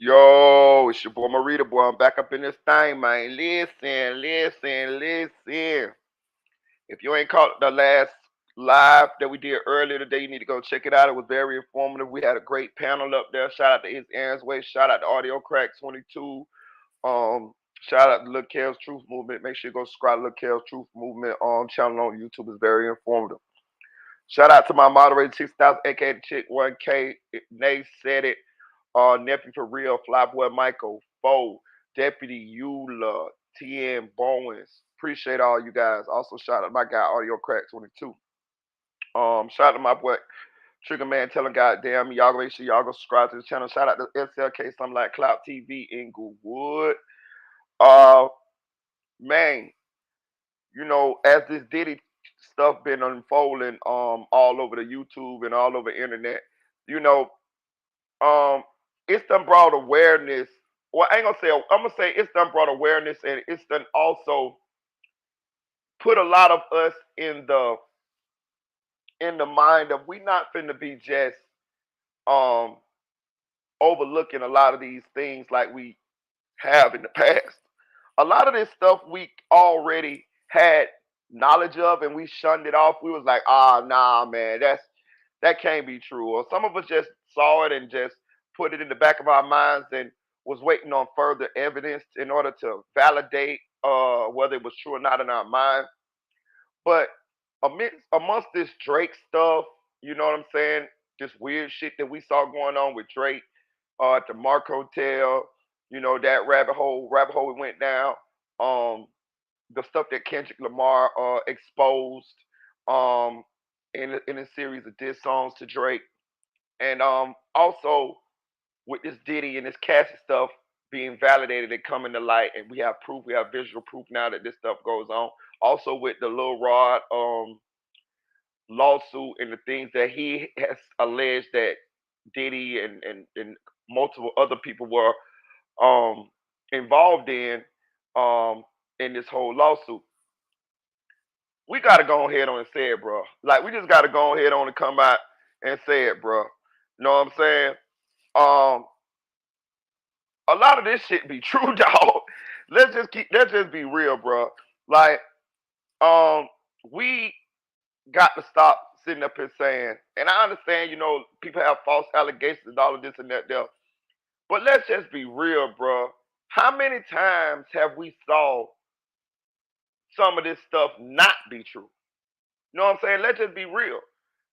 Yo, it's your boy Marita, boy. I'm back up in this thing, man. Listen. If you ain't caught the last live that we did earlier today, you need to go check it out. It was very informative. We had a great panel up there. Shout out to His Aaron's Way. Shout out to Audio Crack 22. Um, Shout out to Lil Kel's Truth Movement. Make sure you go subscribe to Lil Kel's Truth Movement channel on YouTube. It's very informative. Shout out to my moderator, 6000, aka the Chick 1K. Nay said it. Nephew for real, Flyboy Michael, Foe, Deputy Eula, TN Bowens. Appreciate all you guys. Also shout out to my guy Audio Crack 22. Shout out to my boy Trigger Man telling goddamn y'all make sure y'all go subscribe to the channel. Shout out to SLK something like Cloud TV Inglewood. Uh man, as this Diddy stuff been unfolding all over the YouTube and all over the internet, you know, um, it's done brought awareness. Well, I ain't gonna say I'm gonna say it's done brought awareness, and it's done also put a lot of us in the mind of we not finna be just um overlooking a lot of these things like we have in the past. A lot of this stuff we already had knowledge of, and we shunned it off. We was like, nah, man, that can't be true. Or some of us just saw it and just put it in the back of our minds and was waiting on further evidence in order to validate whether it was true or not in our mind. But amongst this Drake stuff, you know what I'm saying? This weird shit that we saw going on with Drake at the Mark Hotel, that rabbit hole we went down. Um, the stuff that Kendrick Lamar exposed um, in a series of diss songs to Drake, and also with this Diddy and this Cassie stuff being validated and coming to light, and we have proof, we have visual proof now that this stuff goes on. Also with the Lil Rod lawsuit and the things that he has alleged that Diddy and multiple other people were um, involved um, in this whole lawsuit. We got to go ahead on and say it, bro. Like, we just got to go ahead on and come out and say it, bro. You know what I'm saying? Um, a lot of this shit be true, dog. Let's just be real, bro. Like, um, we got to stop sitting up here saying, and I understand, people have false allegations and all of this and that there, but let's just be real, bro. How many times have we saw some of this stuff not be true? You know what I'm saying? Let's just be real.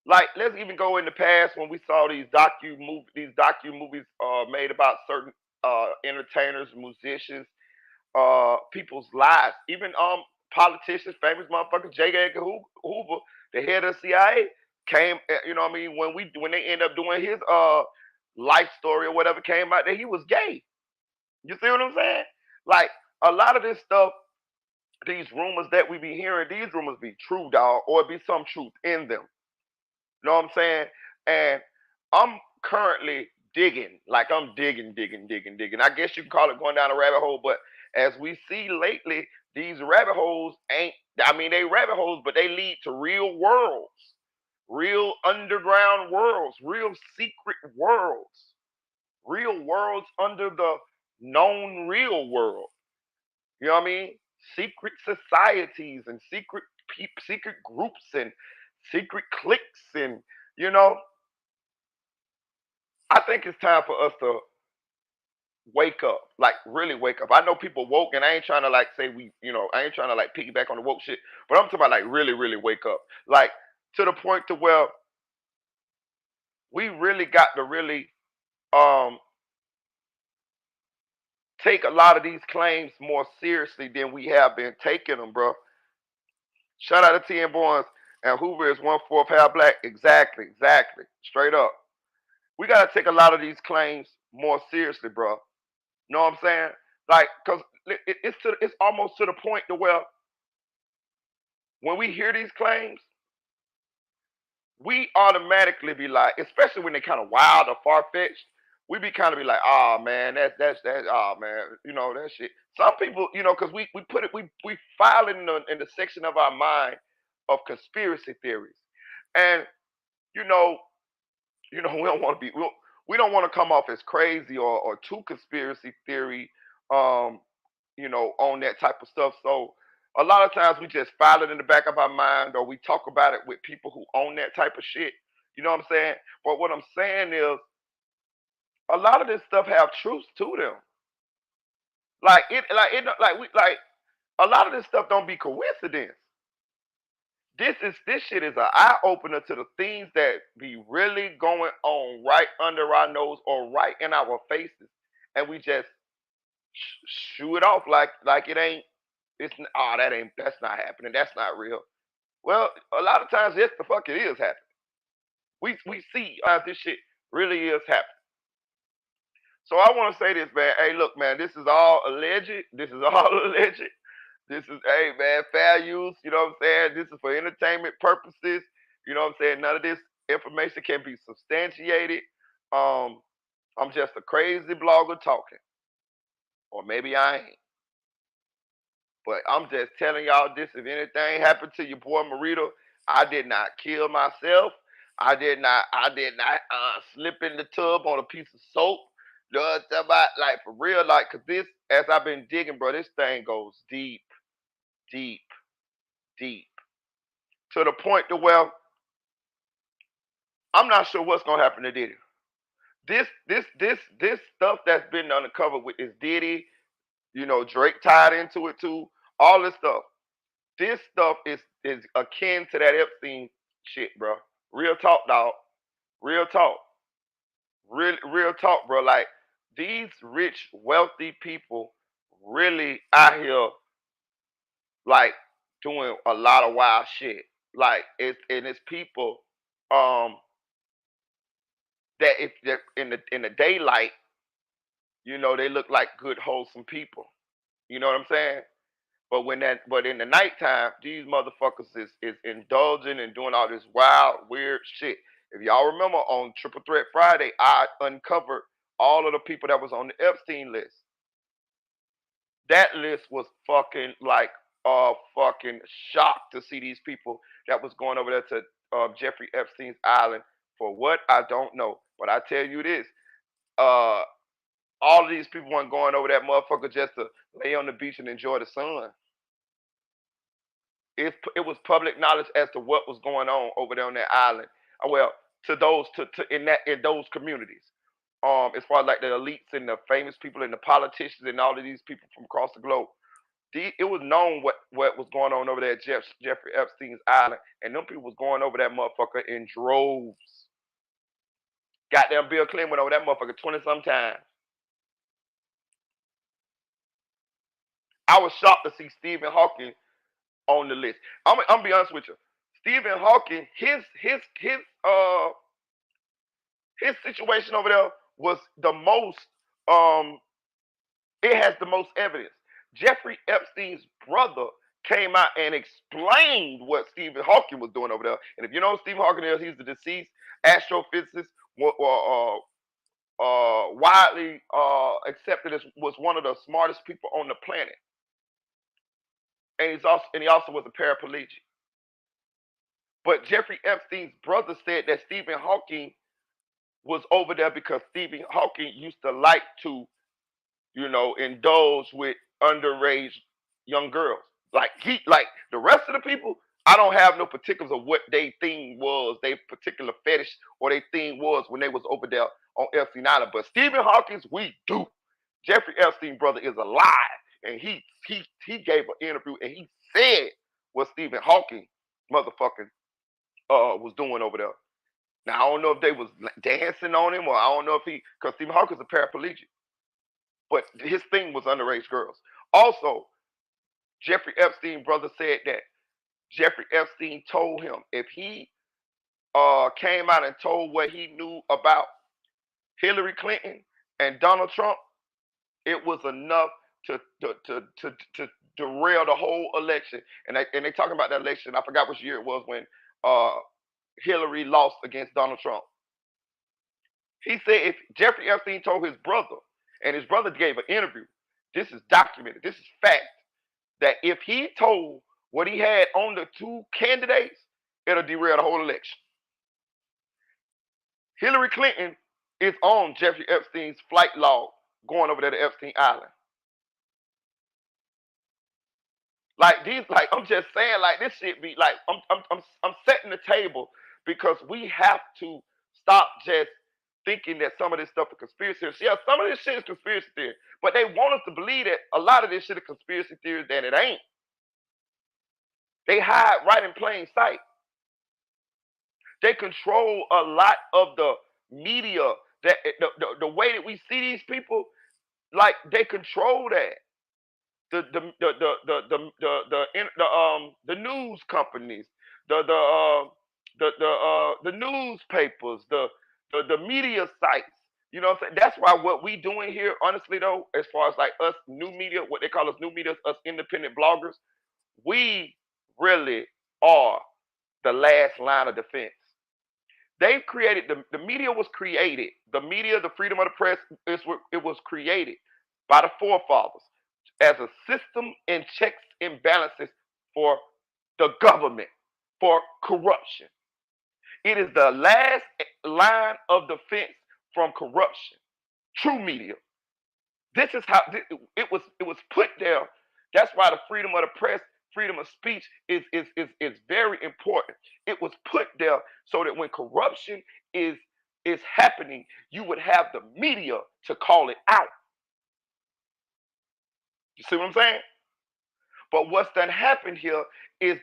Like, let's even go in the past when we saw these docu movies made about certain entertainers, musicians, people's lives, even politicians, famous motherfuckers. J. Edgar Hoover, the head of the CIA, came. You know what I mean? When they end up doing his life story or whatever, came out that he was gay. You see what I'm saying? Like, a lot of this stuff, these rumors that we be hearing, these rumors be true, dog, or it be some truth in them. You know what I'm saying? And I'm currently digging, like I'm digging. I guess you can call it going down a rabbit hole, but as we see lately, these rabbit holes ain't, I mean, they rabbit holes, but they lead to real worlds, real underground worlds, real secret worlds, real worlds under the known real world. You know what I mean? Secret societies and secret groups and secret cliques and you know, I think it's time for us to wake up, like really wake up. I know people woke, and I ain't trying to like say I ain't trying to like piggyback on the woke shit, but I'm talking about like really wake up, like to the point to where we really got to really um take a lot of these claims more seriously than we have been taking them, bro. Shout out to TN Boys and Hoover is 1/4 half black. Exactly. Straight up. We gotta take a lot of these claims more seriously, bro. You know what I'm saying? Like, cause it's almost to the point to where when we hear these claims, we automatically be like, especially when they kind of wild or far fetched, we be kind of be like, oh man, that's oh man, that shit. Some people, cause we put it we file it in the section of our mind of conspiracy theories, and you know we don't want to be we don't want to come off as crazy or too conspiracy theory, um, on that type of stuff. So a lot of times we just file it in the back of our mind, or we talk about it with people who own that type of shit. You know what I'm saying? But what I'm saying is, a lot of this stuff have truth to them. Like a lot of this stuff don't be coincidence. This shit is an eye opener to the things that be really going on right under our nose or right in our faces, and we just shoo it off like it ain't. That's not happening. That's not real. Well, a lot of times, yes, the fuck it is happening. We see this shit really is happening. So I want to say this, man. Hey, look, man, this is all alleged. This is all alleged. This is, hey, man, fair use. You know what I'm saying? This is for entertainment purposes. You know what I'm saying? None of this information can be substantiated. Um, I'm just a crazy blogger talking, or maybe I ain't. But I'm just telling y'all this. If anything happened to your boy Marito, I did not kill myself. I did not slip in the tub on a piece of soap. You know what I'm talking about? Like for real, like, cause this, as I've been digging, bro, this thing goes deep, deep, deep. To the point to where I'm not sure what's gonna happen to Diddy. This stuff that's been uncovered with is Diddy, Drake tied into it too. All this stuff. This stuff is akin to that Epstein shit, bro. Real talk, dog. Real talk. Real talk, bro. Like these rich, wealthy people really out here like doing a lot of wild shit. Like it's people um that if they're in the daylight, they look like good, wholesome people. You know what I'm saying? But in the nighttime, these motherfuckers is indulging and doing all this wild, weird shit. If y'all remember on Triple Threat Friday, I uncovered all of the people that was on the Epstein list. That list was fucking like fucking shocked to see these people that was going over there to Jeffrey Epstein's island for what I don't know. But I tell you this, uh, all of these people weren't going over that motherfucker just to lay on the beach and enjoy the sun. It was public knowledge as to what was going on over there on that island. Well, to those to in those communities. As far as like the elites and the famous people and the politicians and all of these people from across the globe. It was known what was going on over there at Jeffrey Epstein's island, and them people was going over that motherfucker in droves. Goddamn Bill Clinton went over that motherfucker 20 some times. I was shocked to see Stephen Hawking on the list. I'm be honest with you. Stephen Hawking, his situation over there was the most um it has the most evidence. Jeffrey Epstein's brother came out and explained what Stephen Hawking was doing over there. And if you know who Stephen Hawking is, he's the deceased astrophysicist, widely accepted as was one of the smartest people on the planet. And he also was a paraplegic. But Jeffrey Epstein's brother said that Stephen Hawking was over there because Stephen Hawking used to like to, indulge with underage young girls. Like the rest of the people, I don't have no particulars of what they thing was, they particular fetish or they thing was when they was over there on Epstein Island. But Stephen Hawking's, we do. Jeffrey Epstein brother is alive, and he gave an interview and he said what Stephen Hawking motherfucking was doing over there. Now I don't know if they was dancing on him, or I don't know if because Stephen Hawking's a paraplegic, but his thing was underage girls. Also, Jeffrey Epstein brother said that Jeffrey Epstein told him if he came out and told what he knew about Hillary Clinton and Donald Trump, it was enough to derail the whole election. And they talking about that election. I forgot which year it was when uh, Hillary lost against Donald Trump. He said if Jeffrey Epstein told his brother, and his brother gave an interview, this is documented, this is fact, that if he told what he had on the two candidates, it'll derail the whole election. Hillary Clinton It's on Jeffrey Epstein's flight log going over there to Epstein Island. Like these, like I'm just saying, like this shit be like I'm setting the table because we have to stop just thinking that some of this stuff is conspiracy theory. Yeah, some of this shit is conspiracy theory, but they want us to believe that a lot of this shit is conspiracy theory that it ain't. They hide right in plain sight. They control a lot of the media. That the way that we see these people, like they control that. The news companies, the newspapers, the media sites. You know what I'm saying? That's why what we doing here, honestly though, as far as like us new media, what they call us new media, us independent bloggers, we really are the last line of defense. They've created the media was created. The media, the freedom of the press, it was created by the forefathers as a system and checks and balances for the government, for corruption. It is the last line of defense from corruption. True media. This is how it was put there. That's why the freedom of the press, freedom of speech is very important. It was put there so that when corruption is happening, you would have the media to call it out. You see what I'm saying? But what's done happened here is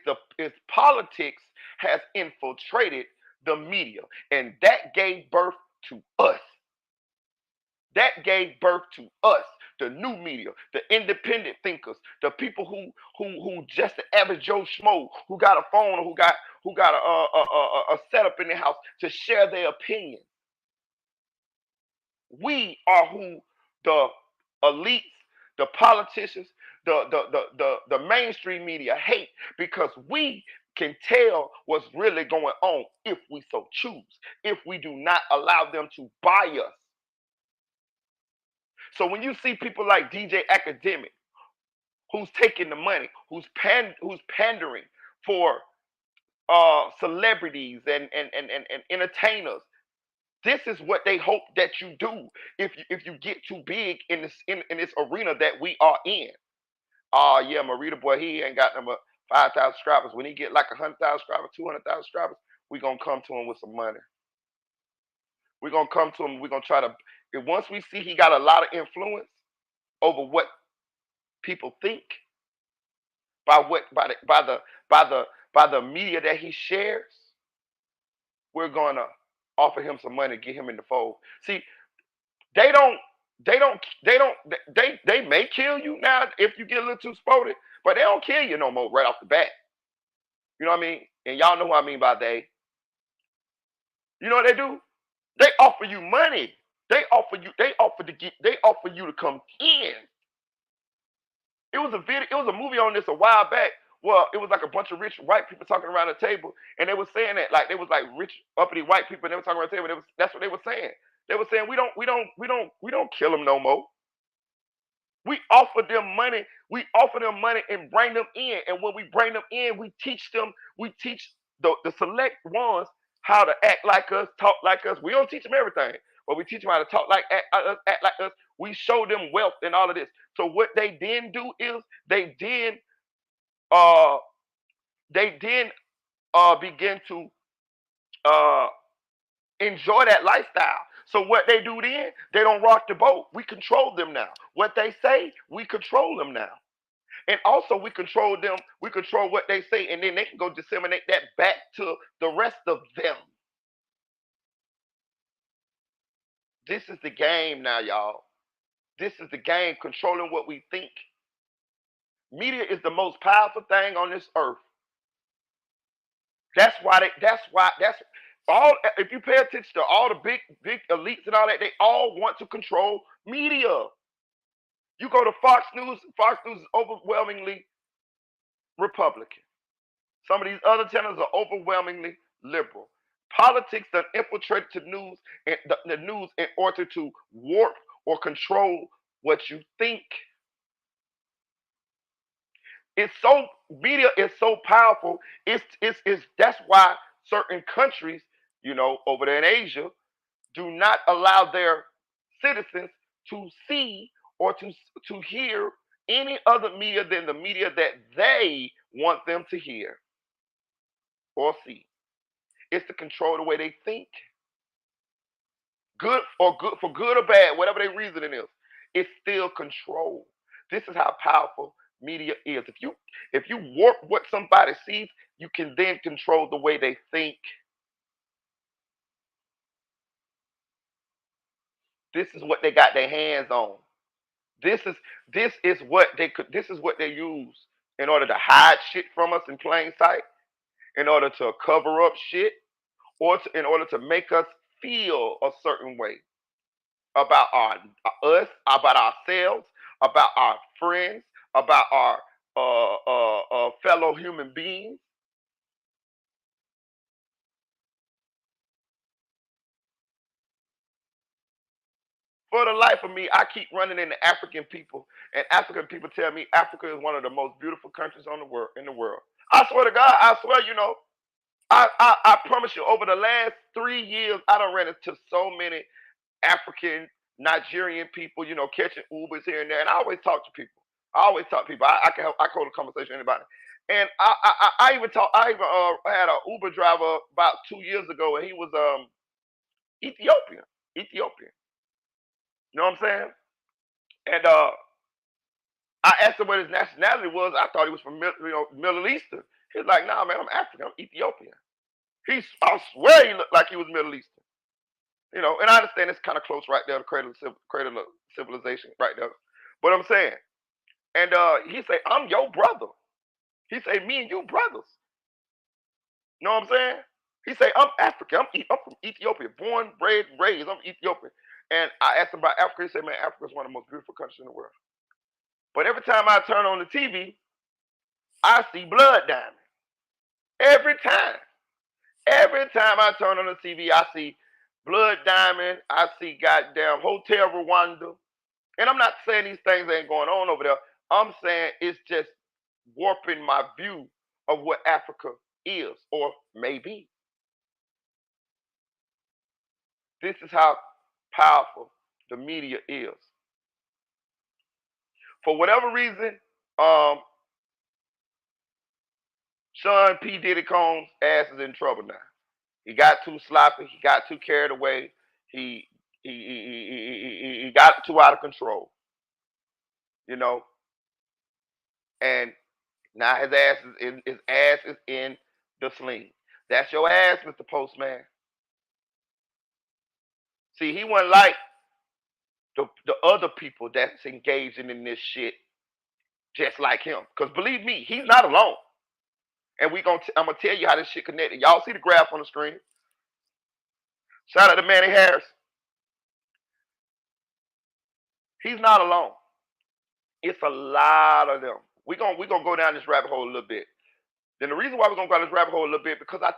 politics has infiltrated the media, and that gave birth to us. That gave birth to us, the new media, the independent thinkers, the people who just the average Joe Schmo who got a phone or who got a setup in their house to share their opinion. We are who the elites, the politicians, the mainstream media hate because we can tell what's really going on if we so choose, if we do not allow them to buy us. So when you see people like DJ Academic, who's taking the money, who's pandering for celebrities and entertainers, this is what they hope that you do if you get too big in this arena that we are in. Oh yeah, Marita boy, he ain't got number 5,000 subscribers. When he get like 100,000 subscribers, 200,000 subscribers, we gonna come to him with some money. We're gonna come to him. We're gonna try to. And once we see he got a lot of influence over what people think by what by the by the media that he shares, we're gonna offer him some money, get him in the fold. See, they don't they may kill you now if you get a little too spotted, but they don't kill you no more right off the bat. You know what I mean? And y'all know what I mean by they. You know what they do? They offer you money. They offer you to come in. It was a video, it was a movie on this a while back. Well, it was like a bunch of rich white people talking around the table, and they were saying that like they was like rich uppity white people, and they were talking around the table. And that's what they were saying. They were saying we don't kill them no more. We offer them money. We offer them money and bring them in. And when we bring them in, we teach them. We teach the select ones how to act like us, talk like us. We don't teach them everything, but we teach them how to talk like act like us. We show them wealth and all of this. So what they then do is uh they then begin to uh enjoy that lifestyle. So what they do then, they don't rock the boat. We control them now. What they say, we control them now. And also we control them, we control what they say, and then they can go disseminate that back to the rest of them. This is the game now, y'all. This is the game controlling what we think. Media is the most powerful thing on this earth. That's all if you pay attention to all the big elites and all that, they all want to control media. You go to Fox News is overwhelmingly Republican. Some of these other channels are overwhelmingly liberal. Politics that infiltrate to news and the news in order to warp or control what you think. It's so media is so powerful. It's that's why certain countries, over there in Asia, do not allow their citizens to see or to hear any other media than the media that they want them to hear or see. It's to control the way they think, good for good or bad, whatever their reasoning is. It's still control. This is how powerful media is. If you warp what somebody sees, you can then control the way they think. This is what they got their hands on. This is this is what they use in order to hide shit from us in plain sight, in order to cover up shit, in order to make us feel a certain way about us, about ourselves, about our friends, about our fellow human beings. For the life of me, I keep running into African people, and African people tell me Africa is one of the most beautiful countries on the world in the world. I swear to God, I swear, I promise you, over the last 3 years, I done ran into so many African, Nigerian people, catching Ubers here and there. And I always talk to people. I always talk to people. I can hold a conversation with anybody. And I even had an Uber driver about 2 years ago, and he was Ethiopian. Ethiopian. You know what I'm saying? And I asked him what his nationality was. I thought he was from Middle Eastern. He's like, nah, man, I'm African. I'm Ethiopian. I swear he looked like he was Middle Eastern. And I understand it's kind of close right there, the cradle of civilization right there. But I'm saying, and he say, I'm your brother. He say, me and you brothers. You know what I'm saying? He say, I'm African. I'm from Ethiopia, born, bred, raised. I'm Ethiopian. And I asked him about Africa. He said, man, Africa is one of the most beautiful countries in the world. But every time I turn on the TV, I see blood diamond. Every time. Every time I turn on the TV, I see blood diamond. I see goddamn Hotel Rwanda. And I'm not saying these things ain't going on over there. I'm saying it's just warping my view of what Africa is or may be. This is how powerful the media is. For whatever reason, um, Sean P. Diddy Combs' ass is in trouble now. He got too sloppy. He got too carried away. He got too out of control. You know, and now his ass is in the sling. That's your ass, Mr. Postman. See, he wasn't like the other people that's engaging in this shit just like him. Because believe me, he's not alone. And I'm gonna tell you how this shit connected. Y'all see the graph on the screen? Shout out to Manny Harris. He's not alone. It's a lot of them. We gonna go down this rabbit hole a little bit. Then the reason why we're gonna go down this rabbit hole a little bit because I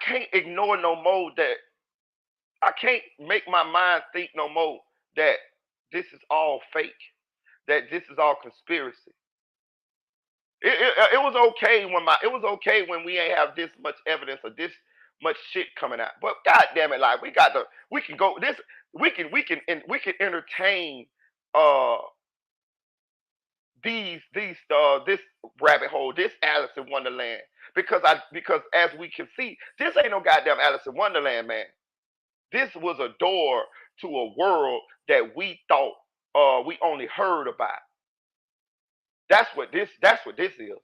can't ignore no more that I can't make my mind think no more that this is all fake, that this is all conspiracy. It was okay when we ain't have this much evidence or this much shit coming out. But god damn it, like we can go this we can entertain uh this rabbit hole, this Alice in Wonderland. Because as we can see, this ain't no goddamn Alice in Wonderland, man. This was a door to a world that we thought we only heard about. That's what this is.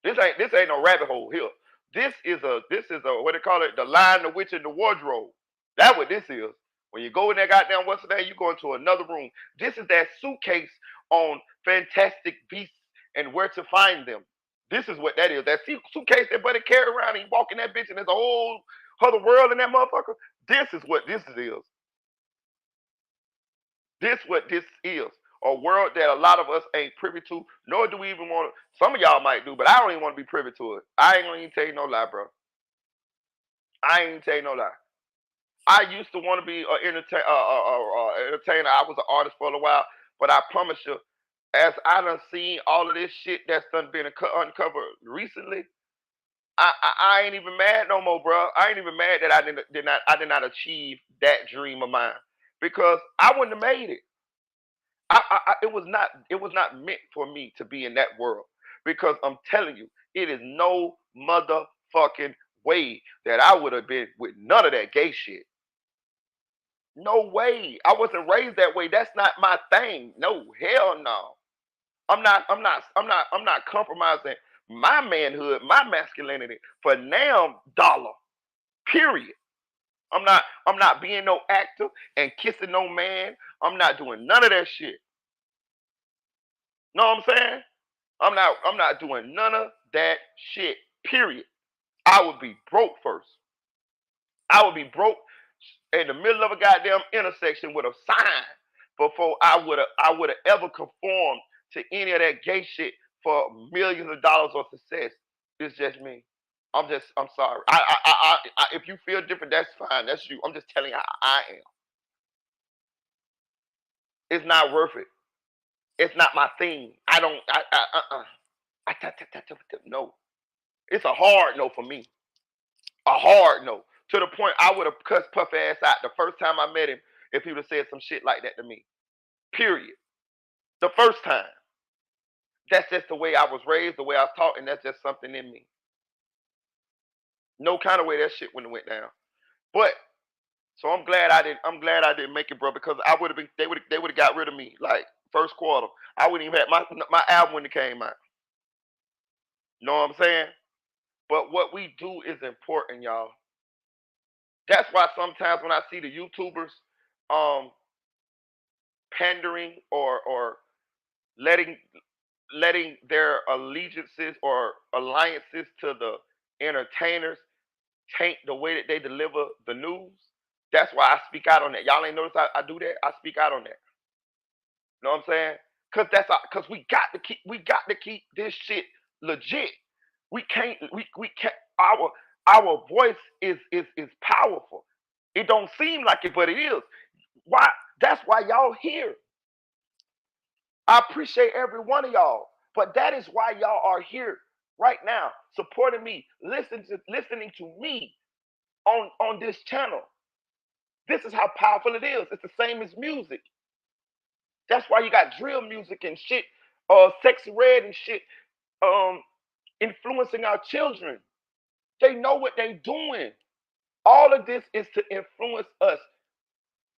This ain't no rabbit hole here. This is a what they call it, the Lion, the Witch, and the Wardrobe. That's what this is. When you go in there, goddamn, what's the name? You go into another room. This is that suitcase on Fantastic Beasts and Where to Find Them. This is what that is. That suitcase that buddy carry around and he walk in that bitch and there's a whole other world in that motherfucker. This is what this is. This what this is. A world that a lot of us ain't privy to, nor do we even want to. Some of y'all might do, but I don't even want to be privy to it. I ain't gonna even tell you no lie, bro. I ain't even tell you no lie. I used to want to be an entertainer. I was an artist for a while, but I promise you, as I done seen all of this shit that's done been uncovered recently, I ain't even mad no more, bro. I ain't even mad that I did not achieve that dream of mine because I wouldn't have made it. It was not meant for me to be in that world because I'm telling you, it is no motherfucking way that I would have been with none of that gay shit. No way. I wasn't raised that way. That's not my thing. No, hell no. I'm not compromising my manhood, my masculinity for now dollar. Period. I'm not being no actor and kissing no man. I'm not doing none of that shit. Know what I'm saying? I'm not doing none of that shit. Period. I would be broke first. I would be broke in the middle of a goddamn intersection with a sign before I would have ever conformed to any of that gay shit for millions of dollars of success. It's just me. I'm sorry. If you feel different, that's fine. That's you. I'm just telling you how I am. It's not worth it. It's not my thing. I don't. No. It's a hard no for me. A hard no. To the point I would have cussed Puff ass out the first time I met him if he would have said some shit like that to me. Period. The first time. That's just the way I was raised, the way I was taught, and that's just something in me. No kind of way that shit wouldn't have went down. But so I'm glad I didn't make it, bro, because I would have been they would have got rid of me like first quarter. I wouldn't even have my album when it came out. Know what I'm saying? But what we do is important, y'all. That's why sometimes when I see the YouTubers um pandering or letting letting their allegiances or alliances to the entertainers taint the way that they deliver the news. That's why I speak out on that. Y'all ain't notice I do that. I speak out on that. You know what I'm saying? Cause we got to keep this shit legit. We can't our voice is powerful. It don't seem like it, but it is. Why? That's why y'all here. I appreciate every one of y'all. But that is why y'all are here right now, supporting me, listening to me on this channel. This is how powerful it is. It's the same as music. That's why you got drill music and shit, sexy red and shit, um, influencing our children. They know what they're doing. All of this is to influence us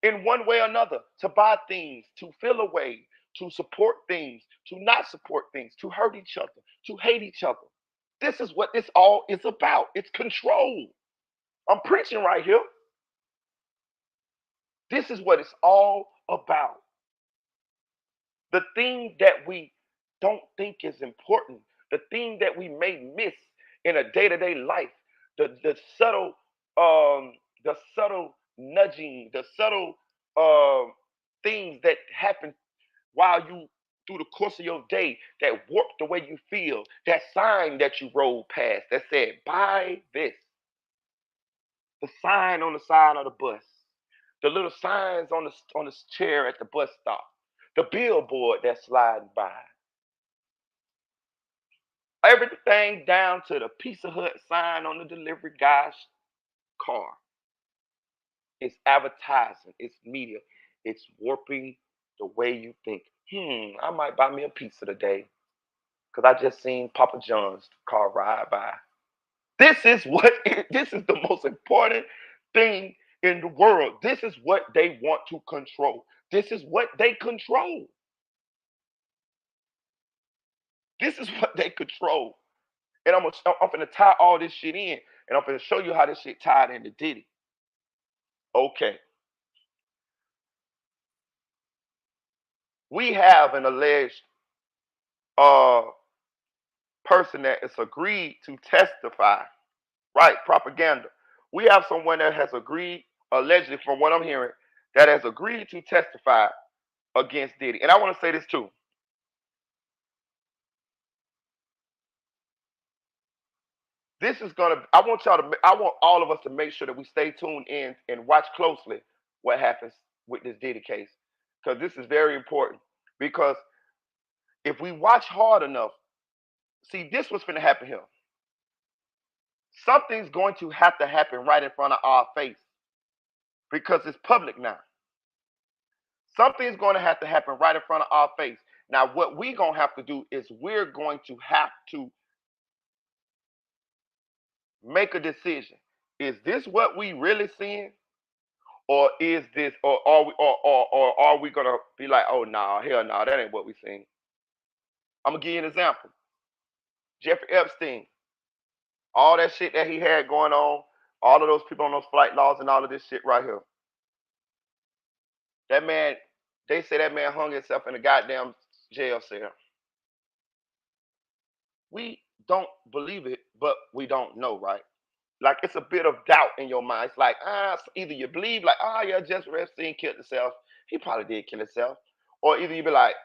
in one way or another, to buy things, to feel a way, to support things, to not support things, to hurt each other, to hate each other. This is what this all is about. It's control. I'm preaching right here. This is what it's all about. The thing that we don't think is important, the thing that we may miss in a day-to-day life, the subtle the subtle nudging, the subtle things that happen while you through the course of your day that warp the way you feel, that sign that you rolled past that said buy this, the sign on the side of the bus, the little signs on the chair at the bus stop, the billboard that's sliding by, everything down to the Pizza Hut sign on the delivery guy's car. It's advertising, it's media, it's warping the way you think. I might buy me a pizza today because I just seen Papa John's car ride by. This is the most important thing in the world. This is what they want to control. This is what they control. This is what they control. And I'm gonna tie all this shit in, and I'm gonna show you how this shit tied into Diddy. Okay, we have an alleged uh person that has agreed to testify. Right, propaganda. We have someone that has agreed, allegedly, from what I'm hearing, that has agreed to testify against Diddy. And I want to say this too. This is gonna. I want y'all to. I want all of us to make sure that we stay tuned in and watch closely what happens with this Diddy case, because this is very important. Because if we watch hard enough, see, this was finna happen here. Something's going to have to happen right in front of our face because it's public now. Something's going to have to happen right in front of our face. Now, what we're going to have to do is we're going to have to make a decision. Is this what we really seeing? Or is this, or are we gonna be like, oh no, hell no, that ain't what we seen? I'm gonna give you an example. Jeffrey Epstein, all that shit that he had going on, all of those people on those flight laws and all of this shit right here. That man, they say that man hung himself in a goddamn jail cell. We don't believe it, but we don't know, right? Like it's a bit of doubt in your mind. It's like, either you believe, like, yeah, Jeffrey Epstein killed himself. He probably did kill himself. Or either you be like,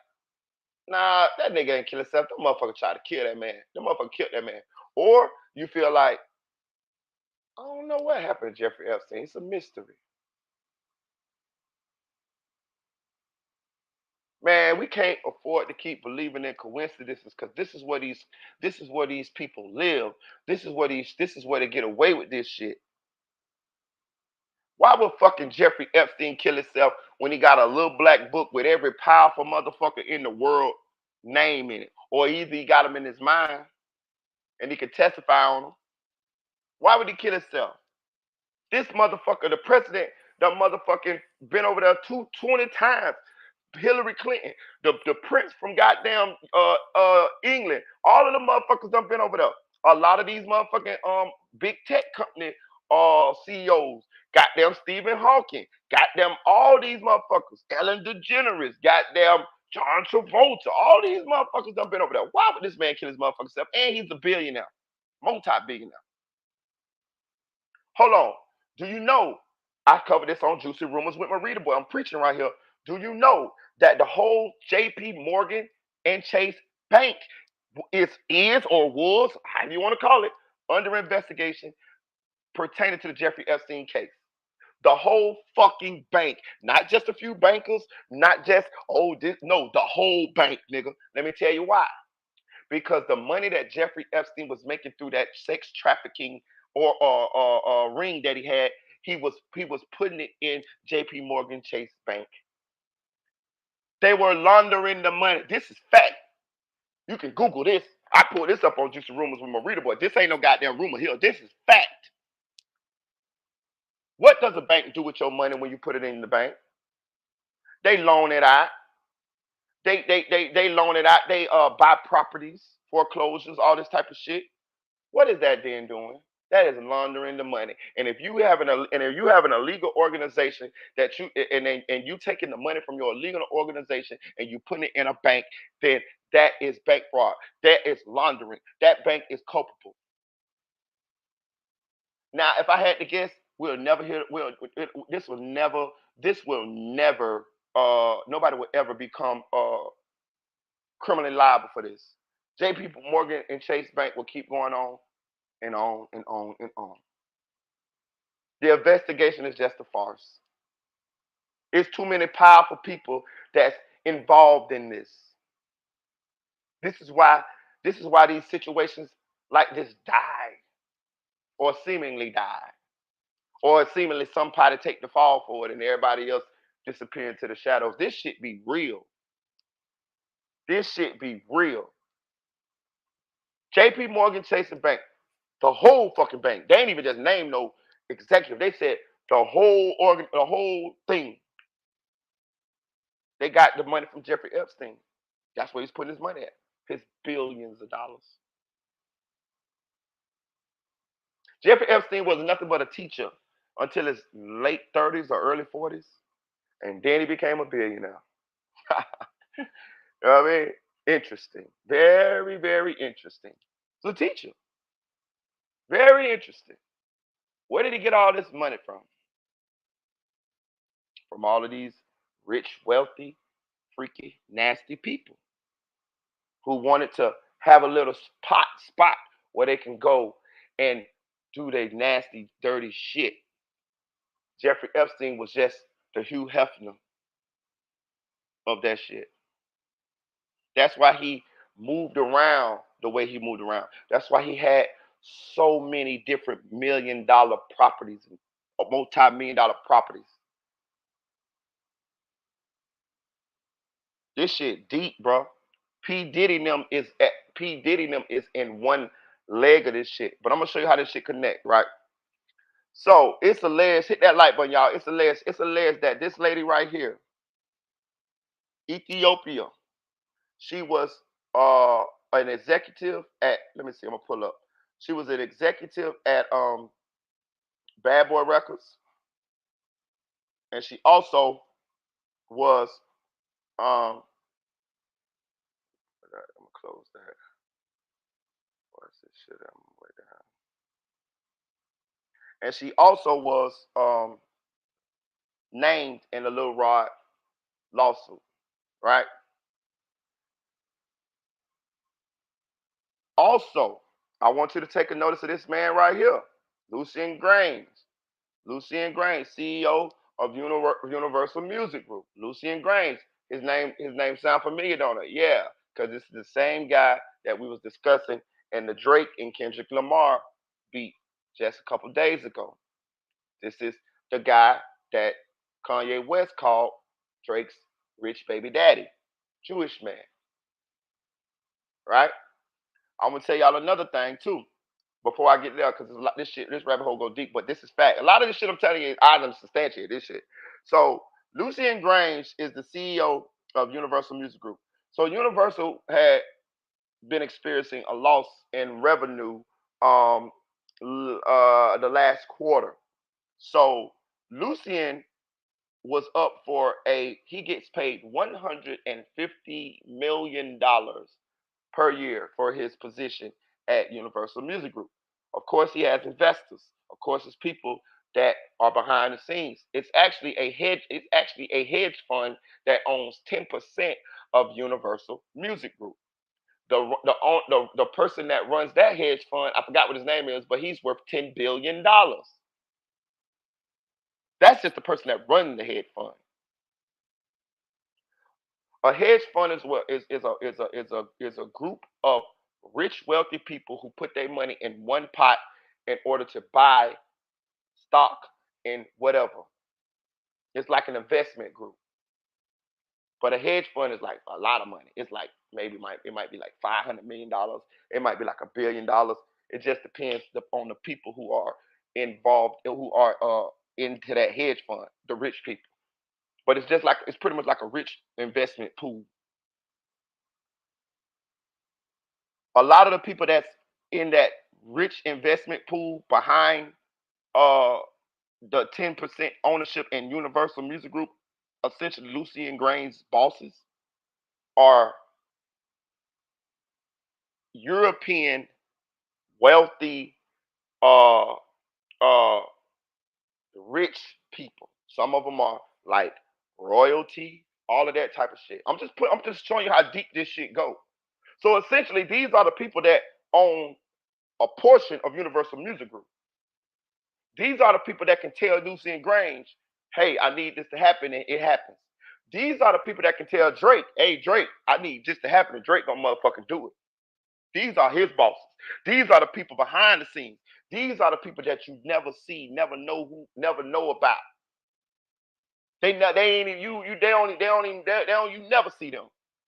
nah, that nigga ain't kill himself. That motherfucker tried to kill that man. The motherfucker killed that man. Or you feel like, I don't know what happened to Jeffrey Epstein. It's a mystery. Man, we can't afford to keep believing in coincidences because this is where these people live. This is where they get away with this shit. Why would fucking Jeffrey Epstein kill himself when he got a little black book with every powerful motherfucker in the world name in it? Or either he got him in his mind and he could testify on them. Why would he kill himself? This motherfucker, the president, the motherfucking been over there 20 times. Hillary Clinton, the prince from goddamn England, all of the motherfuckers done been over there. A lot of these motherfucking big tech company CEOs, goddamn Stephen Hawking, goddamn all these motherfuckers, Ellen DeGeneres, goddamn John Travolta, all these motherfuckers done been over there. Why would this man kill his motherfucking self? And he's a billionaire, multi-billionaire. Hold on. Do you know? I covered this on Juicy Rumors with my reader boy. I'm preaching right here. Do you know that the whole JP Morgan and Chase Bank is or was, however you want to call it, under investigation pertaining to the Jeffrey Epstein case? The whole fucking bank, not just a few bankers, not just, no, the whole bank, nigga. Let me tell you why. Because the money that Jeffrey Epstein was making through that sex trafficking or ring that he had, he was putting it in J.P. Morgan Chase Bank. They were laundering the money. This is fact. You can Google this. I pulled this up on Juicy Rumors with my reader boy. This ain't no goddamn rumor here. This is fact. What does a bank do with your money when you put it in the bank? They loan it out. They loan it out. They buy properties, foreclosures, all this type of shit. What is that then doing? That is laundering the money. And if you have an illegal organization that and you taking the money from your illegal organization and you putting it in a bank, then that is bank fraud. That is laundering. That bank is culpable. Now, if I had to guess, we'll never hear. This will never. Nobody will ever become criminally liable for this. J.P. Morgan and Chase Bank will keep going on and on and on and on. The investigation is just a farce. It's too many powerful people that's involved in this. This is why these situations like this die or seemingly die. Or seemingly somebody take the fall for it and everybody else disappear into the shadows. This shit be real. This shit be real. JP Morgan Chase and Bank, the whole fucking bank. They ain't even just named no executive. They said the whole thing. They got the money from Jeffrey Epstein. That's where he's putting his money at. His billions of dollars. Jeffrey Epstein was nothing but a teacher until his late 30s or early 40s. And then he became a billionaire. You know what I mean? Interesting. Very, very interesting. He's a teacher. Very interesting. Where did he get all this money from? From all of these rich, wealthy, freaky, nasty people who wanted to have a little spot where they can go and do their nasty, dirty shit. Jeffrey Epstein was just the Hugh Hefner of that shit. That's why he moved around the way he moved around. That's why he had so many different $1 million properties, multi-million-dollar properties. This shit deep, bro. P Diddy them is in one leg of this shit. But I'm gonna show you how this shit connect, right? So it's alleged, hit that like button, y'all. It's alleged that this lady right here, Ethiopia, she was uh an executive at, let me see, I'm gonna pull up. She was an executive at Bad Boy Records, and she also was I'm gonna close that. What's this shit? I'm way down. And she also was named in the Lil Rod lawsuit, right? Also, I want you to take a notice of this man right here, Lucien Grains. Lucien Grains, CEO of Universal Music Group. Lucien Grains. His name sound familiar, don't it? Yeah, because it's the same guy that we was discussing in the Drake and Kendrick Lamar beat just a couple days ago. This is the guy that Kanye West called Drake's rich baby daddy, Jewish man, right? I'm gonna tell y'all another thing too before I get there, because this rabbit hole go deep, but this is fact. A lot of this shit I'm telling you, I don't substantiate this shit. So Lucien Grange is the CEO of Universal Music Group. So Universal had been experiencing a loss in revenue the last quarter. So Lucien was up for he gets paid $150 million per year for his position at Universal Music Group. Of course, he has investors. Of course, it's people that are behind the scenes. It's actually a hedge. It's actually a hedge fund that owns 10% of Universal Music Group. The person that runs that hedge fund, I forgot what his name is, but he's worth $10 billion. That's just the person that runs the hedge fund. A hedge fund is what is a group of rich, wealthy people who put their money in one pot in order to buy stock in whatever. It's like an investment group. But a hedge fund is like a lot of money. It's like it might be like $500 million. It might be like $1 billion. It just depends on the people who are involved, who are into that hedge fund, the rich people. But it's pretty much like a rich investment pool. A lot of the people that's in that rich investment pool behind uh the 10% ownership in Universal Music Group, essentially Lucy and Grain's bosses, are European wealthy uh uh rich people. Some of them are like royalty, all of that type of shit. I'm just showing you how deep this shit goes. So essentially these are the people that own a portion of Universal Music Group. These are the people that can tell Lucy and Grange, hey, I need this to happen, and it happens. These are the people that can tell Drake, hey, Drake, I need this to happen, and Drake gonna motherfucking do it. These are his bosses. These are the people behind the scenes. These are the people that you never see, never know about. They ain't they don't you never see them.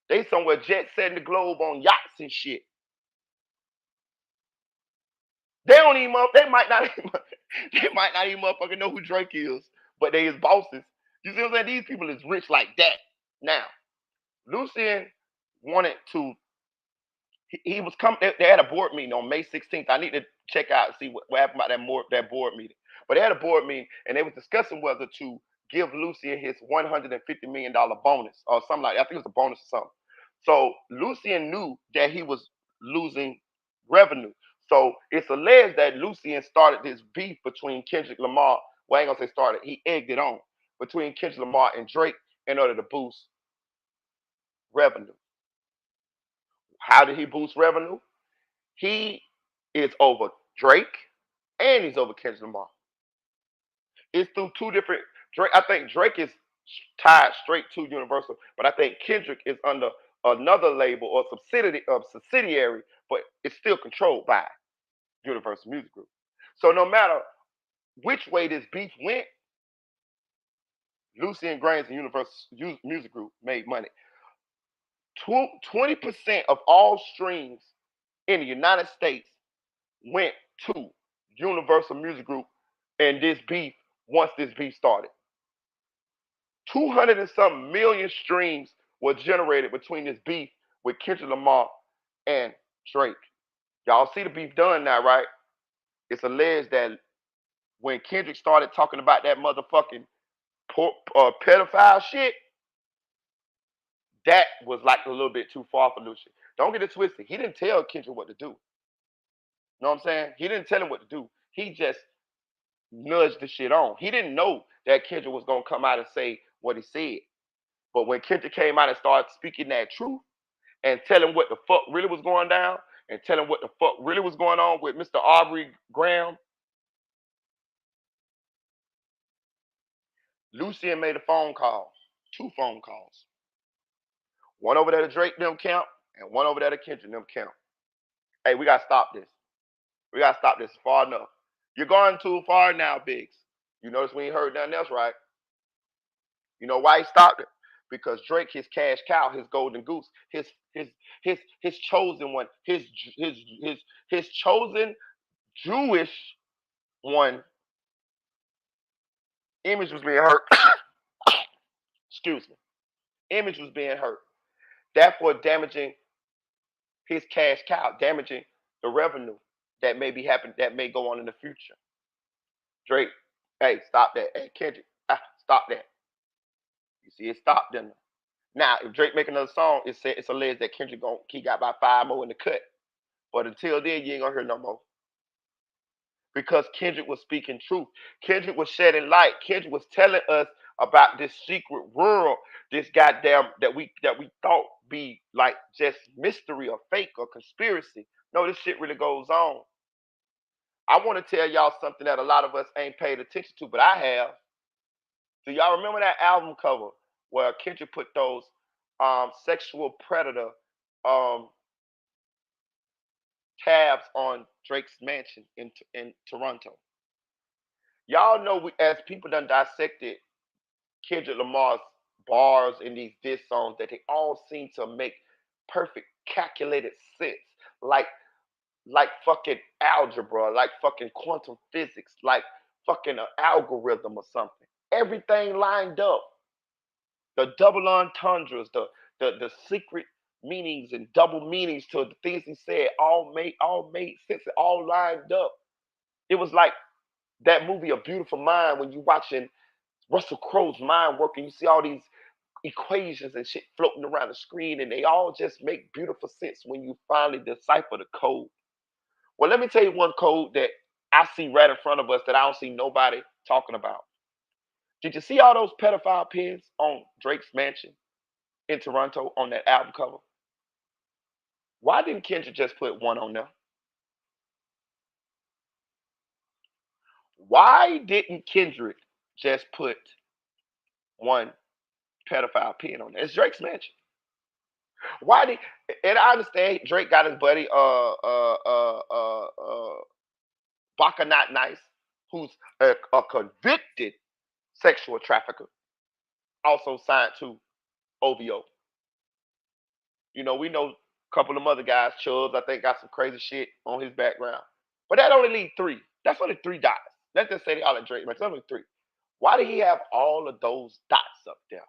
They somewhere jet setting the globe on yachts and shit. They don't even they might not even, they might not even motherfucking know who Drake is, but they his bosses. You see what I'm saying? These people is rich like that. Now, Lucien wanted to. He was coming. They had a board meeting on May 16th. I need to check out and see what happened about that board meeting. But they had a board meeting and they were discussing whether to give Lucien his $150 million bonus or something like that. I think it was a bonus or something. So Lucien knew that he was losing revenue. So it's alleged that Lucien started this beef between Kendrick Lamar. Well, I ain't gonna say started. He egged it on between Kendrick Lamar and Drake in order to boost revenue. How did he boost revenue? He is over Drake and he's over Kendrick Lamar. It's through two different Drake. I think Drake is tied straight to Universal, but I think Kendrick is under another label or subsidiary, but it's still controlled by. Universal Music Group. So no matter which way this beef went, Lucy and Grains and Universal Music Group made money. 20% of all streams in the United States went to Universal Music Group and this beef once this beef started. 200 and some million streams were generated between this beef with Kendrick Lamar and Drake. Y'all see the beef done now, right? It's alleged that when Kendrick started talking about that motherfucking pedophile shit, that was like a little bit too far for Lucian. Don't get it twisted. He didn't tell Kendrick what to do. You know what I'm saying? He didn't tell him what to do. He just nudged the shit on. He didn't know that Kendrick was gonna come out and say what he said. But when Kendrick came out and started speaking that truth and telling what the fuck really was going down and telling what the fuck really was going on with Mr. Aubrey Graham, Lucien made a phone call, 2 phone calls. One over there to Drake them camp and one over there to Kendrick them camp. Hey, we gotta stop this. We gotta stop this far enough. You're going too far now, Biggs. You notice we ain't heard nothing else, right? You know why he stopped it? Because Drake, his cash cow, his golden goose, his chosen one, his chosen Jewish one, image was being hurt. Excuse me. Image was being hurt. Therefore, damaging his cash cow, damaging the revenue that may be happening, that may go on in the future. Drake, hey, stop that. Hey, Kendrick, stop that. You see, it stopped them. Now, if Drake make another song, it's alleged that Kendrick he got about 5 more in the cut. But until then, you ain't gonna hear no more. Because Kendrick was speaking truth. Kendrick was shedding light. Kendrick was telling us about this secret world, this goddamn that we thought be like just mystery or fake or conspiracy. No, this shit really goes on. I want to tell y'all something that a lot of us ain't paid attention to, but I have. Do y'all remember that album cover where Kendrick put those sexual predator tabs on Drake's mansion in Toronto? Y'all know as people done dissected Kendrick Lamar's bars in these diss songs that they all seem to make perfect calculated sense. Like fucking algebra, like fucking quantum physics, like fucking an algorithm or something. Everything lined up. The double entendres, the secret meanings and double meanings to the things he said all made sense. It all lined up. It was like that movie A Beautiful Mind when you watching Russell Crowe's mind working. You see all these equations and shit floating around the screen, and they all just make beautiful sense when you finally decipher the code. Well, let me tell you one code that I see right in front of us that I don't see nobody talking about. Did you see all those pedophile pins on Drake's mansion in Toronto on that album cover? Why didn't Kendrick just put one on there? Why didn't Kendrick just put one pedophile pin on there? It's Drake's mansion. Why did? And I understand Drake got his buddy Baka Not Nice, who's a convicted sexual trafficker, also signed to OVO. You know, we know a couple of other guys, Chubbs, I think, got some crazy shit on his background. But that only leaves 3. That's only 3 dots. Let's just say they all at Drake, but it's only 3. Why did he have all of those dots up there?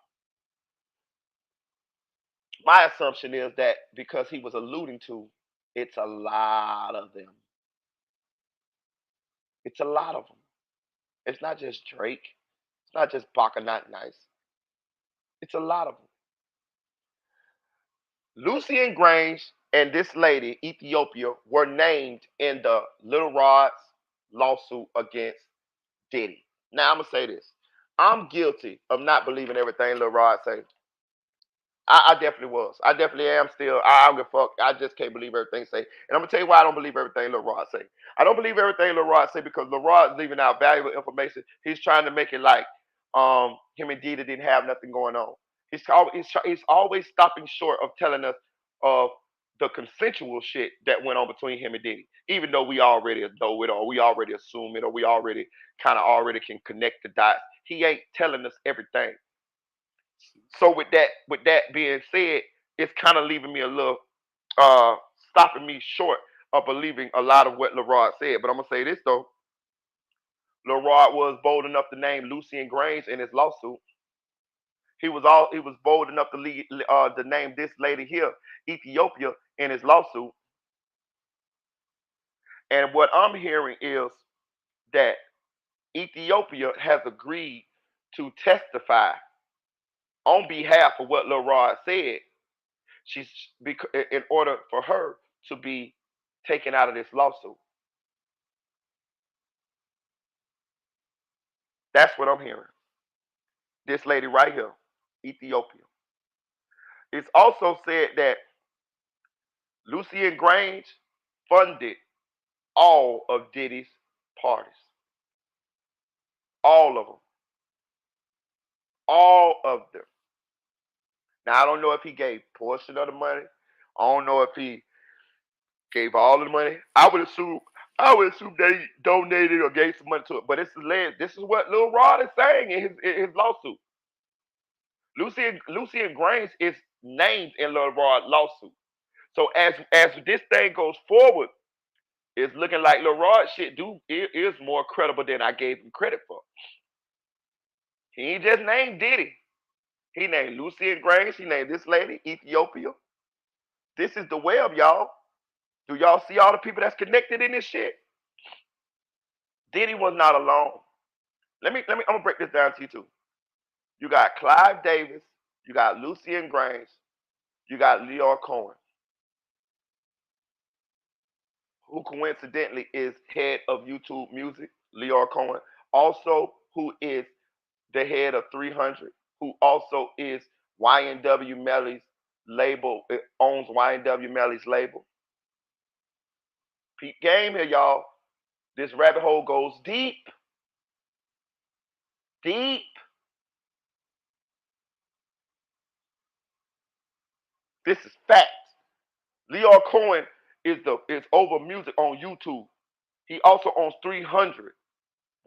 My assumption is that because he was alluding to, it's a lot of them. It's a lot of them. It's not just Drake. It's not just Baka Not Nice. It's a lot of them. Lucien Grange and this lady, Ethiopia, were named in the Little Rod's lawsuit against Diddy. Now I'm gonna say this. I'm guilty of not believing everything Lil Rod says. I definitely was. I definitely am still. I don't give a fuck. I just can't believe everything say. And I'm gonna tell you why I don't believe everything Lil Rod say. I don't believe everything Lil Rod say because Lil Rod's leaving out valuable information. He's trying to make it like him and Diddy didn't have nothing going on. He's always stopping short of telling us of the consensual shit that went on between him and Diddy. Even though we already know it, or we already assume it, or we already kind of already can connect the dots, he ain't telling us everything. So with that being said, it's kind of leaving me a little uh stopping me short of believing a lot of what LeRod said. But I'm gonna say this though. LeRod was bold enough to name Lucy and Grange in his lawsuit. He was bold enough to name this lady here, Ethiopia, in his lawsuit. And what I'm hearing is that Ethiopia has agreed to testify on behalf of what Lil Rod said. She's in order for her to be taken out of this lawsuit. That's what I'm hearing. This lady right here, Ethiopia. It's also said that Lucy and Grange funded all of Diddy's parties. All of them. All of them. Now I don't know if he gave portion of the money. I don't know if he gave all of the money. I would assume they donated or gave some money to it. But it's alleged. This is what Lil Rod is saying in his lawsuit. Lucy and Grange is named in Lil Rod's lawsuit. So as this thing goes forward, it's looking like Lil Rod shit is more credible than I gave him credit for. He ain't just named Diddy. He named Lucy and Grange. He named this lady, Ethiopia. This is the web, y'all. Do y'all see all the people that's connected in this shit? Diddy was not alone. I'm gonna break this down to you too. You got Clive Davis, you got Lucy and Grange, you got Leor Cohen, who coincidentally is head of YouTube Music, Leor Cohen, also who is the head of 300, who also is YNW Melly's label, owns YNW Melly's label. Peep game here, y'all. This rabbit hole goes deep. Deep. This is fact. Leor Cohen is over music on YouTube. He also owns 300,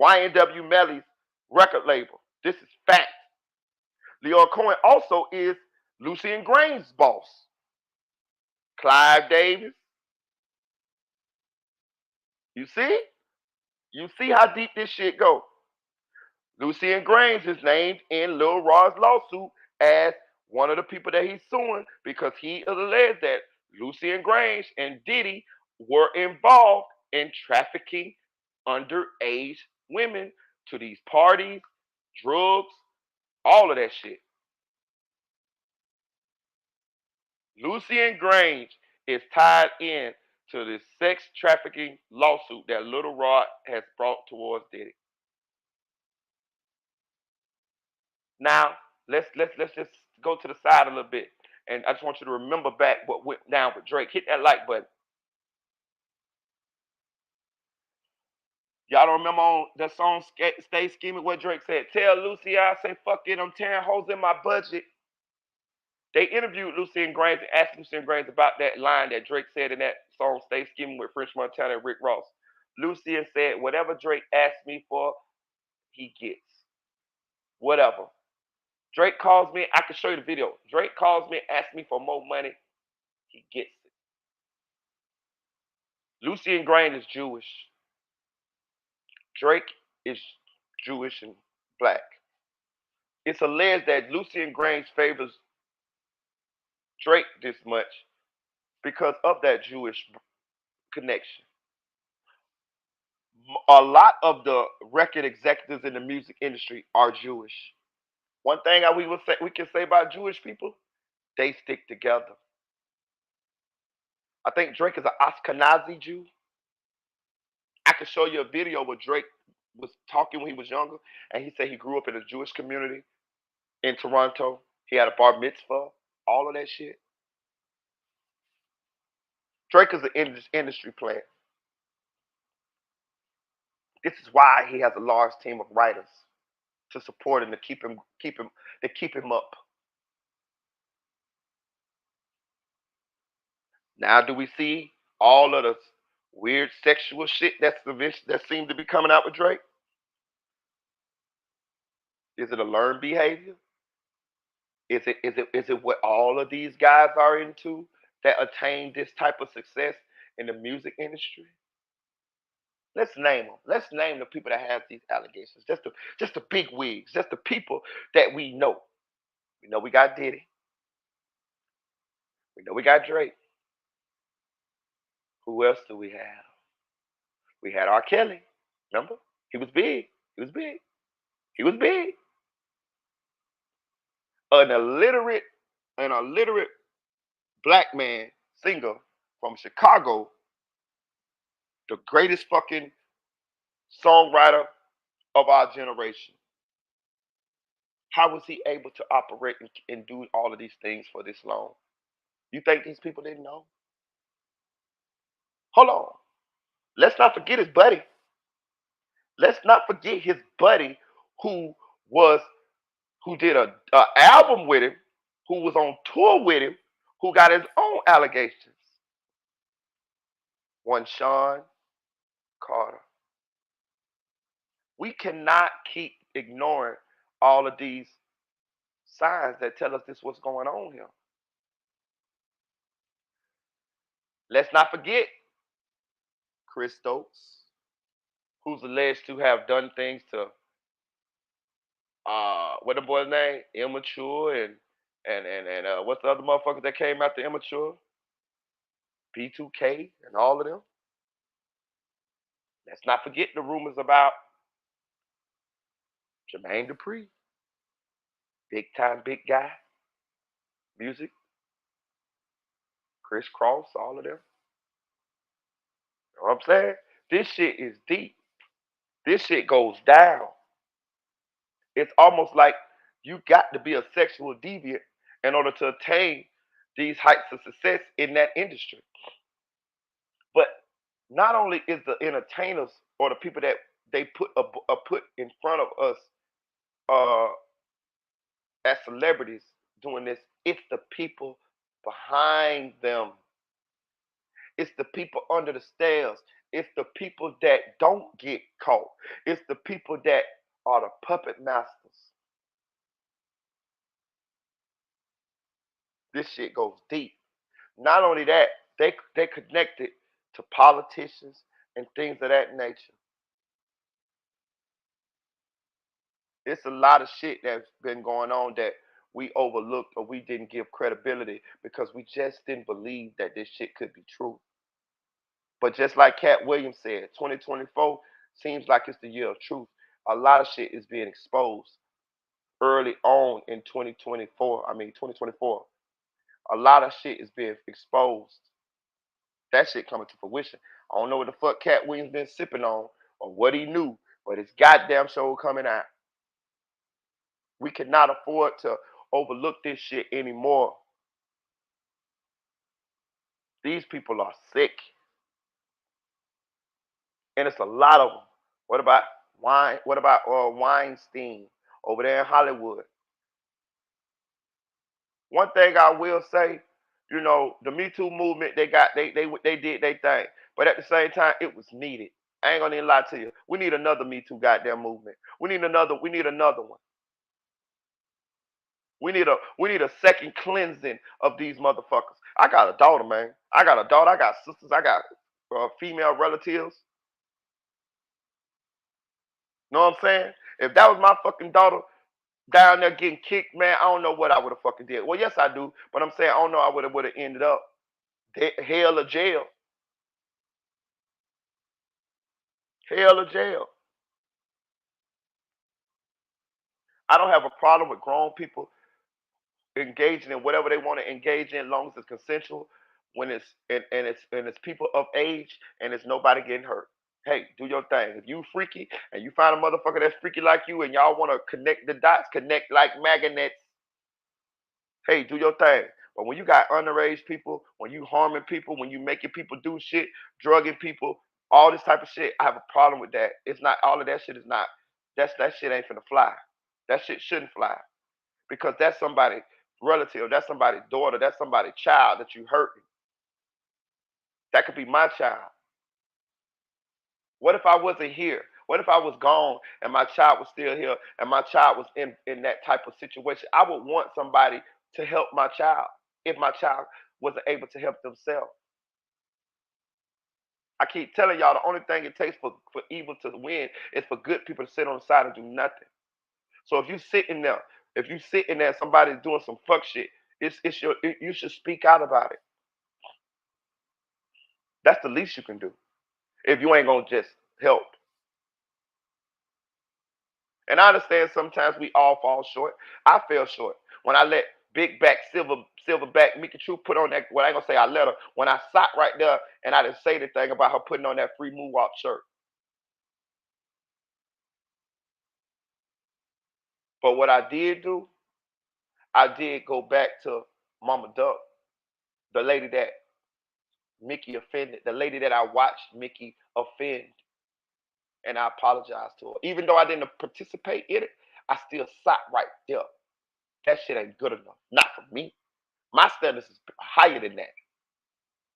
YNW Melly's record label. This is fact. Leor Cohen also is Lucy and Grange's boss. Clive Davis. You see? You see how deep this shit goes. Lucy and Grange is named in Lil Rod's lawsuit as one of the people that he's suing because he alleged that Lucy and Grange and Diddy were involved in trafficking underage women to these parties, drugs, all of that shit. Lucy and Grange is tied in to this sex trafficking lawsuit that Little Rod has brought towards Diddy. Now, let's just go to the side a little bit. And I just want you to remember back what went down with Drake. Hit that like button. Y'all don't remember on the song Stay Scheming what Drake said? Tell Lucy I say fuck it, I'm tearing holes in my budget. They interviewed Lucy and Grange and asked Lucy and Grange about that line that Drake said in that song Stay Scheming with French Montana and Rick Ross. Lucy said, whatever Drake asked me for, he gets. Whatever. Drake calls me, I can show you the video. Drake calls me, asks me for more money, he gets it. Lucy and Grange is Jewish. Drake is Jewish and black. It's alleged that Lucy and Grange favors Drake this much because of that Jewish connection. A lot of the record executives in the music industry are Jewish. One thing we can say about Jewish people, they stick together. I think Drake is an Ashkenazi Jew. I could show you a video where Drake was talking when he was younger, and he said he grew up in a Jewish community in Toronto. He had a bar mitzvah, all of that shit. Drake is an industry player. This is why he has a large team of writers to support him to keep him up. Now, do we see all of the weird sexual shit that seems to be coming out with Drake? Is it a learned behavior? Is it what all of these guys are into that attain this type of success in the music industry? Let's name them. Let's name the people that have these allegations. Just the big wigs. Just the people that we know. We know we got Diddy. We know we got Drake. Who else do we have? We had R. Kelly. Remember? He was big. He was big. He was big. An illiterate black man singer from Chicago, the greatest fucking songwriter of our generation. How was he able to operate and do all of these things for this long? You think these people didn't know? Hold on. Let's not forget his buddy. Let's not forget his buddy who was who did a album with him, who was on tour with him, who got his own allegations. One Sean Carter. We cannot keep ignoring all of these signs that tell us this what's going on here. Let's not forget Chris Stokes, who's alleged to have done things to what the boy's name? Immature and what's the other motherfuckers that came after Immature? B2K and all of them. Let's not forget the rumors about Jermaine Dupri, big time, big guy, music, Chris Cross, all of them. You know what I'm saying? This shit is deep. This shit goes down. It's almost like you got to be a sexual deviant in order to attain these heights of success in that industry. But not only is the entertainers or the people that they put in front of us uh, as celebrities doing this, it's the people behind them. It's the people under the stairs. It's the people that don't get caught. It's the people that are the puppet masters. This shit goes deep. Not only that, they connected to politicians and things of that nature. It's a lot of shit that's been going on that we overlooked or we didn't give credibility because we just didn't believe that this shit could be true. But just like Cat Williams said, 2024 seems like it's the year of truth. A lot of shit is being exposed early on in 2024. I mean 2024. A lot of shit is being exposed. That shit coming to fruition. I don't know what the fuck Cat Williams been sipping on or what he knew, but it's goddamn show coming out. We cannot afford to overlook this shit anymore. These people are sick, and it's a lot of them. What about wine? What about Weinstein over there in Hollywood? One thing I will say, the Me Too movement, they did their thing, but at the same time, it was needed. I ain't gonna even lie to you. We need another Me Too goddamn movement. We need another. We need another one. We need a second cleansing of these motherfuckers. I got a daughter, man. I got a daughter. I got sisters. I got female relatives. Know what I'm saying? If that was my fucking daughter down there getting kicked, man, I don't know what I would have fucking did. Well, yes, I do, but I'm saying I don't know. I would have ended up hell or jail. Hell or jail. I don't have a problem with grown people engaging in whatever they want to engage in, as long as it's consensual. When it's people of age and it's nobody getting hurt. Hey, do your thing. If you freaky and you find a motherfucker that's freaky like you and y'all want to connect the dots, connect like magnets. Hey, do your thing. But when you got underage people, when you harming people, when you making people do shit, drugging people, all this type of shit, I have a problem with that. It's not all of that shit is not. That shit ain't finna fly. That shit shouldn't fly because that's somebody's relative, that's somebody's daughter, that's somebody's child that you hurting. That could be my child. What if I wasn't here? What if I was gone and my child was still here and my child was in that type of situation? I would want somebody to help my child if my child wasn't able to help themselves. I keep telling y'all the only thing it takes for evil to win is for good people to sit on the side and do nothing. So if you sitting there, if you sitting there, somebody's doing some fuck shit, you should speak out about it. That's the least you can do if you ain't gonna just help. And I understand sometimes we all fall short. I fell short when I let big back silverback Mickey True put on that. Well, I ain't gonna say I let her. When I sat right there and I didn't say anything about her putting on that free moonwalk shirt. But what I did do, I did go back to Mama Duck, the lady that Mickey offended, the lady that I watched Mickey offend, and I apologized to her. Even though I didn't participate in it, I still sat right there. That shit ain't good enough. Not for me. My standards is higher than that.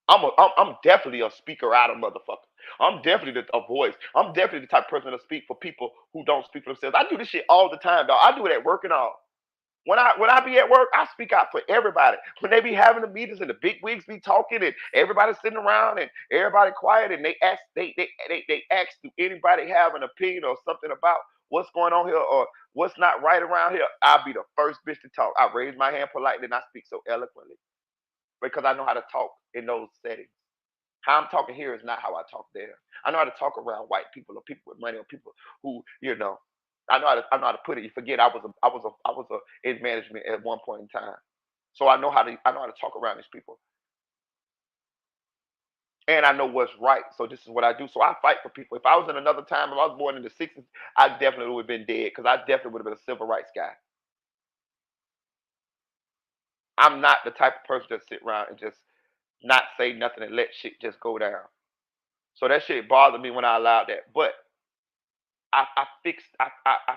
I'm definitely a speaker out of motherfucker. I'm definitely a voice. I'm definitely the type of person to speak for people who don't speak for themselves. I do this shit all the time, dog. I do it at work and all. When I be at work, I speak out for everybody. When they be having the meetings and the big wigs be talking and everybody sitting around and everybody quiet and they ask, do anybody have an opinion or something about what's going on here or what's not right around here? I'll be the first bitch to talk. I raise my hand politely and I speak so eloquently because I know how to talk in those settings. How I'm talking here is not how I talk there. I know how to talk around white people or people with money or people who, I know how to put it. You forget I was in management at one point in time. So I know how to talk around these people. And I know what's right. So this is what I do. So I fight for people. If I was in another time, if I was born in the 60s, I definitely would have been dead because I definitely would have been a civil rights guy. I'm not the type of person that sit around and just not say nothing and let shit just go down. So that shit bothered me when I allowed that. But I fixed that. I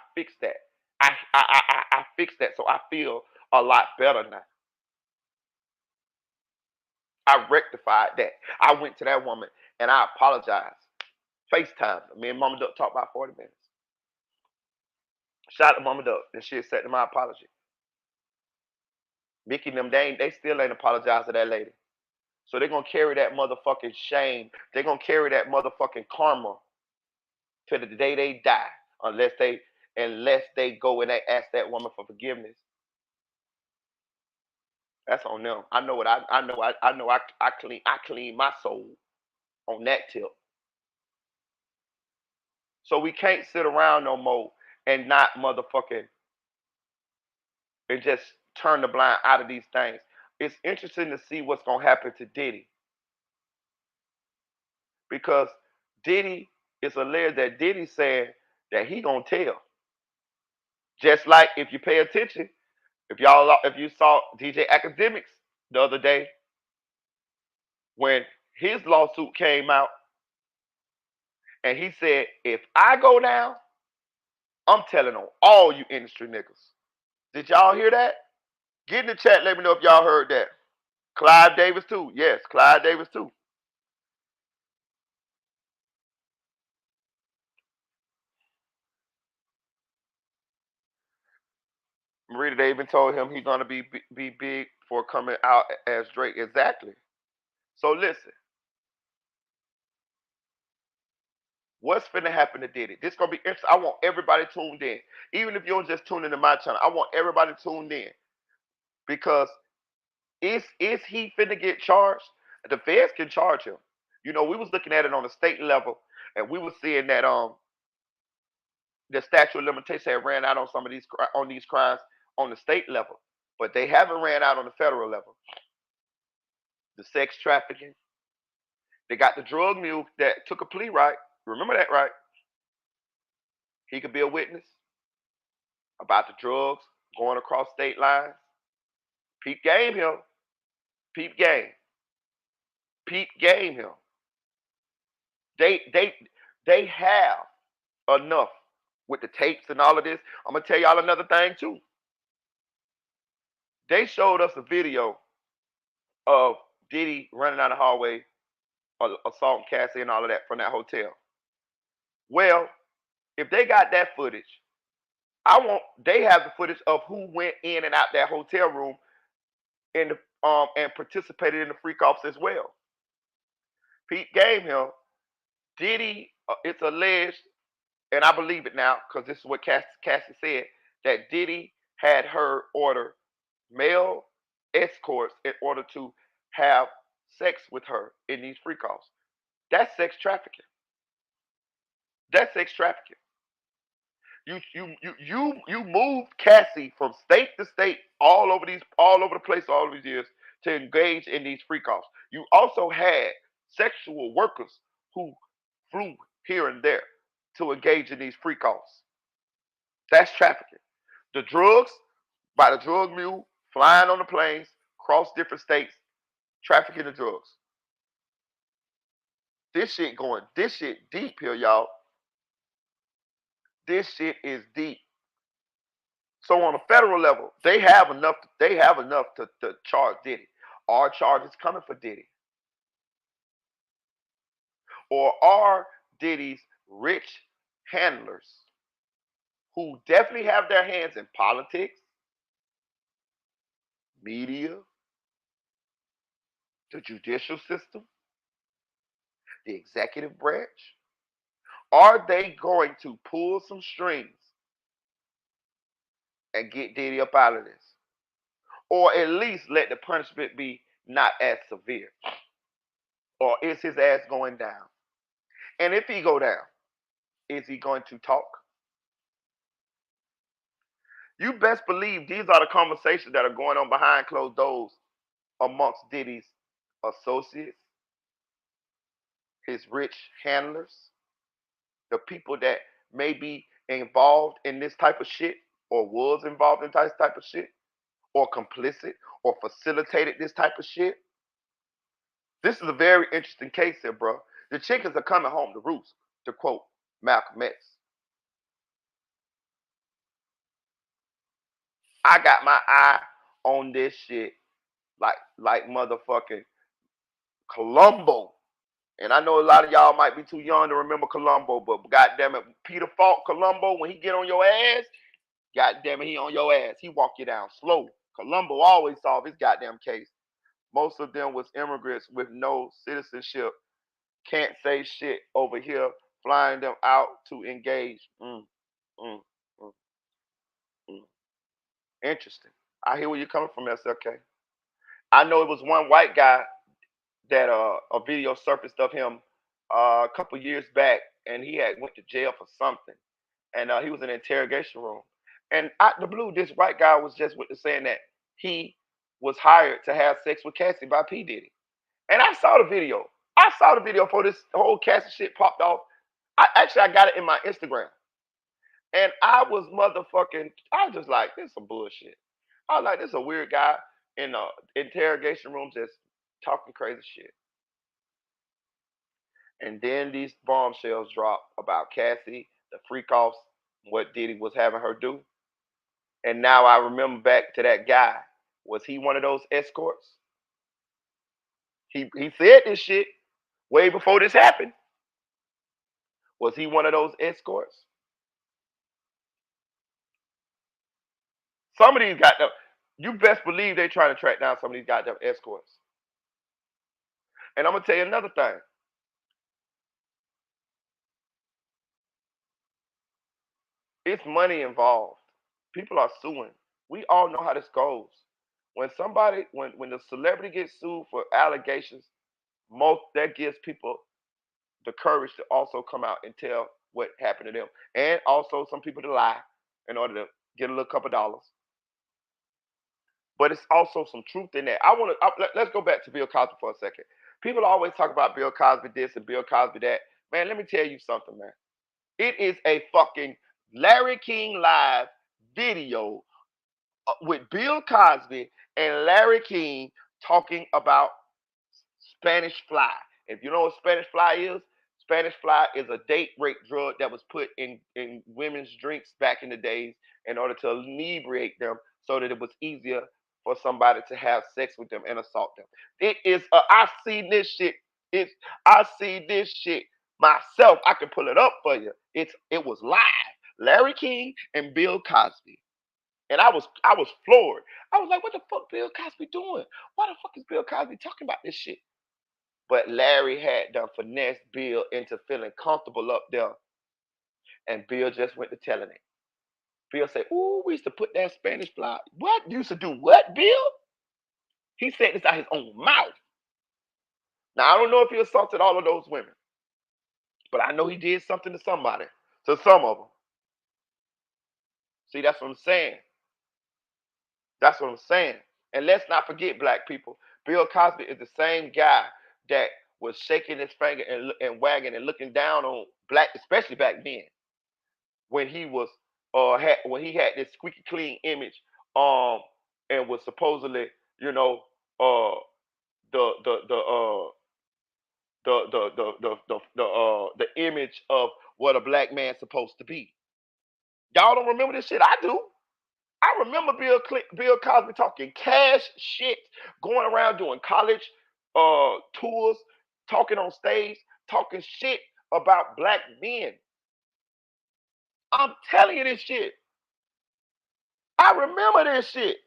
fixed that. So I feel a lot better now. I rectified that. I went to that woman and I apologized. FaceTime. Me and Mama Duck talked about 40 minutes. Shout out to Mama Duck. And she accepted my apology. Mickey and them, they still ain't apologized to that lady. So they're gonna carry that motherfucking shame. They're gonna carry that motherfucking karma to the day they die. Unless they go and they ask that woman for forgiveness. That's on them. I know I clean my soul on that tip. So we can't sit around no more and not motherfucking and just turn the blind out of these things. It's interesting to see what's gonna happen to Diddy because Diddy is alleged that Diddy saying that he gonna tell. Just like if you pay attention, if you saw DJ Academics the other day when his lawsuit came out and he said, if I go down, I'm telling on all you industry niggas. Did y'all hear that? Get in the chat, let me know if y'all heard that. Clive Davis too. Yes, Clive Davis too. Marita, they even told him he's gonna be big for coming out as Drake. Exactly. So listen, what's finna happen to Diddy? This gonna be interesting. I want everybody tuned in. Even if you don't just tune into my channel, I want everybody tuned in. Because is he finna get charged? The feds can charge him. We was looking at it on the state level, and we were seeing that the statute of limitations had ran out on these crimes on the state level, but they haven't ran out on the federal level. The sex trafficking, they got the drug mule that took a plea, right? Remember that, right? He could be a witness about the drugs going across state lines. Peep game him. Peep game. Peep game him. They they they have enough with the tapes and all of this. I'm gonna tell y'all another thing too. They showed us a video of Diddy running down the hallway assaulting Cassie and all of that from that hotel. Well, if they got that footage, they have the footage of who went in and out that hotel room in the and participated in the freak offs as well. Pete gave him Diddy. It's alleged, and I believe it now because this is what Cassie said, that Diddy had her order male escorts in order to have sex with her in these freak offs. That's sex trafficking. That's sex trafficking. You moved Cassie from state to state, all over the place, all of these years to engage in these freak offs. You also had sexual workers who flew here and there to engage in these freak offs. That's trafficking. The drugs, by the drug mule, flying on the planes, cross different states, trafficking the drugs. This shit deep here, y'all. This shit is deep. So on a federal level, they have enough. They have enough to charge Diddy. Are charges coming for Diddy, or are Diddy's rich handlers who definitely have their hands in politics, media, the judicial system, the executive branch? Are they going to pull some strings and get Diddy up out of this, or at least let the punishment be not as severe? Or is his ass going down? And if he go down, is he going to talk? You best believe these are the conversations that are going on behind closed doors amongst Diddy's associates, his rich handlers, the people that may be involved in this type of shit, or was involved in this type of shit, or complicit, or facilitated this type of shit. This is a very interesting case here, bro. The chickens are coming home to roost, to quote Malcolm X. I got my eye on this shit like motherfucking Columbo. And I know a lot of y'all might be too young to remember Columbo, but goddamn it, Peter Falk Columbo, when he get on your ass, goddamn it, he on your ass. He walk you down slow. Columbo always solve his goddamn case. Most of them was immigrants with no citizenship. Can't say shit over here, flying them out to engage. Mm, mm, mm, mm. Interesting. I hear where you're coming from, SLK. I know it was one white guy that a video surfaced of him a couple years back, and he had went to jail for something, and he was in an interrogation room. And out the blue, this white guy was just with the saying that he was hired to have sex with Cassie by P Diddy. And I saw the video. I saw the video before this whole Cassie shit popped off. I got it in my Instagram, and I was motherfucking. I was just like, this is some bullshit. I was like, this is a weird guy in a interrogation room just talking crazy shit. And then these bombshells drop about Cassie, the freak offs, what Diddy was having her do. And now I remember back to that guy. Was he one of those escorts? He said this shit way before this happened. Was he one of those escorts? Some of these goddamn, you best believe they trying to track down some of these goddamn escorts. And I'm gonna tell you another thing. It's money involved. People are suing. We all know how this goes. When the celebrity gets sued for allegations, most that gives people the courage to also come out and tell what happened to them, and also some people to lie in order to get a little couple dollars. But it's also some truth in that. Let's go back to Bill Cosby for a second. People always talk about Bill Cosby this and Bill Cosby that. Man, let me tell you something, man. It is a fucking Larry King Live video with Bill Cosby and Larry King talking about Spanish Fly. If you know what Spanish Fly is a date rape drug that was put in women's drinks back in the days in order to inebriate them so that it was easier for somebody to have sex with them and assault them. I've seen this shit I see this shit myself. I can pull it up for you. It was live. Larry King and Bill Cosby. And I was floored. I was like, what the fuck Bill Cosby doing? Why the fuck is Bill Cosby talking about this shit? But Larry had done finesse Bill into feeling comfortable up there. And Bill just went to telling it. Bill said, ooh, we used to put that Spanish fly. What? You used to do what, Bill? He said this out his own mouth. Now, I don't know if he assaulted all of those women, but I know he did something to somebody, to some of them. See, that's what I'm saying. That's what I'm saying. And let's not forget, black people, Bill Cosby is the same guy that was shaking his finger and wagging and looking down on black, especially back then, when he was when he had this squeaky clean image, and was supposedly, you know, uh, the the the uh the image of what a black man's supposed to be. Y'all don't remember this shit? I do. I remember Bill Cosby talking cash shit, going around doing college tours, talking on stage, talking shit about black men. I'm telling you this shit. I remember this shit.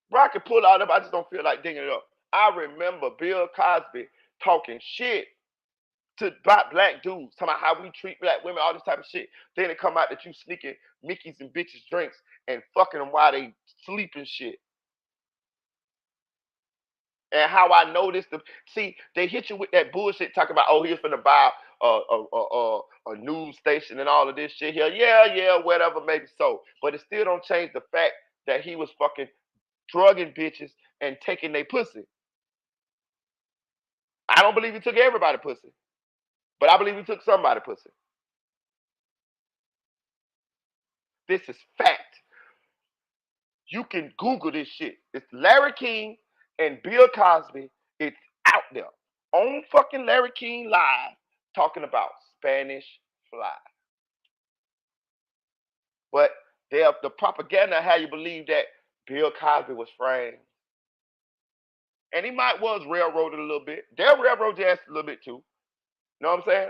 Bro, I can pull it out up. I just don't feel like digging it up. I remember Bill Cosby talking shit to about black dudes, talking about how we treat black women, all this type of shit. Then it come out that you sneaking Mickey's and bitches drinks and fucking them while they sleep and shit. And how I noticed them. See, they hit you with that bullshit talking about, oh, he's finna buy a news station and all of this shit here. Yeah, whatever, maybe so. But it still don't change the fact that he was fucking drugging bitches and taking their pussy. I don't believe he took everybody pussy, but I believe he took somebody pussy. This is fact. You can Google this shit. It's Larry King and Bill Cosby. It's out there on fucking Larry King Live talking about Spanish Fly. But the propaganda had you believe that Bill Cosby was framed. And he might was railroaded a little bit. They'll railroad your ass a little bit too. You know what I'm saying?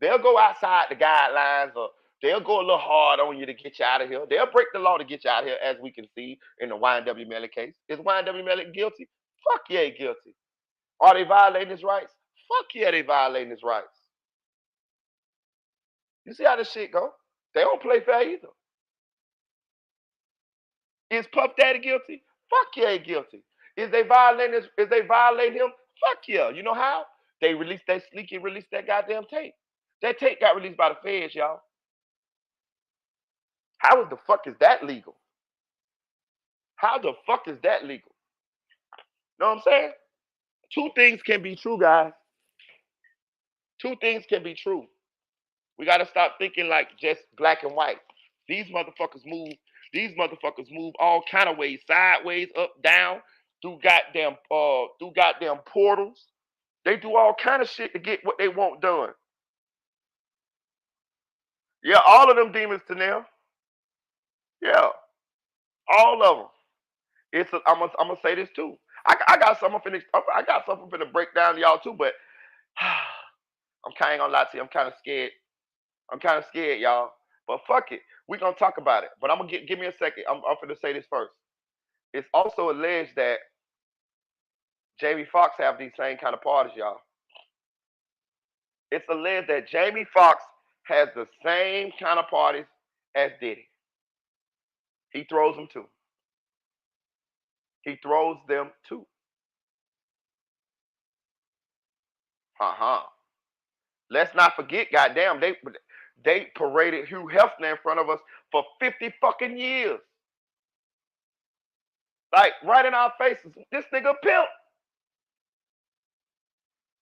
They'll go outside the guidelines, or they'll go a little hard on you to get you out of here. They'll break the law to get you out of here, as we can see in the YNW Melly case. Is YNW Melly guilty? Fuck yeah, he guilty. Are they violating his rights? Fuck yeah, they violating his rights. You see how this shit go? They don't play fair either. Is Puff Daddy guilty? Fuck yeah, he guilty. Is they violating him? Fuck yeah. You know how? They released that sneaky, released that goddamn tape. That tape got released by the feds, y'all. How the fuck is that legal? How the fuck is that legal? Know what I'm saying? Two things can be true, guys. Two things can be true. We gotta stop thinking like just black and white. These motherfuckers move. These motherfuckers move all kind of ways, sideways, up, down, through goddamn portals. They do all kind of shit to get what they want done. Yeah, all of them demons to them. Yeah, all of them. I'm gonna say this too. I got something I got something for to break down to y'all too, but I'm kind of gonna lie to you. I'm kind of scared. I'm kind of scared, y'all. But fuck it. We're gonna talk about it. But I'm gonna give me a second. I'm gonna say this first. It's also alleged that Jamie Foxx have these same kind of parties, y'all. It's alleged that Jamie Foxx has the same kind of parties as Diddy. He throws them too. He throws them too. Uh-huh. Let's not forget, goddamn, they paraded Hugh Hefner in front of us for 50 fucking years. Like right in our faces. This nigga pimp.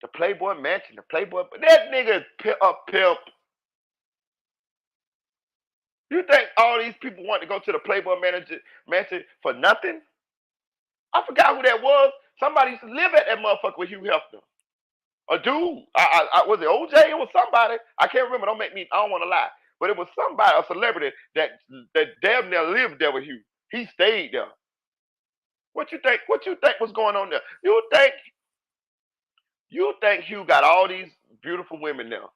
The Playboy Mansion, the Playboy, that nigga is a pimp. You think all these people want to go to the Playboy Mansion for nothing? I forgot who that was. Somebody used to live at that motherfucker with Hugh Hefner. A dude. Was it OJ? It was somebody. I can't remember. I don't want to lie. But it was somebody, a celebrity that damn near lived there with Hugh. He stayed there. What you think? What you think was going on there? You think You think Hugh got all these beautiful women now,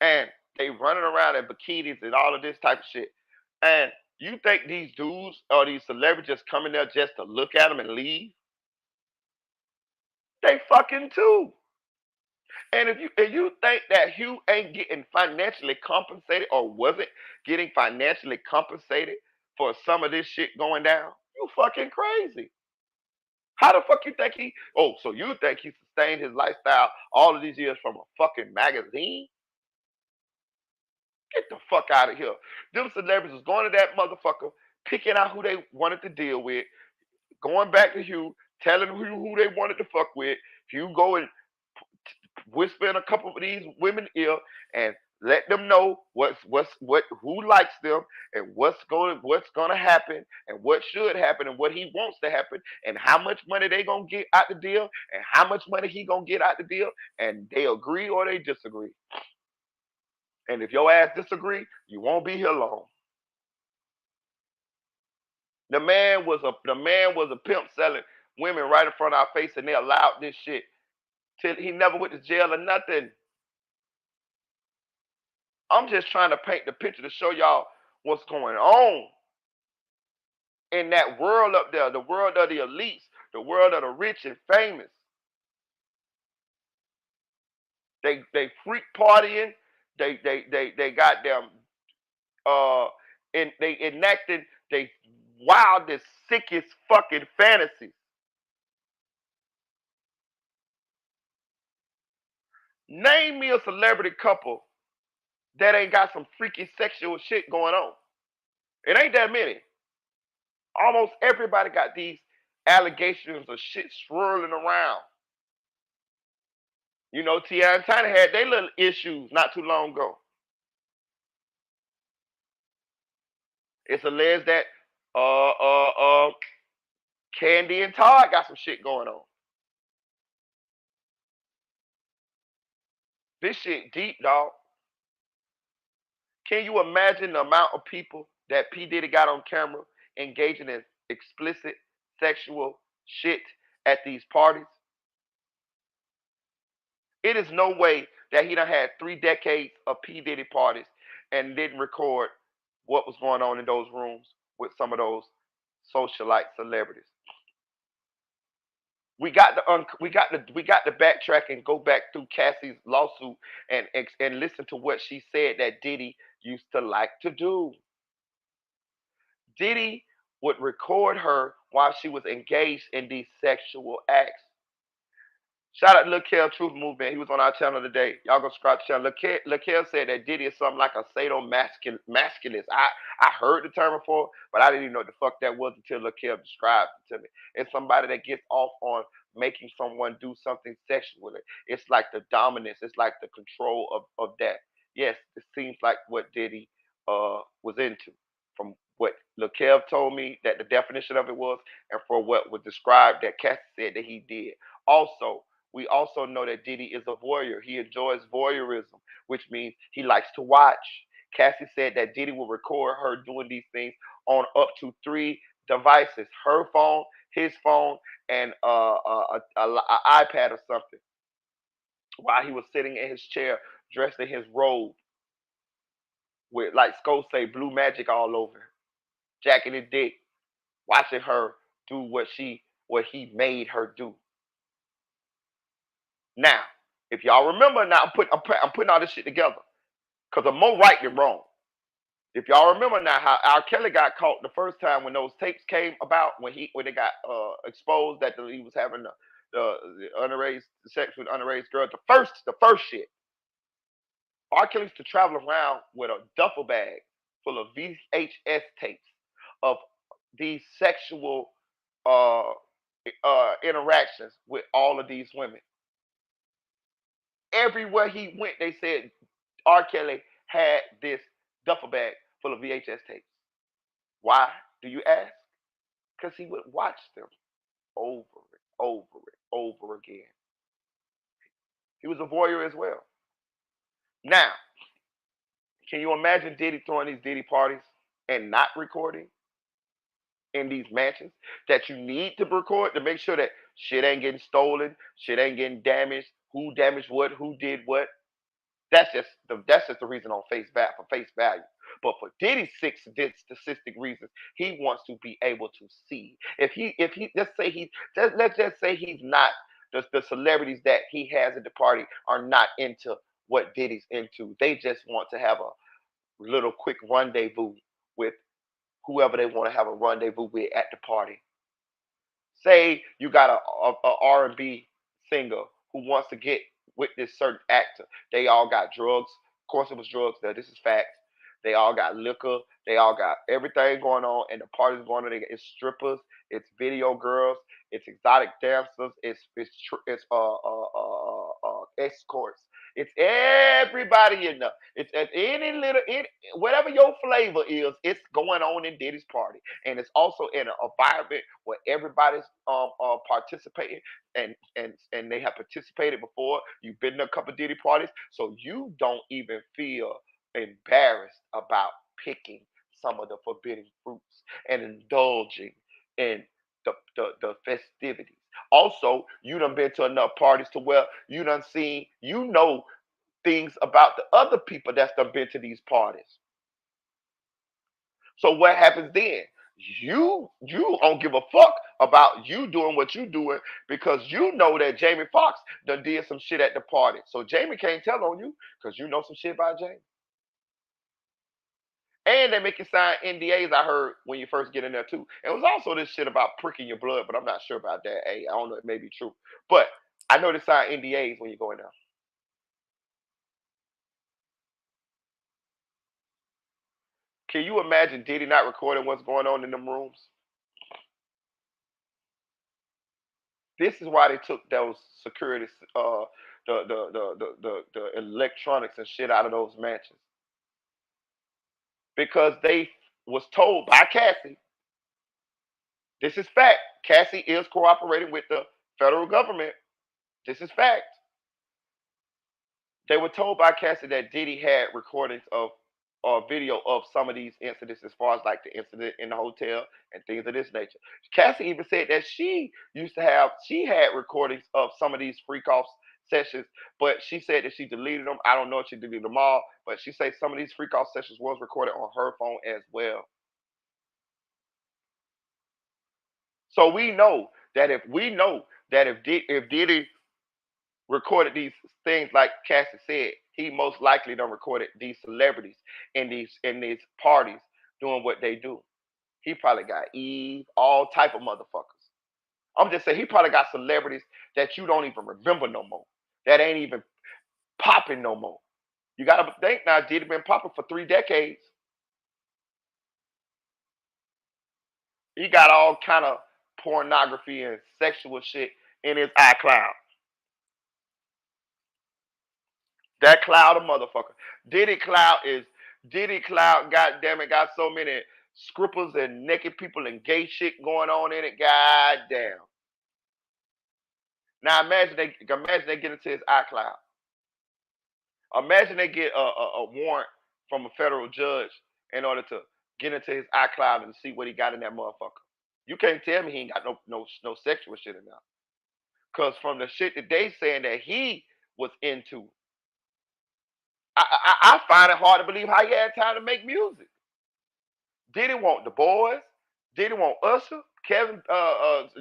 and they running around in bikinis and all of this type of shit, and you think these dudes or these celebrities just coming there just to look at them and leave? They fucking too. And you think that Hugh ain't getting financially compensated or wasn't getting financially compensated for some of this shit going down? You fucking crazy. How the fuck you think he? Oh, so you think he sustained his lifestyle all of these years from a fucking magazine? Get the fuck out of here. Them celebrities was going to that motherfucker, picking out who they wanted to deal with, going back to Hugh, telling who they wanted to fuck with. Hugh go and whisper in a couple of these women ear and let them know what who likes them and what's gonna happen and what should happen and what he wants to happen and how much money they gonna get out the deal and how much money he gonna get out the deal, and they agree or they disagree. And if your ass disagree, you won't be here long. The man was a pimp selling women right in front of our face, and they allowed this shit till he never went to jail or nothing. I'm just trying to paint the picture to show y'all what's going on in that world up there, the world of the elites, the world of the rich and famous. They freak partying. They got them and they enacted they wildest, sickest fucking fantasies. Name me a celebrity couple that ain't got some freaky sexual shit going on. It ain't that many. Almost everybody got these allegations of shit swirling around. You know, T.I. and Tiny had their little issues not too long ago. It's alleged that uh uh uh Candy and Todd got some shit going on. This shit deep, dog. Can you imagine the amount of people that P. Diddy got on camera engaging in explicit sexual shit at these parties? It is no way that he done had 3 decades of P. Diddy parties and didn't record what was going on in those rooms with some of those socialite celebrities. We got to backtrack and go back through Cassie's lawsuit and listen to what she said that Diddy used to like to do. Diddy would record her while she was engaged in these sexual acts. Shout out to Lil Kel Truth Movement. He was on our channel today. Y'all go subscribe to the channel. Lil Kel said that Diddy is something like a sadomasochism. I heard the term before, but I didn't even know what the fuck that was until Lil Kel described it to me. It's somebody that gets off on making someone do something sexually. It's like the dominance. It's like the control of that. Yes, it seems like what Diddy was into. From what Lil Kev told me that the definition of it was, and for what was described that Cassie said that he did. Also, we also know that Diddy is a voyeur. He enjoys voyeurism, which means he likes to watch. Cassie said that Diddy will record her doing these things on up to 3 devices: her phone, his phone, and iPad or something, while he was sitting in his chair, dressed in his robe, with, like Sko say, blue magic all over, jacking his dick, watching her do what he made her do. Now, if y'all remember, now I'm putting all this shit together because I'm more right than wrong. If y'all remember now how R. Kelly got caught the first time when those tapes came about, when they got exposed that he was having the underage sex with underage girls. The first shit. R. Kelly used to travel around with a duffel bag full of VHS tapes of these sexual uh, interactions with all of these women. Everywhere he went, they said R. Kelly had this duffel bag full of VHS tapes. Why, do you ask? Because he would watch them over and over and over again. He was a voyeur as well. Now, can you imagine Diddy throwing these Diddy parties and not recording in these mansions that you need to record to make sure that shit ain't getting stolen, shit ain't getting damaged, who damaged what, who did what. That's just the reason on face value for face value. But for Diddy's six statistic reasons, he wants to be able to see. If he let's just say he's not the celebrities that he has at the party are not into what Diddy's into. They just want to have a little quick rendezvous with whoever they want to have a rendezvous with at the party. Say you got a R&B singer who wants to get with this certain actor. They all got drugs. Of course, it was drugs. There, this is fact. They all got liquor. They all got everything going on, and the party's going on. It's strippers. It's video girls. It's exotic dancers. It's escorts. It's everybody in there. It's at whatever your flavor is. It's going on in Diddy's party, and it's also in an environment where everybody's participating, and they have participated before. You've been to a couple Diddy parties, so you don't even feel embarrassed about picking some of the forbidden fruits and indulging in the festivities. Also, you done been to enough parties to where you done seen, things about the other people that's done been to these parties. So what happens then? You don't give a fuck about you doing what you doing because you know that Jamie Foxx done did some shit at the party. So Jamie can't tell on you because you know some shit about Jamie. And they make you sign NDAs, I heard, when you first get in there too. And it was also this shit about pricking your blood, but I'm not sure about that. Hey, I don't know, it may be true. But I know they sign NDAs when you go in there. Can you imagine Diddy not recording what's going on in them rooms? This is why they took those security, the electronics and shit out of those mansions. Because they was told by Cassie, this is fact. Cassie is cooperating with the federal government. This is fact. They were told by Cassie that Diddy had recordings of or video of some of these incidents, as far as like the incident in the hotel and things of this nature. Cassie even said that she had recordings of some of these freak off sessions, but she said that she deleted them. I don't know if she deleted them all, but she said some of these freak off sessions was recorded on her phone as well. So we know that if Diddy recorded these things like Cassie said, he most likely done recorded these celebrities in these parties doing what they do. He probably got Eve, all type of motherfuckers. I'm just saying he probably got celebrities that you don't even remember no more. That ain't even popping no more. You gotta think now, Diddy been popping for 3 decades. He got all kind of pornography and sexual shit in his iCloud. That cloud of motherfucker. Diddy Cloud is Diddy Cloud. God damn it, got so many scribbles and naked people and gay shit going on in it. God damn. Now imagine they get into his iCloud. Imagine they get a warrant from a federal judge in order to get into his iCloud and see what he got in that motherfucker. You can't tell me he ain't got no sexual shit in there. Cause from the shit that they saying that he was into, I find it hard to believe how he had time to make music. Diddy want the boys. Diddy want Usher, Kevin,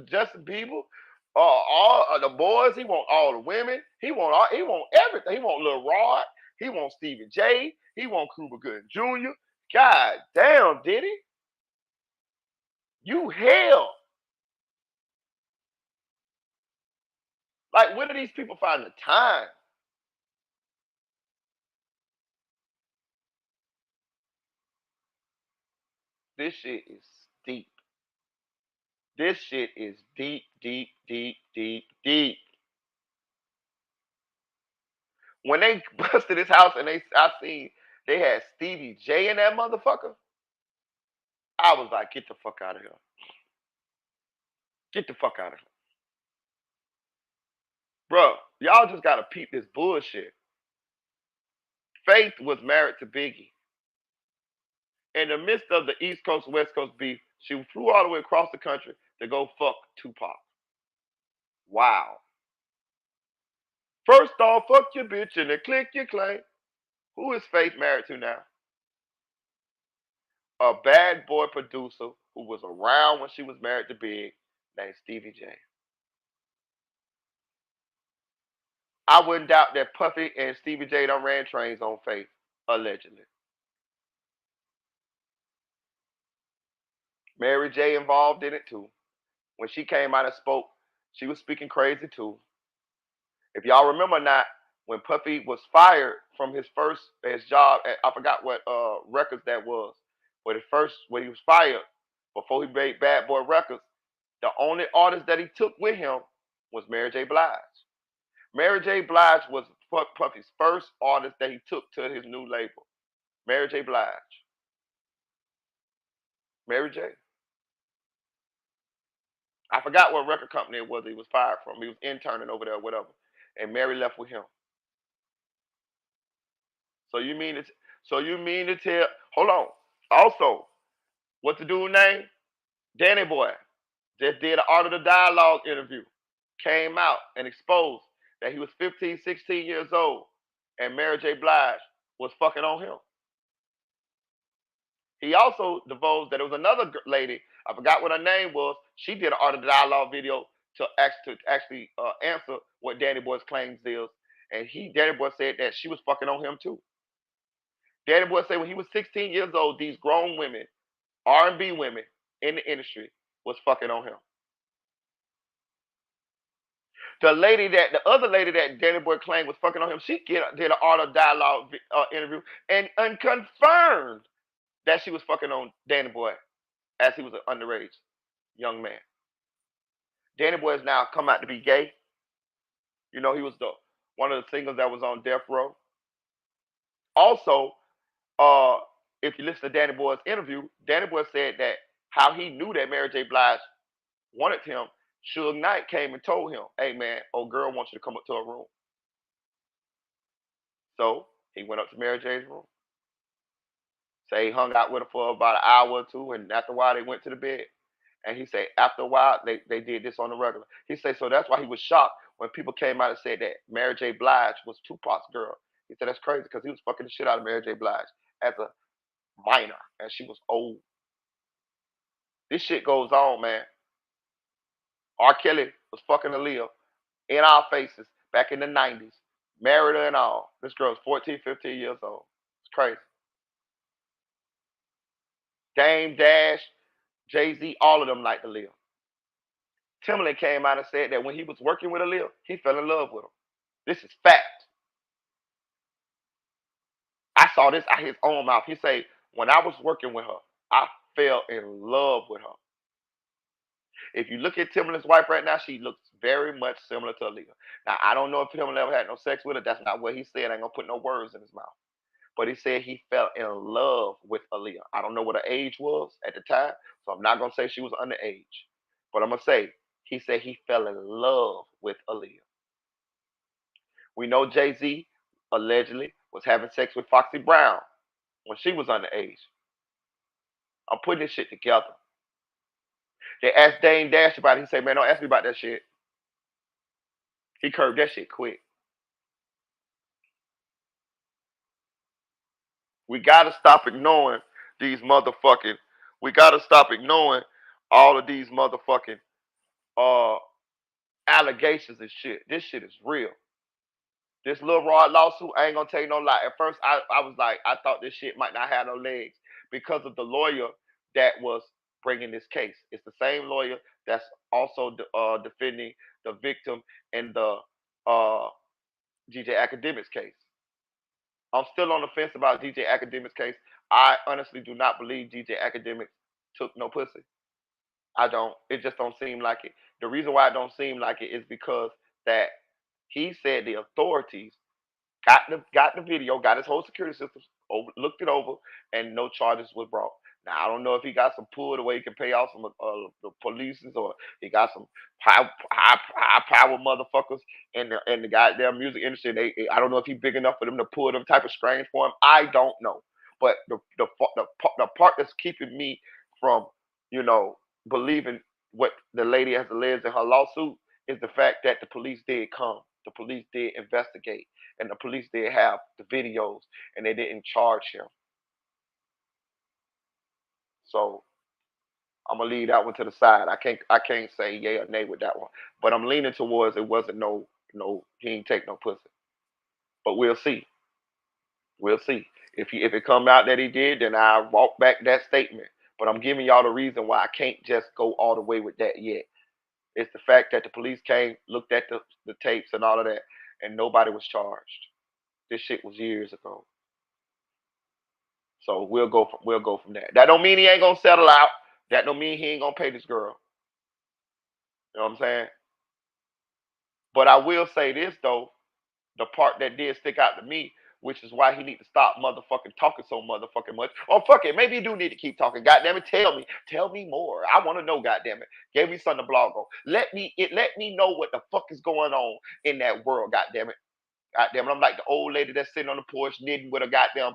Justin Bieber, all the boys. He want all the women. He want everything. He want Lil Rod. He want Stevie J. He want Cuba Gooding Jr. God damn, Diddy, you hell. Like, where do these people find the time? This shit is deep. This shit is deep, deep, deep, deep, deep. When they busted his house and I seen they had Stevie J in that motherfucker, I was like, get the fuck out of here. Get the fuck out of here. Bro, y'all just gotta peep this bullshit. Faith was married to Biggie. In the midst of the East Coast, West Coast beef, she flew all the way across the country to go fuck Tupac. Wow. First off, fuck your bitch and then click your claim. Who is Faith married to now? A bad boy producer who was around when she was married to Big, named Stevie J. I wouldn't doubt that Puffy and Stevie J done ran trains on Faith, allegedly. Mary J involved in it too. When she came out and spoke, she was speaking crazy too. If y'all remember not, when Puffy was fired from his job at, I forgot what records that was, but at first when he was fired before he made Bad Boy Records, the only artist that he took with him was Mary J. Blige. Mary J. Blige was Puffy's first artist that he took to his new label. Mary J. Blige. Mary J. I forgot what record company it was he was fired from. He was interning over there or whatever. And Mary left with him. So you mean it? So you mean to tell? Hold on. Also, what's the dude name? Danny Boy just did an Art of the Dialogue interview. Came out and exposed that he was 15, 16 years old, and Mary J. Blige was fucking on him. He also divulged that there was another lady. I forgot what her name was. She did an Art of the Dialogue video to actually answer what Danny Boy's claims is, and Danny Boy said that she was fucking on him too. Danny Boy said when he was 16 years old, these grown women, R&B women in the industry, was fucking on him. The other lady that Danny Boy claimed was fucking on him, she did an Art of Dialogue interview and unconfirmed that she was fucking on Danny Boy as he was an underage young man. Danny Boy has now come out to be gay. You know, he was one of the singers that was on Death Row. Also, uh, if you listen to Danny Boy's interview, Danny Boy said that how he knew that Mary J. Blige wanted him. Suge Knight came and told him, "Hey man, old girl wants you to come up to her room." So he went up to Mary J's room. Say he hung out with her for about an hour or two, and after a while they went to the bed. And he said after a while they did this on the regular. He said so that's why he was shocked when people came out and said that Mary J. Blige was Tupac's girl. He said that's crazy because he was fucking the shit out of Mary J. Blige as a minor, and she was old. This shit goes on, man. R. Kelly was fucking Aaliyah in our faces back in the 90s. Married her and all. This girl's 14, 15 years old. It's crazy. Dame Dash, Jay-Z, all of them like Aaliyah. Timberland came out and said that when he was working with Aaliyah, he fell in love with her. This is fact. I saw this out his own mouth. He said, when I was working with her, I fell in love with her. If you look at Timberland's wife right now, she looks very much similar to Aaliyah. Now, I don't know if Timberland ever had no sex with her. That's not what he said. I ain't gonna put no words in his mouth. But he said he fell in love with Aaliyah. I don't know what her age was at the time, so I'm not gonna say she was underage. But I'm gonna say he said he fell in love with Aaliyah. We know Jay-Z allegedly was having sex with Foxy Brown when she was underage. I'm putting this shit together. They asked Dane Dash about it. He said, man, don't ask me about that shit. He curved that shit quick. We gotta stop ignoring these motherfucking. We gotta stop ignoring all of these motherfucking uh allegations and shit. This shit is real. This Lil Rod lawsuit, I ain't gonna tell you no lie. At first, I was like, I thought this shit might not have no legs because of the lawyer that was bringing this case. It's the same lawyer that's also defending the victim in the uh, DJ Academics case. I'm still on the fence about DJ Academics case. I honestly do not believe DJ Academics took no pussy. I don't. It just don't seem like it. The reason why it don't seem like it is because that he said the authorities got the video, got his whole security system, looked it over, and no charges were brought. Now I don't know if he got some pull the way he can pay off some the polices, or he got some high power motherfuckers in the goddamn music industry. I don't know if he's big enough for them to pull them type of strings for him. I don't know, but the part that's keeping me from you know believing what the lady has alleged in her lawsuit is the fact that the police did come. the police did investigate, and the police did have the videos, and they didn't charge him. So I'm gonna leave that one to the side. I can't say yay or nay with that one, but I'm leaning towards it wasn't no he ain't take no pussy. But we'll see. We'll see. If it come out that he did, then I walk back that statement. But I'm giving y'all the reason why I can't just go all the way with that yet. It's the fact that the police came, looked at the tapes and all of that, and nobody was charged. This shit was years ago. So we'll go from that. That don't mean he ain't gonna settle out. That don't mean he ain't gonna pay this girl. You know what I'm saying? But I will say this though, the part that did stick out to me, which is why he need to stop motherfucking talking so motherfucking much. Oh fuck it, maybe he do need to keep talking. Goddamn it, tell me more. I want to know. Goddamn it, gave me something to blog on. Let me know what the fuck is going on in that world. Goddamn it. Goddamn it, I'm like the old lady that's sitting on the porch knitting with a goddamn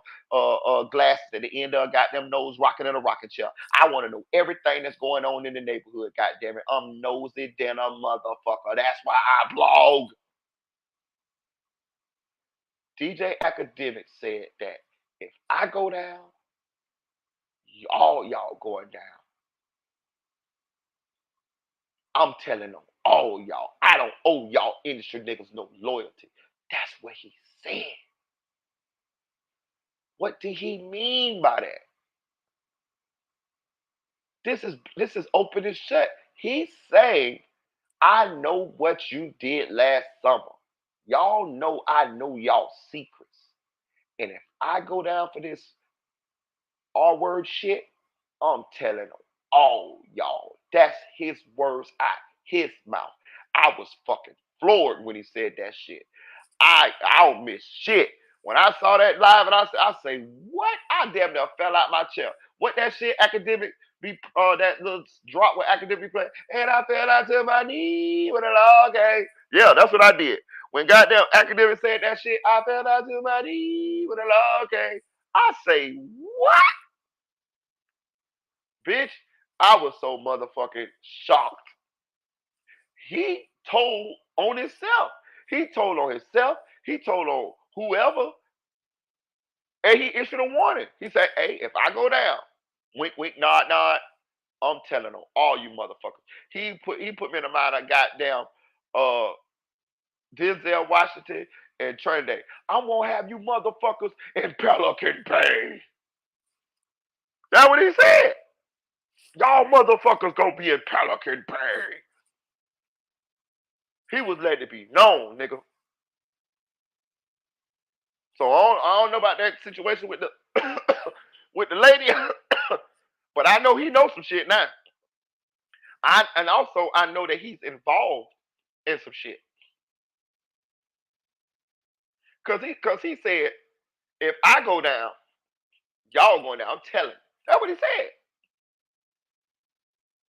glasses at the end of her goddamn nose, rocking in a rocking chair. I want to know everything that's going on in the neighborhood. Goddamn it, I'm nosy than a motherfucker. That's why I blog. DJ Academic said that if I go down, y'all going down. I'm telling them, all y'all. I don't owe y'all industry niggas no loyalty. That's what he said. What did he mean by that? This is open and shut. He's saying, I know what you did last summer. Y'all know I know y'all secrets. And if I go down for this R word shit, I'm telling them, all y'all. That's his words out his mouth. I was fucking floored when he said that shit. I don't miss shit. When I saw that live and I say, what? I damn near fell out my chair. What that shit academic be that little drop with academic play, and I fell out to my knee with it all okay. Yeah, that's what I did. When goddamn academic said that shit, I fell out to my knee with it all okay. I say, what? Bitch, I was so motherfucking shocked. He told on himself. He told on himself. He told on whoever, and he issued a warning. He said, "Hey, if I go down, wink, wink, nod, nod, I'm telling on all you motherfuckers." He put me in the mind of goddamn uh Denzel Washington and Trinidad. I'm gonna have you motherfuckers in Pelican Bay. That's what he said. Y'all motherfuckers gonna be in Pelican Bay. He was letting it be known, nigga. So I don't know about that situation with the with the lady, but I know he knows some shit now. And also I know that he's involved in some shit. Cause he said, if I go down, y'all going down. I'm telling. That's what he said.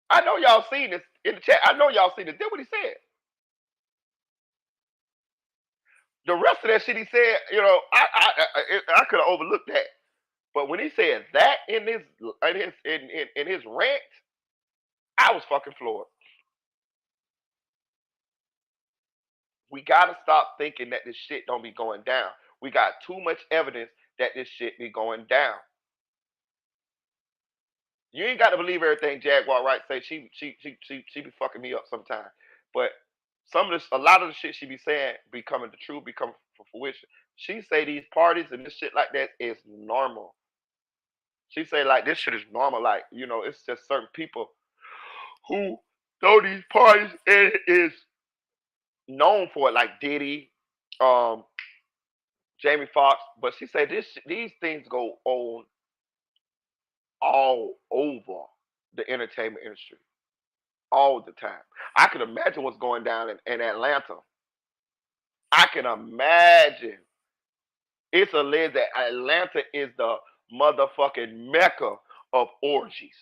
I know y'all seen this in the chat. I know y'all seen this. That's what he said. The rest of that shit he said, I could have overlooked that. But when he said that in his rant, I was fucking floored. We gotta stop thinking that this shit don't be going down. We got too much evidence that this shit be going down. You ain't got to believe everything Jaguar Wright say. She be fucking me up sometimes. But a lot of the shit she be saying be coming to true, be coming for fruition. She say these parties and this shit like that is normal. She say like this shit is normal. Like, it's just certain people who throw these parties and is known for it, like Diddy, um, Jamie Foxx. But she say these things go on all over the entertainment industry. All the time. I can imagine what's going down in Atlanta. I can imagine. It's alleged that Atlanta is the motherfucking mecca of orgies.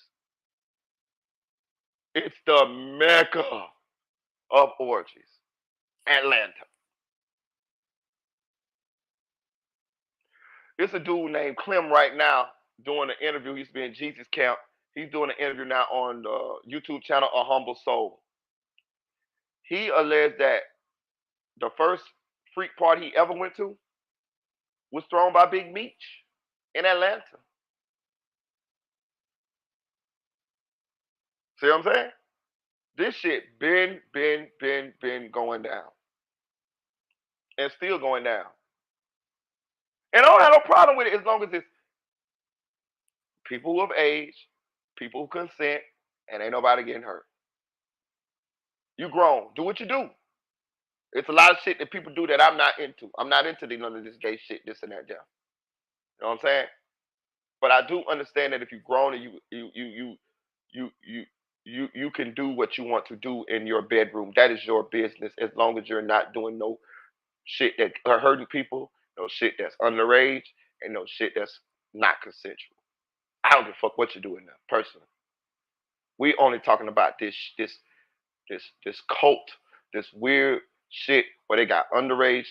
It's the mecca of orgies. Atlanta. It's a dude named Clem right now doing an interview. He used to be in Jesus Camp. He's doing an interview now on the YouTube channel A Humble Soul. He alleged that The first freak party he ever went to was thrown by Big Meech in Atlanta. See what I'm saying? This shit been going down. And still going down. And I don't have no problem with it as long as it's people of age, people who consent, and ain't nobody getting hurt. You grown. Do what you do. It's a lot of shit that people do that I'm not into. I'm not into none of this gay shit, this and that, Jeff. You know what I'm saying? But I do understand that if you've grown and you can do what you want to do in your bedroom. That is your business as long as you're not doing no shit that are hurting people, no shit that's underage, and no shit that's not consensual. I don't give a fuck what you're doing now, personally. We only talking about this cult, this weird shit where they got underage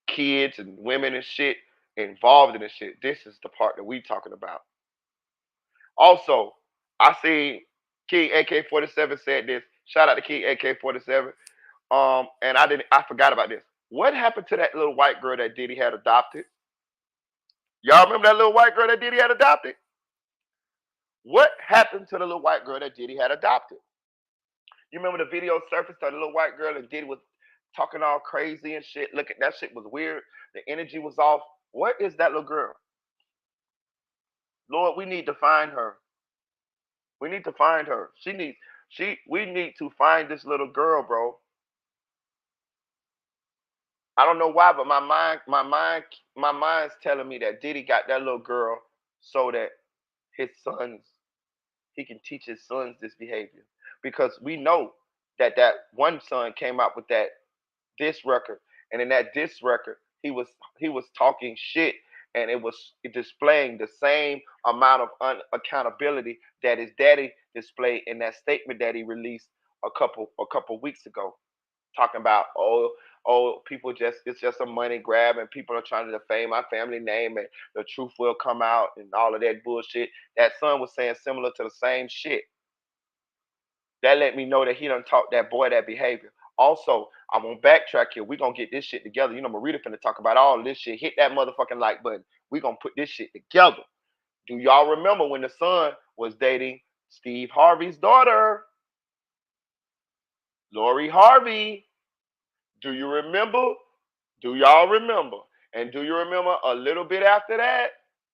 kids and women and shit involved in this shit. This is the part that we talking about. Also, I see King AK-47 said this. Shout out to King AK-47. And I forgot about this. What happened to that little white girl that Diddy had adopted? Y'all remember that little white girl that Diddy had adopted? What happened to the little white girl that Diddy had adopted? You remember the video surfaced of the little white girl and Diddy was talking all crazy and shit. Look at that shit was weird. The energy was off. What is that little girl? Lord, we need to find her. We need to find her. We need to find this little girl, bro. I don't know why, but my mind's telling me that Diddy got that little girl so that his sons, he can teach his sons this behavior. Because we know that one son came out with that diss record, and in that diss record, he was talking shit, and it was displaying the same amount of unaccountability that his daddy displayed in that statement that he released a couple weeks ago, talking about people it's just a money grab and people are trying to defame my family name and the truth will come out and all of that bullshit. That son was saying similar to the same shit. That let me know that he done taught that boy that behavior. Also, I'm gonna backtrack here. We're gonna get this shit together. You know, Marita finna talk about all this shit. Hit that motherfucking like button. We're gonna put this shit together. Do y'all remember when the son was dating Steve Harvey's daughter, Lori Harvey? Do you remember? Do y'all remember? And do you remember a little bit after that,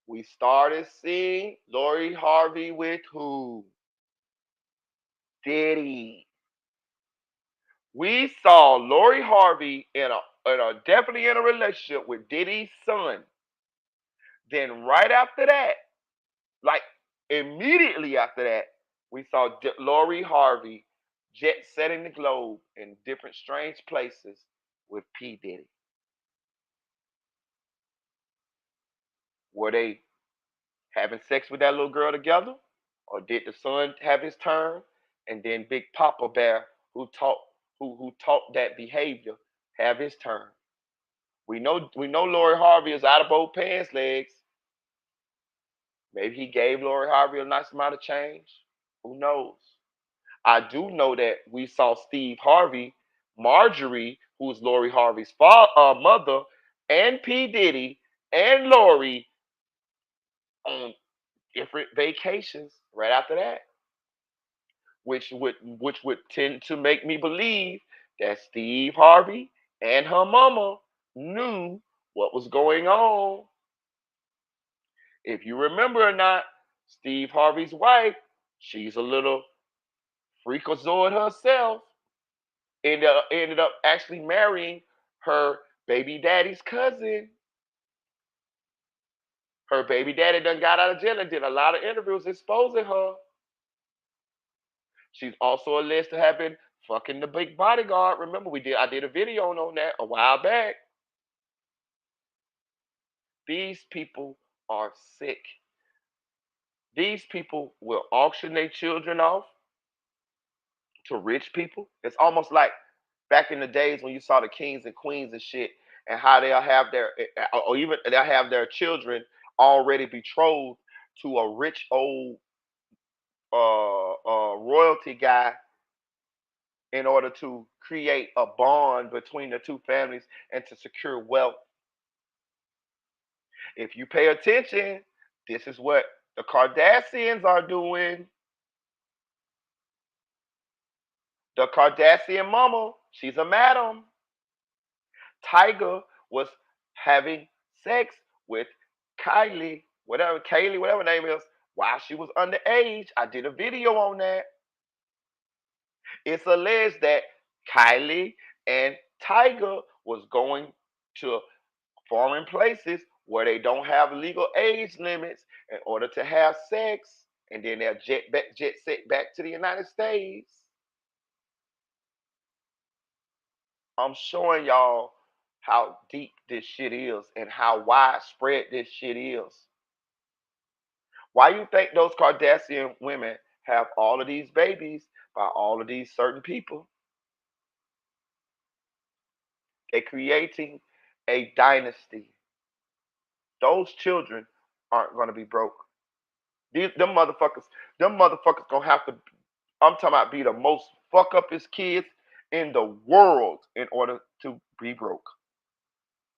we started seeing Lori Harvey with who? Diddy. We saw Lori Harvey definitely in a relationship with Diddy's son. Then right after that, like immediately after that, we saw Lori Harvey jet setting the globe in different strange places with P. Diddy. Were they having sex with that little girl together? Or did the son have his turn? And then Big Papa Bear, who taught that behavior, have his turn. We know Lori Harvey is out of both pants legs. Maybe he gave Lori Harvey a nice amount of change. Who knows? I do know that we saw Steve Harvey, Marjorie, who's Lori Harvey's mother, and P. Diddy and Lori on different vacations right after that, which would tend to make me believe that Steve Harvey and her mama knew what was going on. If you remember or not, Steve Harvey's wife, she's a little freakazoid herself. Ended up actually marrying her baby daddy's cousin. Her baby daddy done got out of jail and did a lot of interviews exposing her. She's also alleged to have been fucking the big bodyguard. Remember, I did a video on that a while back. These people are sick. These people will auction their children off to rich people. It's almost like back in the days when you saw the kings and queens and shit, and how they'll have or even they'll have their children already betrothed to a rich old royalty guy in order to create a bond between the two families and to secure wealth. If you pay attention, this is what the Kardashians are doing. The Kardashian mama, she's a madam. Tiger was having sex with Kaylee, whatever her name is, while she was underage. I did a video on that. It's alleged that Kylie and Tiger was going to foreign places where they don't have legal age limits in order to have sex, and then they'll jet set back to the United States. I'm showing y'all how deep this shit is and how widespread this shit is. Why you think those Kardashian women have all of these babies by all of these certain people? They're creating a dynasty. Those children aren't gonna be broke. Them motherfuckers gonna have to. I'm talking about be the most fuck up his kids in the world in order to be broke.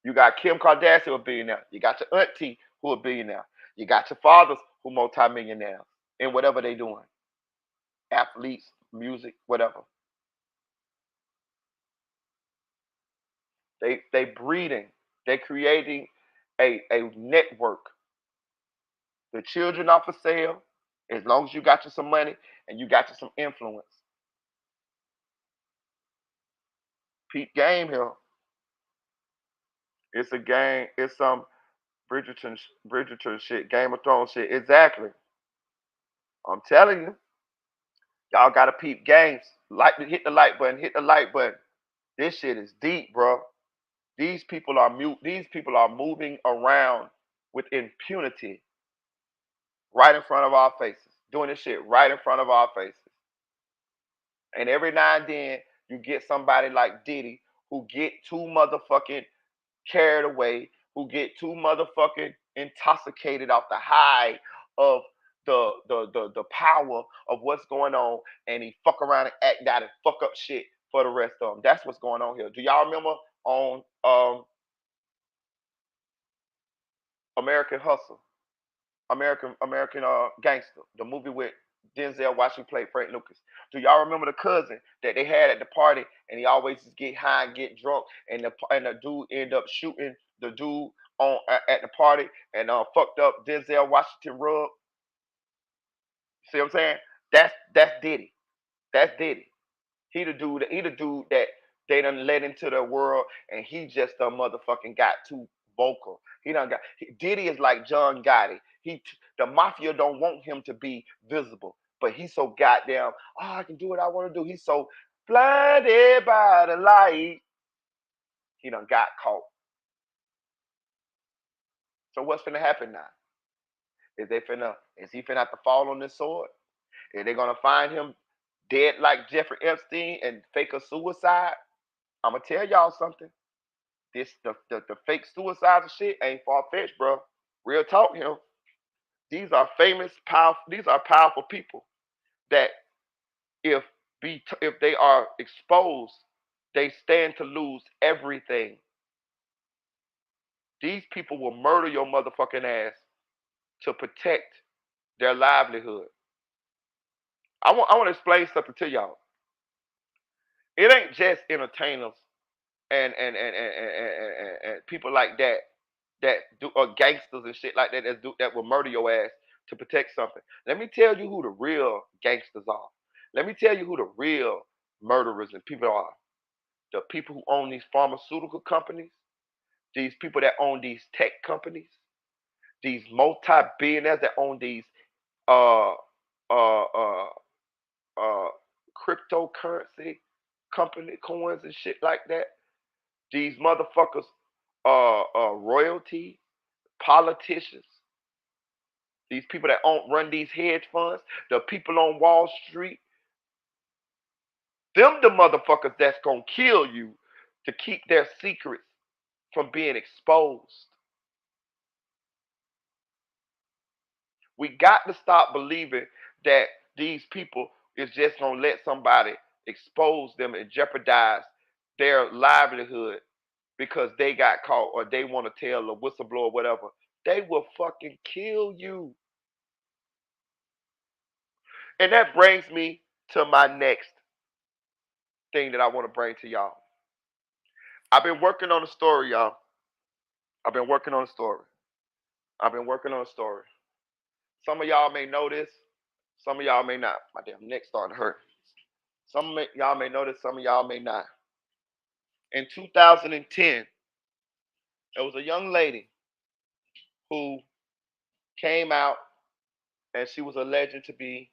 You got Kim Kardashian who a billionaire. You got your auntie who a billionaire. You got your fathers who multimillionaires in whatever they doing. Athletes, music, whatever. They breeding. They creating a network. The children are for sale as long as you got you some money and you got you some influence. Peep game here. It's a game. It's some Bridgerton shit, Game of Thrones shit. Exactly. I'm telling you, y'all gotta peep games. Hit the like button. Hit the like button. This shit is deep, bro. These people are mute. These people are moving around with impunity right in front of our faces, doing this shit right in front of our faces. And every now and then, you get somebody like Diddy who get too motherfucking carried away, who get too motherfucking intoxicated off the high of the power of what's going on, and he fuck around and act out and fuck up shit for the rest of them. That's what's going on here. Do y'all remember on American Hustle, American Gangster, the movie with Denzel Washington played Frank Lucas? Do y'all remember the cousin that they had at the party, and he always just get high and get drunk, and the dude end up shooting the dude on at the party and fucked up Denzel Washington rug? See what I'm saying? That's Diddy. That's Diddy. He the dude that they done let into the world, and he just a motherfucking got too vocal. Diddy is like John Gotti. The mafia don't want him to be visible, but he's so goddamn. Oh, I can do what I want to do. He's so blinded by the light. He done got caught. So what's finna happen now? Is he finna have to fall on this sword? Are they gonna find him dead like Jeffrey Epstein and fake a suicide? I'm gonna tell y'all something. The fake suicides and shit ain't far fetched, bro. Real talk here. These are famous, powerful. These are powerful people that if if they are exposed, they stand to lose everything. These people will murder your motherfucking ass to protect their livelihood. I want to explain something to y'all. It ain't just entertainers and people like that do or gangsters and shit like that that will murder your ass to protect something. Let me tell you who the real gangsters are. Let me tell you who the real murderers and people are. The people who own these pharmaceutical companies, these people that own these tech companies, these multi-billionaires that own these uh uh uh uh cryptocurrency company coins and shit like that. These motherfuckers royalty, politicians, these people that run these hedge funds, the people on Wall Street, them the motherfuckers that's gonna kill you to keep their secrets from being exposed. We got to stop believing that these people is just gonna let somebody expose them and jeopardize their livelihood because they got caught or they want to tell a whistleblower or whatever, they will fucking kill you. And that brings me to my next thing that I want to bring to y'all. I've been working on a story, y'all. I've been working on a story. I've been working on a story. Some of y'all may know this. Some of y'all may not. My damn neck starting to hurt. Y'all may know this. Some of y'all may not. In 2010, there was a young lady who came out and she was alleged to be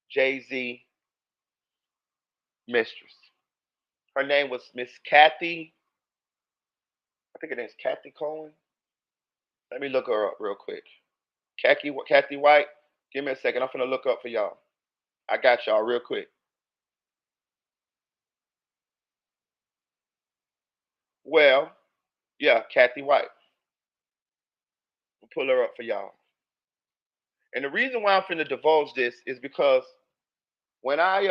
Jay-Z mistress. Her name was Miss Kathy. I think her name's Kathy Cohen. Let me look her up real quick. Kathy White. Give me a second. I'm finna look up for y'all. I got y'all real quick. Well, yeah, Kathy White. I'll pull her up for y'all. And the reason why I'm finna divulge this is because when I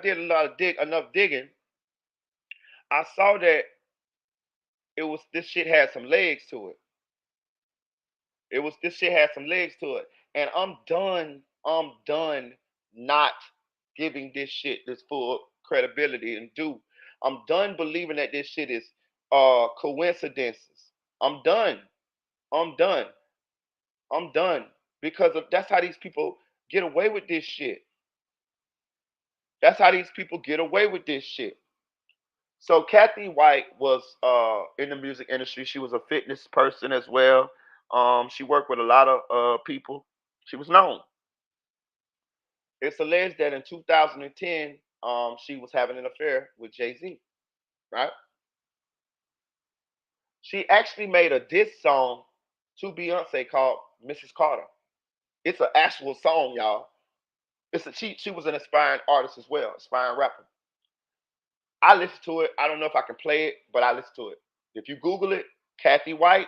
did enough digging, I saw that this shit had some legs to it. This shit had some legs to it. And I'm done not giving this shit this full credibility and due. I'm done believing that this shit is coincidences. I'm done. I'm done. I'm done. That's how these people get away with this shit. That's how these people get away with this shit. So Kathy White was in the music industry. She was a fitness person as well. She worked with a lot of people. She was known. It's alleged that in 2010, she was having an affair with Jay-Z, right? She actually made a diss song to Beyonce called Mrs. Carter. It's an actual song, y'all. She was an aspiring artist as well, aspiring rapper. I listened to it. I don't know if I can play it, but I listened to it. If you Google it, Kathy White,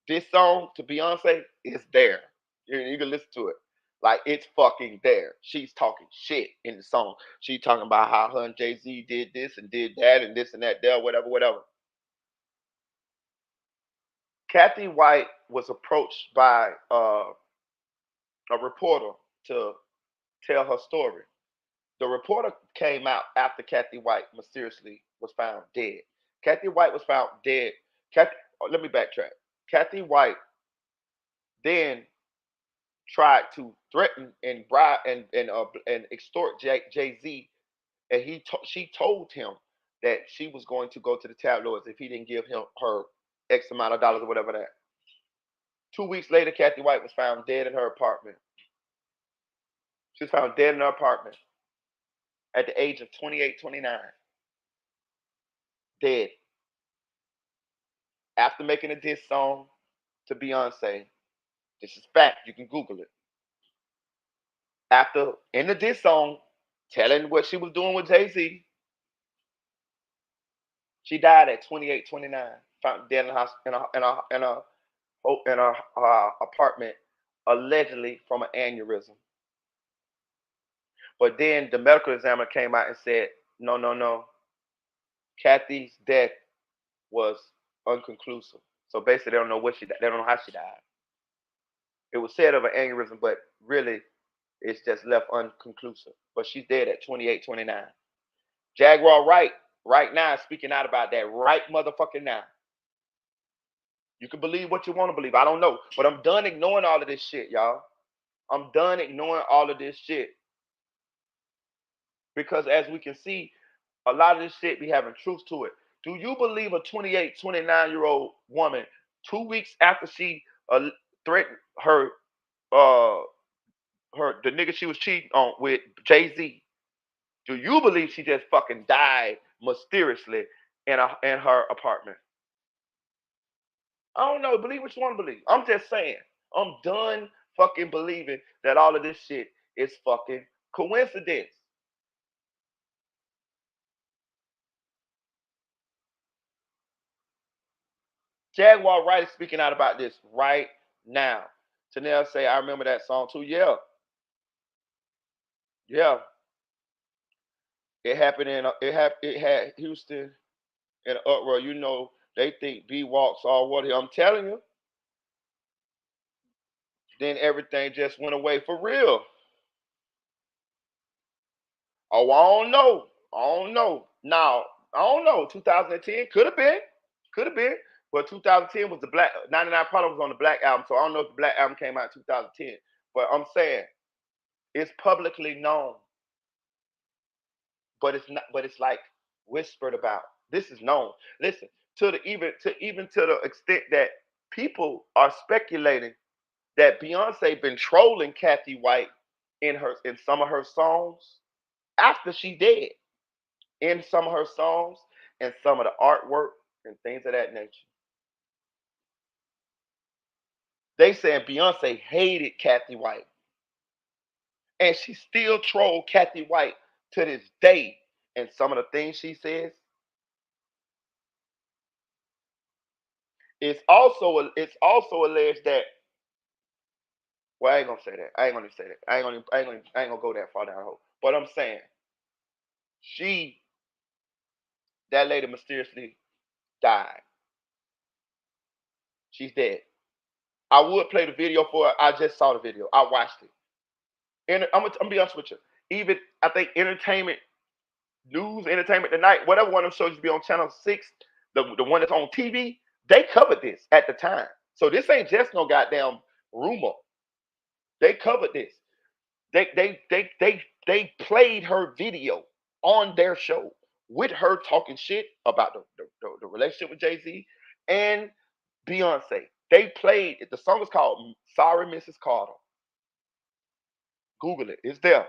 this song to Beyonce is there. You can listen to it. Like it's fucking there. She's talking shit in the song. She's talking about how her and Jay-Z did this and did that and this and that there, whatever, whatever. Kathy White was approached by a reporter to tell her story. The reporter came out after Kathy White mysteriously was found dead. Kathy White was found dead. Let me backtrack. Kathy White then tried to threaten and bribe and extort Jay Z, and she told him that she was going to go to the tabloids if he didn't give her X amount of dollars or whatever that. 2 weeks later, Kathy White was found dead in her apartment. She was found dead in her apartment at the age of 28, 29. Dead. After making a diss song to Beyonce. This is fact. You can Google it. After in the diss song, telling what she was doing with Jay-Z, she died at 28, 29. Found dead in a apartment, allegedly from an aneurysm. But then the medical examiner came out and said, no, no, no. Kathy's death was unconclusive. So basically, they don't know they don't know how she died. It was said of an aneurysm, but really, it's just left unconclusive. But she's dead at 28, 29. Jaguar Wright, right now, is speaking out about that right motherfucking now. You can believe what you want to believe. I don't know. But I'm done ignoring all of this shit, y'all. I'm done ignoring all of this shit. Because as we can see, a lot of this shit be having truth to it. Do you believe a 28, 29-year-old woman, 2 weeks after she threatened uh, the nigga she was cheating on with Jay-Z, do you believe she just fucking died mysteriously in her apartment? I don't know. Believe what you want to believe. I'm just saying. I'm done fucking believing that all of this shit is fucking coincidence. Jaguar Wright is speaking out about this right now. Tanel say, I remember that song too. Yeah. Yeah. It happened in it had Houston in an uproar. You know, they think B walks all water. I'm telling you, then everything just went away for real. Oh, I don't know. I don't know. Now, I don't know. 2010 could have been, but 2010 was the Black 99 Problems was on the Black album, so I don't know if the Black album came out in 2010. But I'm saying it's publicly known, but it's not. But it's like whispered about. This is known. Listen to the even to the extent that people are speculating that Beyonce been trolling Kathy White in some of her songs after she dead. In some of her songs and some of the artwork and things of that nature. They saying Beyonce hated Kathy White, and she still trolled Kathy White to this day. And some of the things she says, it's also alleged that. Well, I ain't gonna say that. I ain't gonna say that. I ain't gonna go that far down the hole. But I'm saying she, that lady mysteriously died. She's dead. I would play the video for her. I just saw the video. I watched it. And I'm gonna be honest with you. Even I think Entertainment Tonight, whatever one of them shows used to be on Channel 6, the one that's on TV, they covered this at the time. So this ain't just no goddamn rumor. They covered this. They played her video on their show with her talking shit about the relationship with Jay-Z and Beyonce. They played it. The song is called Sorry Mrs. Carter. Google it. It's there.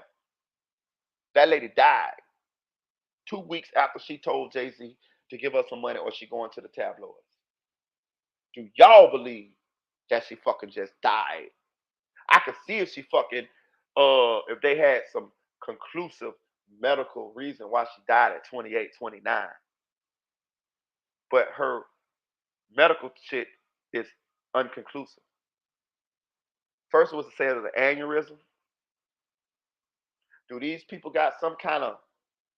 That lady died 2 weeks after she told Jay-Z to give her some money or she going to the tabloids. Do y'all believe that she fucking just died? I could see if she fucking if they had some conclusive medical reason why she died at 28, 29. But her medical shit is unconclusive. First it was to say it was an aneurysm. Do these people got some kind of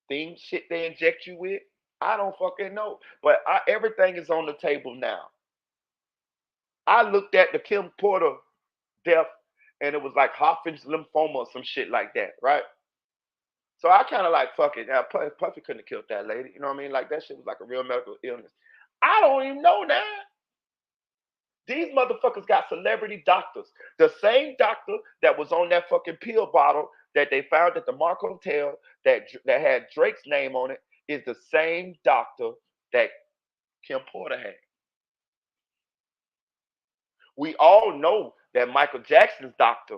thing shit they inject you with? I don't fucking know. But everything is on the table now. I looked at the Kim Porter death and it was like Hodgkin's lymphoma or some shit like that, right? So I kind of like fuck it. Puffy couldn't have killed that lady. You know what I mean? Like that shit was like a real medical illness. I don't even know now. These motherfuckers got celebrity doctors. The same doctor that was on that fucking pill bottle that they found at the Mark Hotel that had Drake's name on it is the same doctor that Kim Porter had. We all know that Michael Jackson's doctor.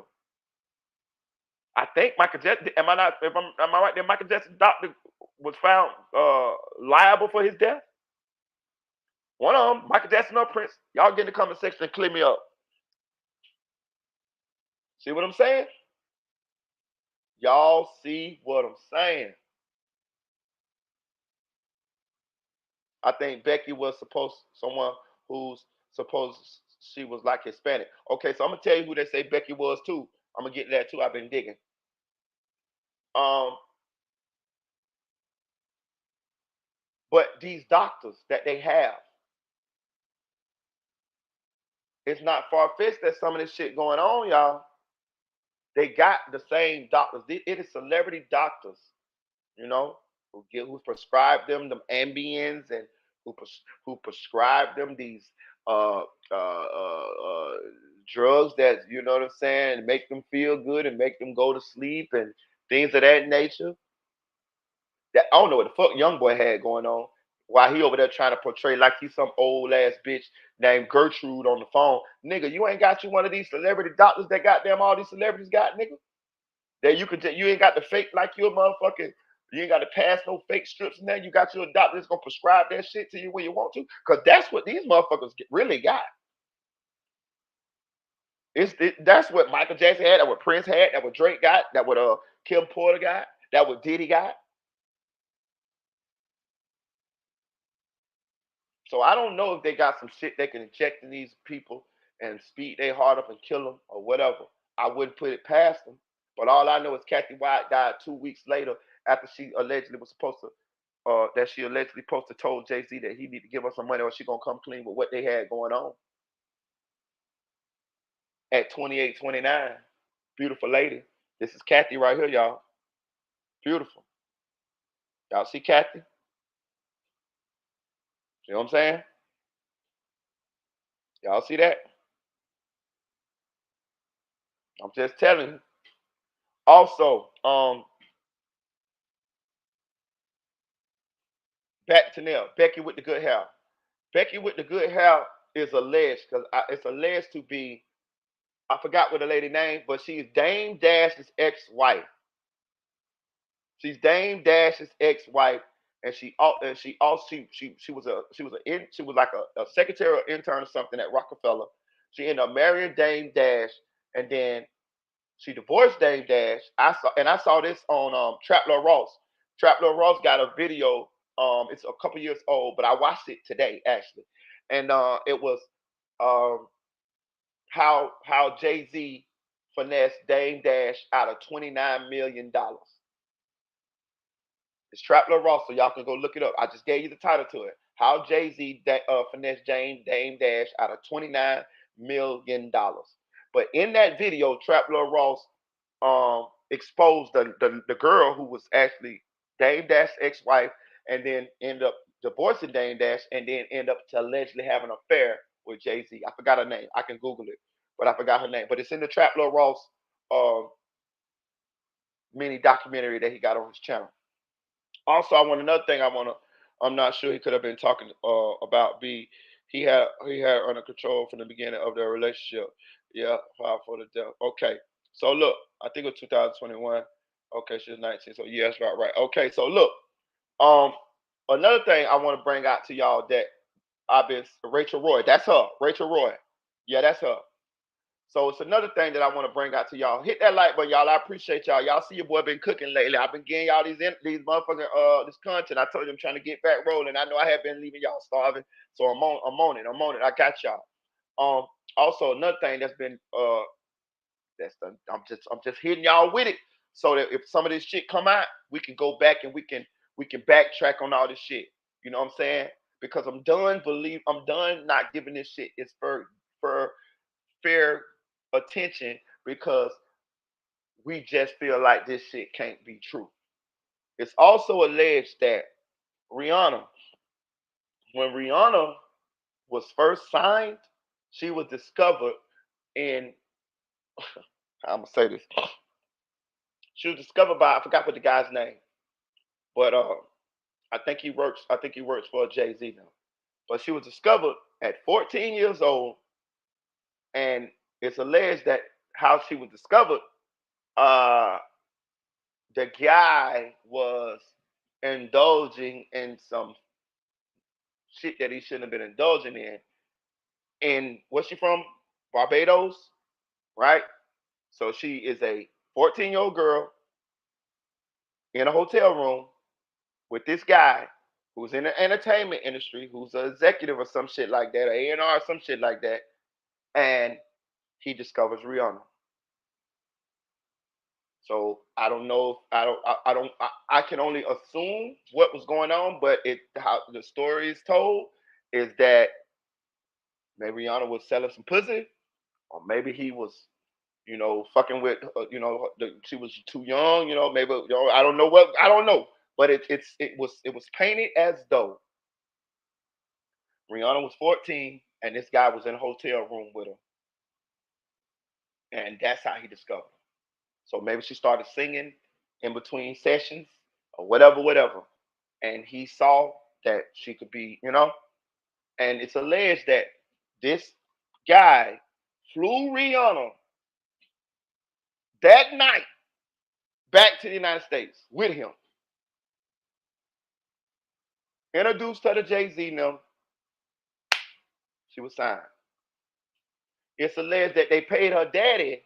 I think Michael Jackson. Am I not? Am I right? That Michael Jackson's doctor was found liable for his death. One of them, Michael Jackson or Prince. Y'all get in the comment section and clear me up. See what I'm saying? Y'all see what I'm saying? I think Becky was supposed someone who's supposed she was like Hispanic. Okay, so I'm gonna tell you who they say Becky was too. I'm gonna get to that too. I've been digging. Um, but these doctors that they have, it's not far fetched that some of this shit going on, y'all. They got the same doctors. It is celebrity doctors, you know, who prescribe them Ambiens and who prescribe them these uh, uh, uh, uh, drugs that you know what I'm saying, make them feel good and make them go to sleep and things of that nature. That I don't know what the fuck young boy had going on. While he over there trying to portray like he's some old ass bitch named Gertrude on the phone. Nigga, you ain't got you one of these celebrity doctors that goddamn all these celebrities got, nigga. That you ain't got to fake like you a motherfucking you ain't got to pass no fake strips in there. You got your doctor that's gonna prescribe that shit to you when you want to. Cause that's what these motherfuckers really got. That's what Michael Jackson had, that what Prince had, that what Drake got, that what Kim Porter got, that what Diddy got. So I don't know if they got some shit they can inject in these people and speed their heart up and kill them or whatever. I wouldn't put it past them. But all I know is Kathy White died 2 weeks later, after she allegedly was supposed to that she allegedly supposed to told Jay-Z that he need to give her some money or she gonna come clean with what they had going on at 28, 29. Beautiful lady. This is Kathy right here, y'all. Beautiful. Y'all see Kathy? You know what I'm saying? Y'all see that? I'm just telling you. Also, back to now, Becky with the good hair. Becky with the good hair is alleged because it's alleged to be, I forgot what the lady name, but she's Dame Dash's ex-wife. She's Dame Dash's ex-wife, and she also she was like a secretary or intern or something at Rockefeller. She ended up marrying Dame Dash, and then she divorced Dame Dash. I saw this on Trapler Ross. Trapler Ross got a video. It's a couple years old, but I watched it today actually, and it was um, how Jay Z finessed Dame Dash out of $29 million. It's Trapler Ross, so y'all can go look it up. I just gave you the title to it. How Jay Z finessed Dame Dash out of $29 million. But in that video, Trapler Ross exposed the girl who was actually Dame Dash's ex-wife, and then end up divorcing Dame Dash, and then end up to allegedly having an affair with Jay Z. I forgot her name. I can Google it, but I forgot her name. But it's in the Trapler Ross mini documentary that he got on his channel. Also, I want another thing. I'm not sure he could have been talking about. He had under control from the beginning of their relationship. Yeah, filed for the death. Okay, so look, I think it was 2021. Okay, she's 19. So yes, right. Okay, so look, um, another thing I want to bring out to y'all that I've been Rachel Roy. That's her, Rachel Roy. Yeah, that's her. So it's another thing that I want to bring out to y'all. Hit that like button, y'all. I appreciate y'all. Y'all see your boy been cooking lately. I've been getting y'all these motherfucking this content. I told you I'm trying to get back rolling. I know I have been leaving y'all starving, so I'm on it. I got y'all. Also another thing that's been I'm just hitting y'all with it so that if some of this shit come out, we can go back and we can backtrack on all this shit. You know what I'm saying? Because I'm done not giving this shit its for fair attention because we just feel like this shit can't be true. It's also alleged that Rihanna, when Rihanna was first signed, she was discovered in I'm gonna say this. She was discovered by I forgot what the guy's name, but I think he works for Jay Z now. But she was discovered at 14 years old, and it's alleged that how she was discovered. Uh, the guy was indulging in some shit that he shouldn't have been indulging in. And what's she from? Barbados, right? So she is a 14-year-old girl in a hotel room with this guy who's in the entertainment industry, who's an executive or some shit like that, A&R, some shit like that, and he discovers Rihanna. So I don't know. I don't. I can only assume what was going on, but how the story is told is that maybe Rihanna was selling some pussy, or maybe he was, fucking with, she was too young. Maybe I don't know what I don't know, but it was painted as though Rihanna was 14 and this guy was in a hotel room with her, and that's how he discovered her. So maybe she started singing in between sessions or whatever. And he saw that she could be, and it's alleged that this guy flew Rihanna that night back to the United States with him, introduced her to Jay-Z now, she was signed. It's alleged that they paid her daddy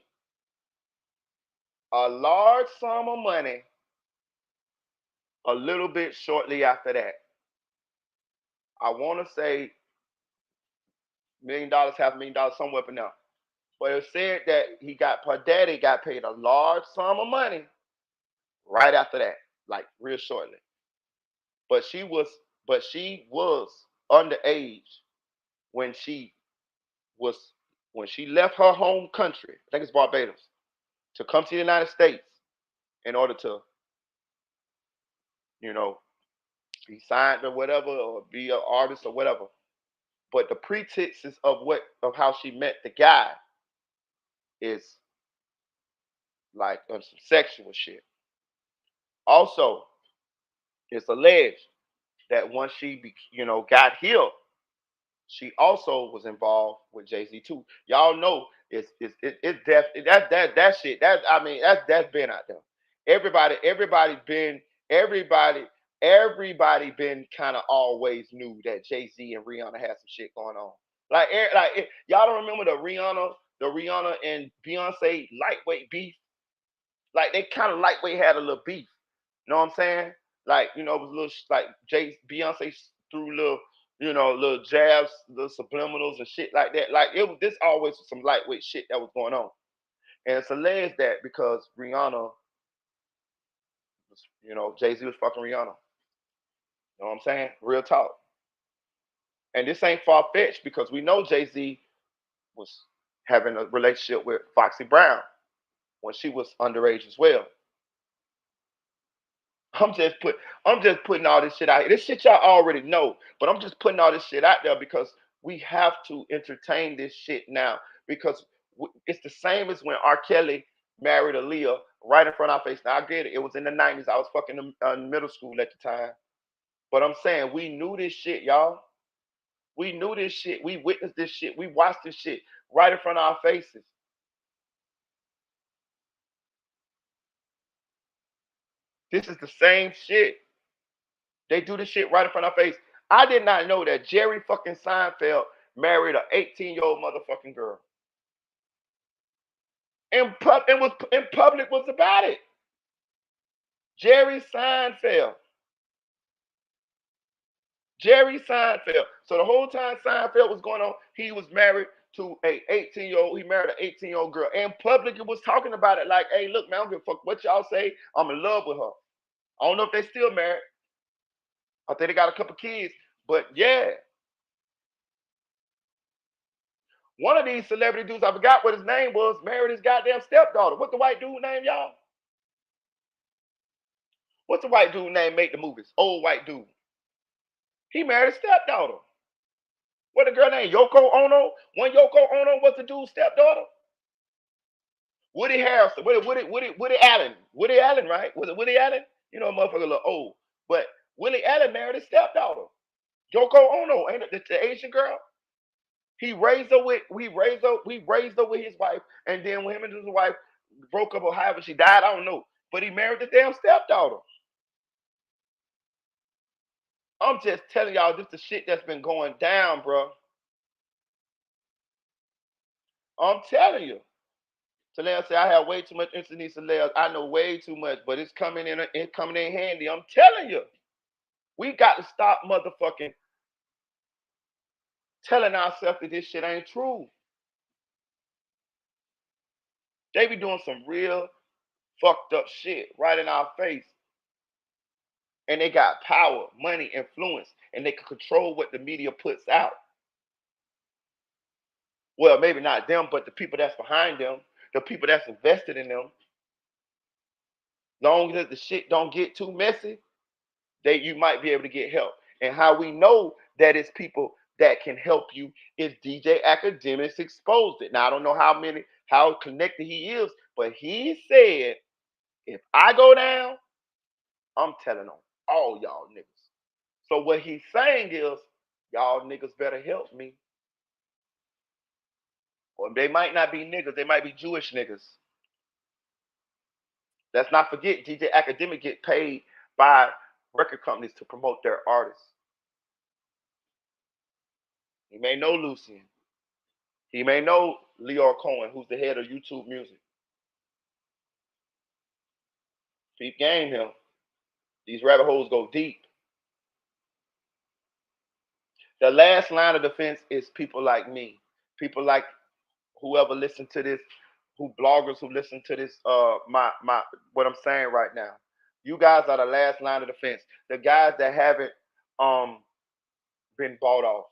a large sum of money a little bit shortly after that. I want to say $1 million, $500,000, somewhere up in there. But it said that her daddy got paid a large sum of money right after that. like real shortly. But she was underage when she was when she left her home country. I think it's Barbados to come to the United States in order to, you know, be signed or whatever, or be an artist or whatever. But the pretenses of how she met the guy is like on some sexual shit. Also, it's alleged that once she got healed, she also was involved with Jay-Z too. Y'all know it's def that shit. That I mean that's been out there. Everybody been everybody everybody been kind of always knew that Jay-Z and Rihanna had some shit going on. Y'all don't remember the Rihanna and Beyonce lightweight beef? Like they kind of lightweight had a little beef. You know what I'm saying? Like, it was a little like Beyonce threw little jabs, little subliminals and shit like that. Like it was this always was some lightweight shit that was going on. And it's alleged that because Rihanna Jay-Z was fucking Rihanna. You know what I'm saying? Real talk. And this ain't far fetched because we know Jay-Z was having a relationship with Foxy Brown when she was underage as well. I'm just put I'm just putting all this shit out here. This shit y'all already know, but I'm just putting all this shit out there because we have to entertain this shit now because it's the same as when R. Kelly married Aaliyah right in front of our face. Now I get it. It was in the 90s. I was fucking in middle school at the time. But I'm saying we knew this shit, y'all. We knew this shit. We witnessed this shit. We watched this shit right in front of our faces. This is the same shit. They do this shit right in front of our face. I did not know that Jerry fucking Seinfeld married an 18-year-old motherfucking girl. And was in public was about it. Jerry Seinfeld. Jerry Seinfeld. So the whole time Seinfeld was going on, he was married to a 18-year-old. He married an 18-year-old girl. And public was talking about it like, hey, look, man, I don't give a fuck what y'all say. I'm in love with her. I don't know if they still married. I think they got a couple kids. But yeah. One of these celebrity dudes, I forgot what his name was, married his goddamn stepdaughter. What's the white dude name, y'all? What's the white dude name make the movies? Old white dude. He married his stepdaughter. What the girl name? Yoko Ono? One Yoko Ono was the dude's stepdaughter? Woody Harrelson. Woody Allen. Woody Allen, right? Was it Woody Allen? You know, motherfucker a little old. But Woody Allen married his stepdaughter. Yoko Ono, ain't it the Asian girl? He raised her with his wife, and then when him and his wife broke up or however she died, I don't know. But he married the damn stepdaughter. I'm just telling y'all this the shit that's been going down, bro. I'm telling you. Celeste said I have way too much interest in these celebs. I know way too much, but it's coming in handy. I'm telling you. We got to stop motherfucking telling ourselves that this shit ain't true. They be doing some real fucked up shit right in our face. And they got power, money, influence, and they can control what the media puts out. Well, maybe not them, but the people that's behind them, the people that's invested in them. Long as the shit don't get too messy, you might be able to get help. And how we know that it's people that can help you is DJ Academics exposed it. Now I don't know how connected he is, but he said, if I go down, I'm telling on all y'all niggas. So what he's saying is, y'all niggas better help me. Or they might not be niggas, they might be Jewish niggas. Let's not forget, DJ Academic get paid by record companies to promote their artists. He may know Lucian. He may know Leor Cohen, who's the head of YouTube Music. Deep game him. These rabbit holes go deep. The last line of defense is people like me. People like whoever listen to this, bloggers who listen to this, my what I'm saying right now. You guys are the last line of defense. The guys that haven't um been bought off.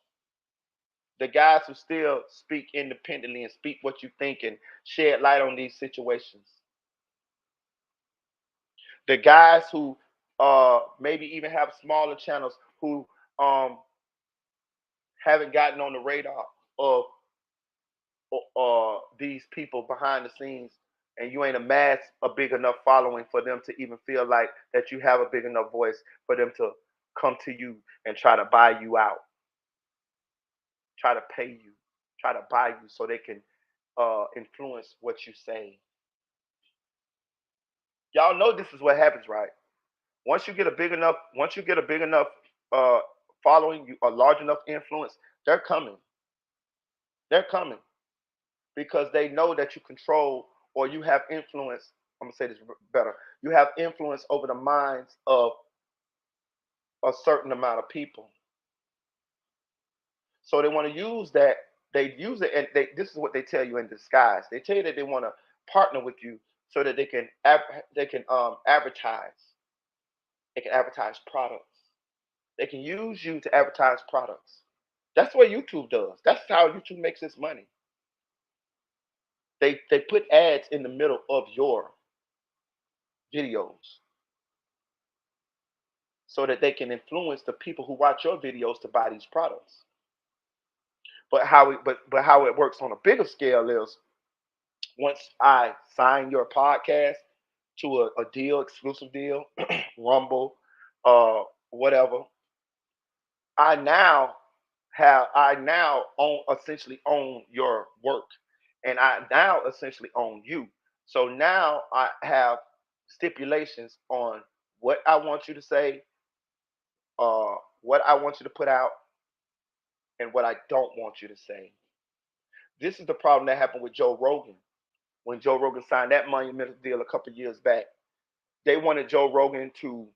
The guys who still speak independently and speak what you think and shed light on these situations. The guys who maybe even have smaller channels who um haven't gotten on the radar of these people behind the scenes, and you ain't amassed a big enough following for them to even feel like that you have a big enough voice for them to come to you and try to buy you out, try to pay you, try to buy you so they can influence what you say. Y'all know this is what happens, right? Once you get a big enough uh, following, a large enough influence, they're coming. They're coming because they know that you control or you have influence. I'm gonna say this better. You have influence over the minds of a certain amount of people. So they want to use that. They use it, and this is what they tell you in disguise. They tell you that they want to partner with you so that they can advertise. They can advertise products. They can use you to advertise products. That's what YouTube does. That's how YouTube makes its money. They put ads in the middle of your videos so that they can influence the people who watch your videos to buy these products. But how it works on a bigger scale is once I sign your podcast to a deal, exclusive deal, Rumble, whatever, I now own essentially own your work, and I now essentially own you. So now I have stipulations on what I want you to say, what I want you to put out, and what I don't want you to say. This is the problem that happened with Joe Rogan when Joe Rogan signed that monumental deal a couple years back. They wanted Joe Rogan to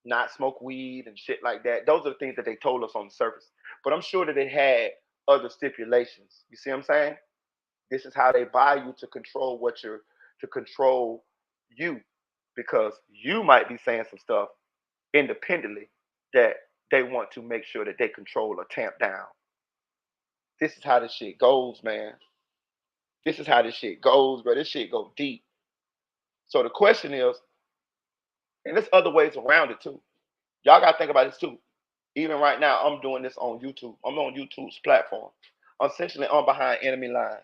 not smoke weed and shit like that. Those are the things that they told us on the surface. But I'm sure that they had other stipulations. You see what I'm saying? This is how they buy you to control to control you because you might be saying some stuff independently that they want to make sure that they control or tamp down. This is how this shit goes, man. This is how this shit goes, bro. This shit go deep. So the question is, and there's other ways around it too. Y'all gotta think about this too. Even right now, I'm doing this on YouTube. I'm on YouTube's platform. Essentially, I'm behind enemy lines.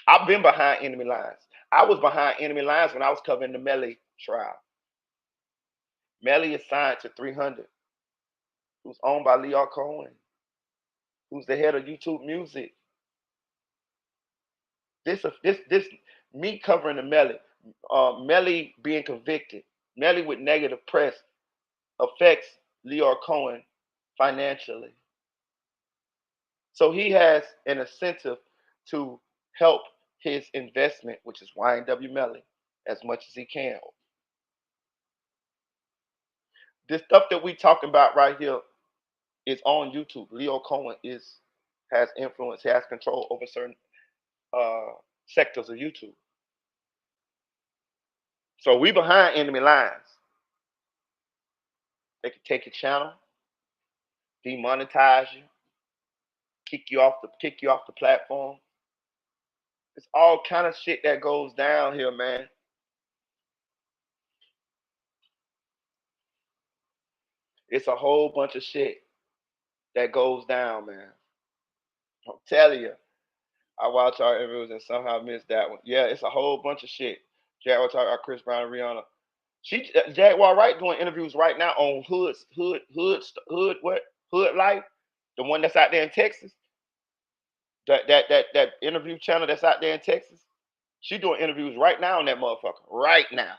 I've been behind enemy lines. I was behind enemy lines when I was covering the Melly trial. Melly is signed to 300, who's owned by Leo Cohen, who's the head of YouTube Music. This me covering the Melly, Melly being convicted, Melly with negative press affects Leo Cohen financially. So he has an incentive to help his investment, which is YNW Melly, as much as he can. This stuff that we talking about right here is on YouTube. Leo Cohen has influence, he has control over certain uh, sectors of YouTube. So we behind enemy lines. They can take your channel, demonetize you, kick you off the platform. It's all kind of shit that goes down here, man. It's a whole bunch of shit that goes down, man. I'm telling you. I watch our interviews and somehow missed that one. Yeah, it's a whole bunch of shit. Jaguar talk about Chris Brown and Rihanna. Jaguar Wright doing interviews right now on Hood Life, the one that's out there in Texas. That interview channel that's out there in Texas. She doing interviews right now on that motherfucker. Right now.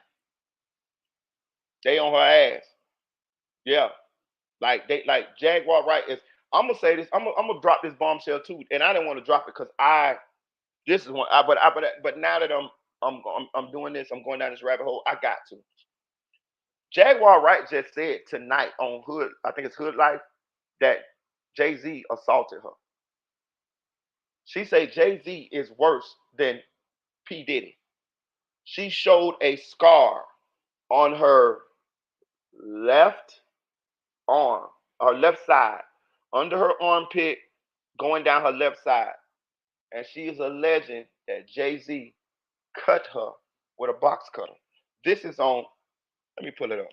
They on her ass. Yeah. Like Jaguar Wright is. I'm gonna say this. I'm gonna drop this bombshell too, and I didn't want to drop it because this is one. But now that I'm doing this, I'm going down this rabbit hole. I got to. Jaguar Wright just said tonight on Hood, I think it's Hood Life, that Jay-Z assaulted her. She said Jay-Z is worse than P. Diddy. She showed a scar on her left arm, her left side, under her armpit, going down her left side. And she is alleging that Jay-Z cut her with a box cutter. This is on, let me pull it up.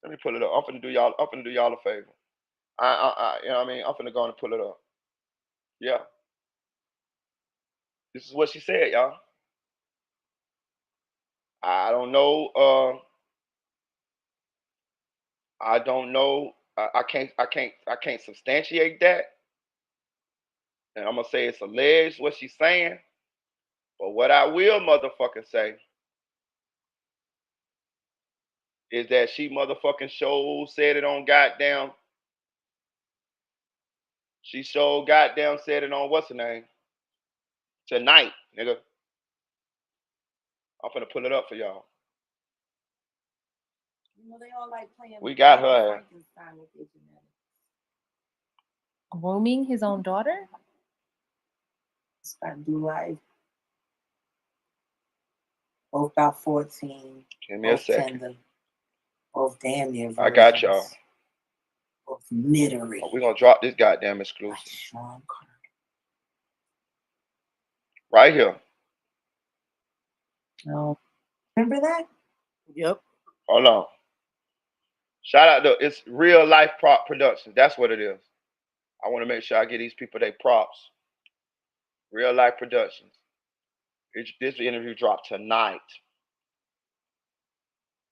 Let me pull it up. I'm finna do y'all a favor. You know what I mean? I'm finna go and pull it up. Yeah. This is what she said, y'all. I don't know. I don't know. I can't substantiate that. And I'm gonna say it's alleged what she's saying. But what I will motherfucking say is that she motherfucking said it on goddamn. She goddamn said it on what's her name? Tonight, nigga. I'm finna pull it up for y'all. You know, they all like playing. We got her. Grooming his own daughter? Start do life. Both about 14. Give me a second. Tender, both damn near virgins. I got y'all. Both literally. Oh, we're gonna drop this goddamn exclusive. Right here. Oh. Remember that? Yep. Hold on. Shout out to it's Real Life Prop Productions. That's what it is. I want to make sure I get these people their props. Real Life Productions. This interview dropped tonight.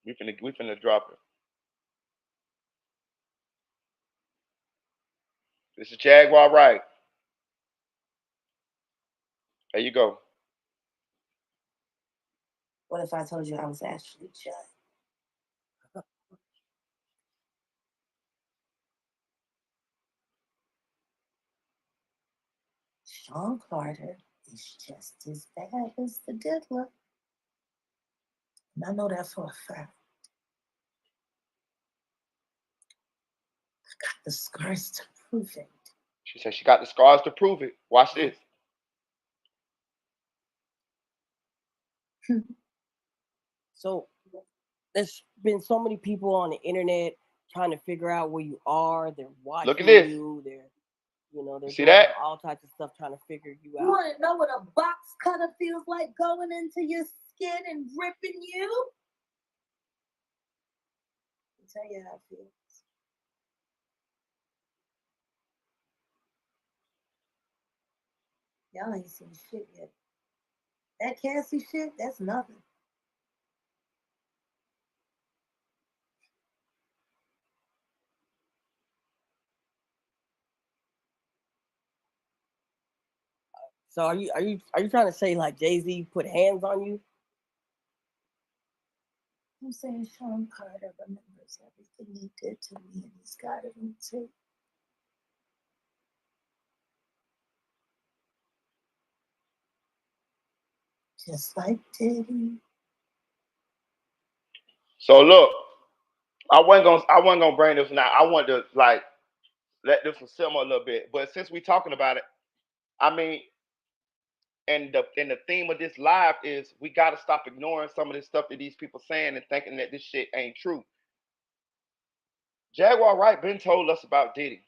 We finna drop it. This is Jaguar Wright. There you go. What if I told you I was actually Judd? Sean Carter is just as bad as the diddler. And I know that for a fact. I got the scars to prove it. She said she got the scars to prove it. Watch this. So there's been so many people on the internet trying to figure out where you are. They're watching Look at this. you. They're see doing that? all types of stuff trying to figure you out. You want to know what a box cutter feels like going into your skin and ripping you? I'll tell you how it feels. Y'all ain't seen shit yet. That Cassie shit, that's nothing. So are you trying to say like Jay-Z put hands on you? I'm saying Sean Carter remembers everything he did to me, and he's got it on tape. Just like Diddy. So look, I wasn't gonna bring this now. I want to like let this one simmer a little bit. But since we talking about it, I mean, and the theme of this live is we gotta stop ignoring some of this stuff that these people saying and thinking that this shit ain't true. Jaguar Wright been told us about Diddy.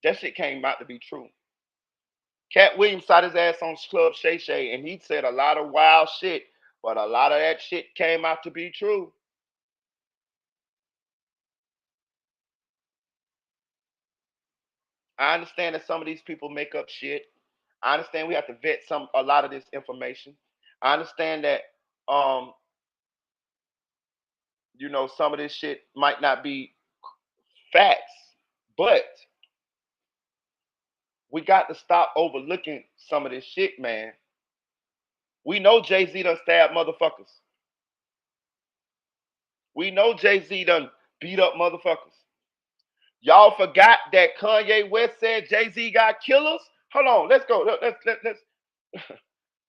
That shit came out to be true. Cat Williams sat his ass on Club Shay Shay and he said a lot of wild shit, but a lot of that shit came out to be true. I understand that some of these people make up shit. I understand we have to vet a lot of this information. I understand that some of this shit might not be facts, but we got to stop overlooking some of this shit, man. We know Jay-Z done stabbed motherfuckers. We know Jay-Z done beat up motherfuckers. Y'all forgot that Kanye West said Jay-Z got killers? Hold on, let's go.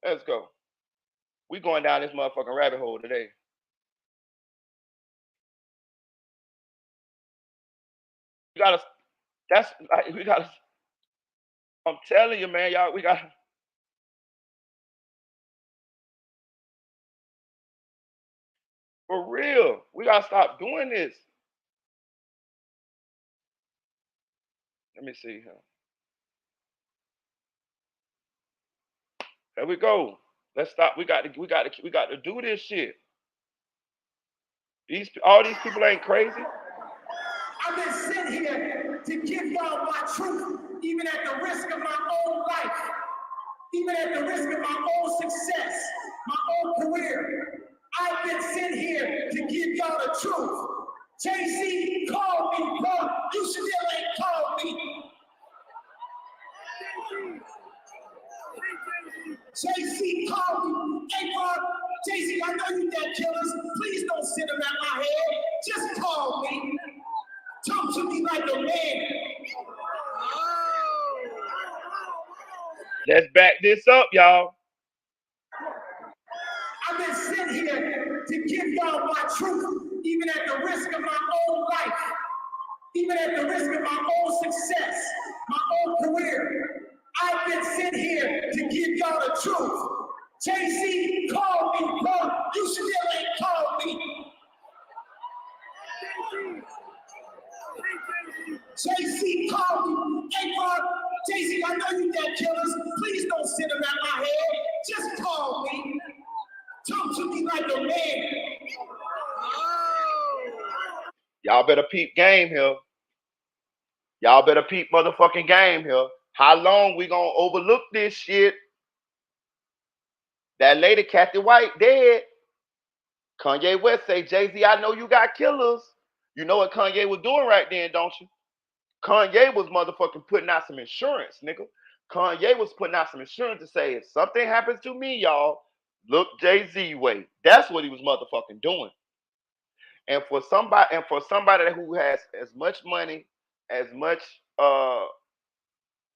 Let's go. We going down this motherfucking rabbit hole today. I'm telling you, man, y'all, we gotta. For real. We gotta stop doing this. Let me see here. Here we go. Let's stop. We got to do this shit. All these people ain't crazy. I've been sent here to give y'all my truth, even at the risk of my own life, even at the risk of my own success, my own career. I've been sent here to give y'all the truth. JC called me, bro. You still ain't called me. JC called me. Hey, bro, JC, I know you got killers. Please don't send them at my head. Just call me. Talk to me like a man. Let's back this up, y'all. I've been sent here to give y'all my truth, even at the risk of my own life, even at the risk of my own success, my own career. I've been sent here to give y'all the truth. JC called me, bro. You still ain't called me. JC called me. Hey, bro, JC, I know you got killers. Please don't send them at my head. Just call me. Talk to me like a man. Y'all better peep game here. Y'all better peep motherfucking game here. How long we gonna overlook this shit? That lady, Kathy White, dead. Kanye West say, Jay-Z, I know you got killers. You know what Kanye was doing right then, don't you? Kanye was motherfucking putting out some insurance, nigga. Kanye was putting out some insurance to say, if something happens to me, y'all, look Jay-Z way. That's what he was motherfucking doing. And for somebody who has as much money, as much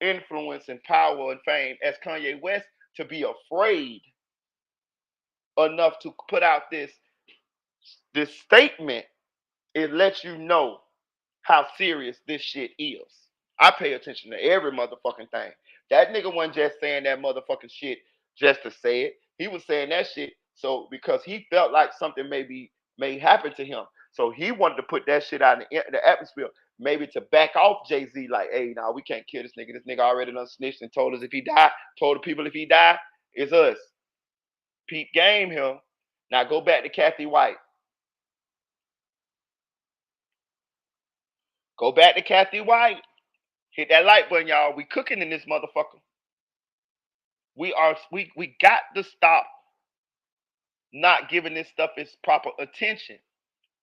influence and power and fame as Kanye West, to be afraid enough to put out this statement, it lets you know how serious this shit is. I pay attention to every motherfucking thing. That nigga wasn't just saying that motherfucking shit just to say it. He was saying that shit so because he felt like something may happen to him. So he wanted to put that shit out in the atmosphere, maybe to back off Jay-Z, like, hey, nah, we can't kill this nigga. This nigga already done snitched and told us if he died, told the people if he died, it's us. Peep game here. Now go back to Kathy White. Go back to Kathy White. Hit that like button, y'all. We cooking in this motherfucker. We got to stop not giving this stuff its proper attention.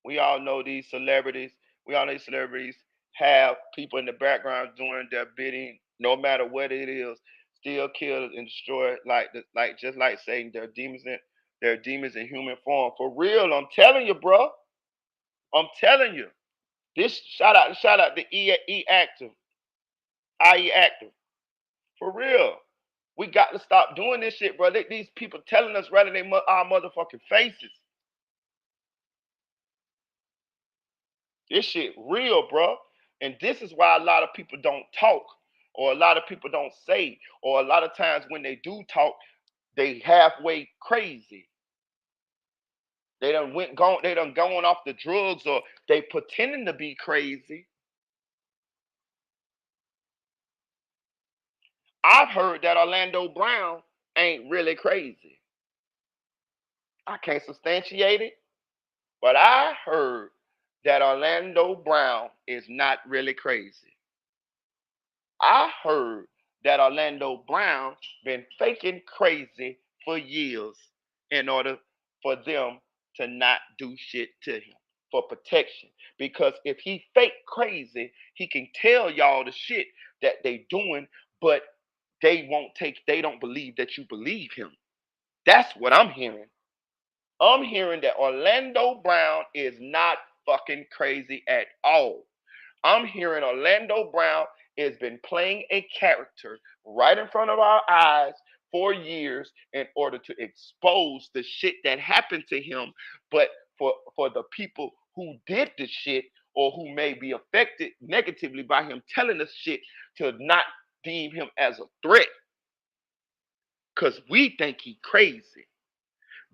We all know these celebrities. We all know these celebrities have people in the background doing their bidding, no matter what it is. Still kill and destroy, like just like Satan. They're demons in human form. For real, I'm telling you, bro. I'm telling you. This shout out to E actor, IE actor. For real. We got to stop doing this shit, bro. These people telling us right in our motherfucking faces. This shit real, bro. And this is why a lot of people don't talk, or a lot of people don't say, or a lot of times when they do talk, they halfway crazy. They done going off the drugs, or they pretending to be crazy. I've heard that Orlando Brown ain't really crazy. I can't substantiate it, but I heard that Orlando Brown is not really crazy. I heard that Orlando Brown been faking crazy for years in order for them to not do shit to him for protection. Because if he fake crazy, he can tell y'all the shit that they doing, but they don't believe that you believe him. That's what I'm hearing. I'm hearing that Orlando Brown is not fucking crazy at all. I'm hearing Orlando Brown has been playing a character right in front of our eyes for years in order to expose the shit that happened to him. But for the people who did the shit or who may be affected negatively by him telling us shit, to not deem him as a threat. Cause we think he crazy.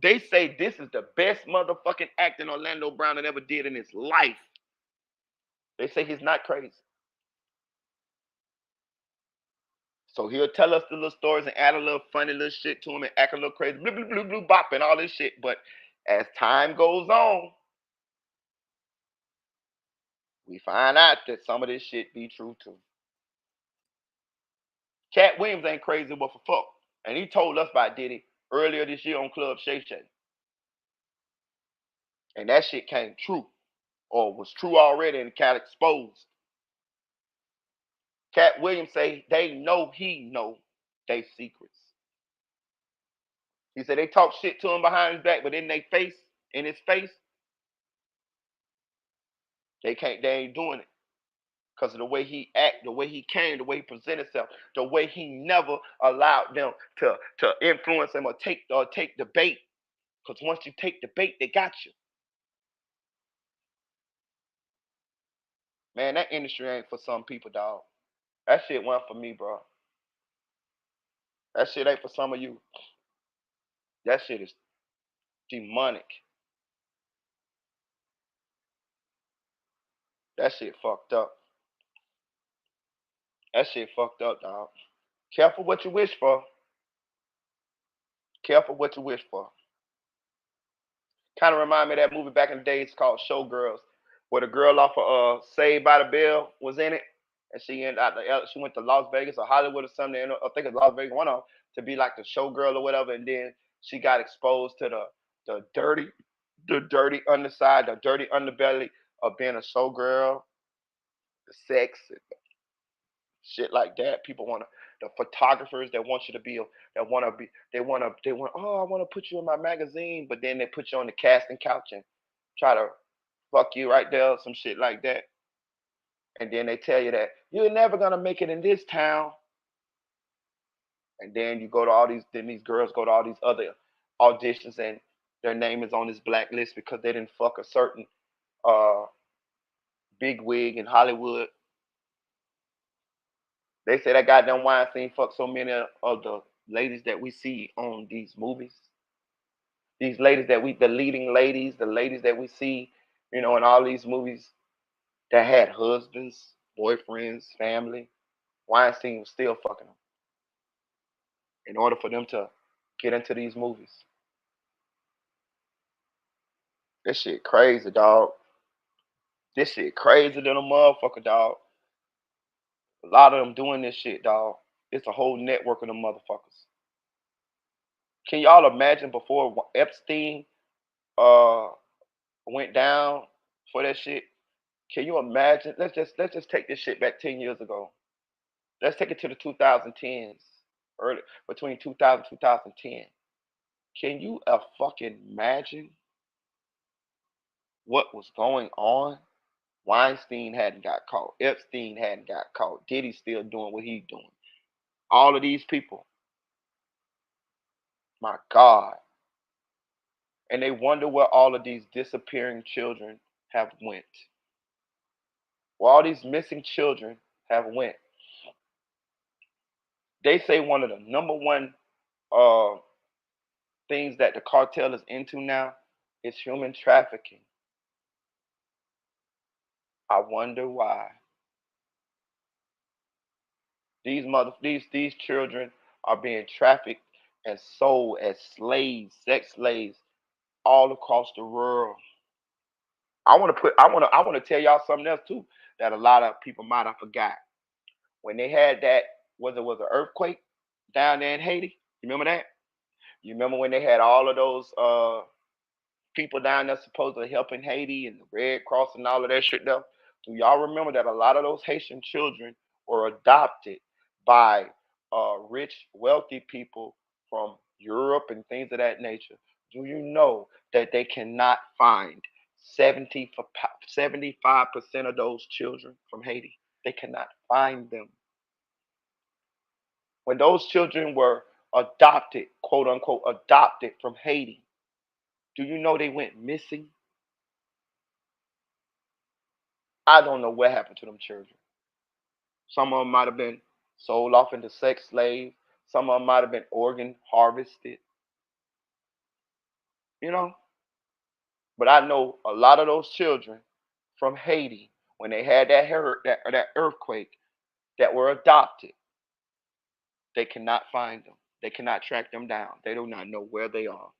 They say this is the best motherfucking acting Orlando Brown had ever did in his life. They say he's not crazy. So he'll tell us the little stories and add a little funny little shit to him and act a little crazy, blue, blue, blue, blue, bop, and all this shit. But as time goes on, we find out that some of this shit be true too. Cat Williams ain't crazy but for fuck. And he told us about Diddy earlier this year on Club Shay Shay. And that shit came true. Or was true already and got exposed. Cat Williams say they know he know they secrets. He said they talk shit to him behind his back, but in their face, in his face, they ain't doing it. Because of the way he act, the way he came, the way he presented himself, the way he never allowed them to influence him or take the bait. Because once you take the bait, they got you. Man, that industry ain't for some people, dog. That shit wasn't for me, bro. That shit ain't for some of you. That shit is demonic. That shit fucked up. That shit fucked up, dog. Careful what you wish for. Careful what you wish for. Kind of remind me of that movie back in the days called Showgirls, where the girl off of Saved by the Bell was in it, and she went to Las Vegas or Hollywood or something. I think it's Las Vegas, one of them, to be like the showgirl or whatever, and then she got exposed to the dirty underside, the dirty underbelly of being a showgirl, the sex, and shit like that. People want to, the photographers that want you to be, that want to be, they want. Oh, I want to put you in my magazine, but then they put you on the casting couch and try to fuck you right there, some shit like that. And then they tell you that you're never gonna make it in this town. And then you go to all these, then these girls go to all these other auditions, and their name is on this blacklist because they didn't fuck a certain uh big wig in Hollywood. They say that goddamn Weinstein fucked so many of the ladies that we see on these movies. These ladies the leading ladies, the ladies that we see, in all these movies that had husbands, boyfriends, family. Weinstein was still fucking them in order for them to get into these movies. This shit crazy, dog. This shit crazy than a motherfucker, dog. A lot of them doing this shit, dog. It's a whole network of them motherfuckers. Can y'all imagine before Epstein uh went down for that shit? Can you imagine? Let's just take this shit back 10 years ago. Let's take it to the 2010s, early between 2000 and 2010. Can you fucking imagine what was going on? Weinstein hadn't got caught. Epstein hadn't got caught. Diddy still doing what he's doing. All of these people, my God. And they wonder where all of these disappearing children have went. Where all these missing children have went. They say one of the number one uh, things that the cartel is into now is human trafficking. I wonder why. These children are being trafficked and sold as slaves, sex slaves, all across the world. I want to tell y'all something else too that a lot of people might have forgot. When they had that, was an earthquake down there in Haiti? You remember that? You remember when they had all of those people down there supposedly helping Haiti and the Red Cross and all of that shit though? Do y'all remember that a lot of those Haitian children were adopted by rich, wealthy people from Europe and things of that nature? Do you know that they cannot find 75% of those children from Haiti? They cannot find them. When those children were adopted, quote unquote, adopted from Haiti, do you know they went missing? I don't know what happened to them children. Some of them might have been sold off into sex slaves. Some of them might have been organ harvested. you know. But I know a lot of those children from Haiti when they had that earthquake that were adopted. They cannot find them. They cannot track them down. They do not know where they are.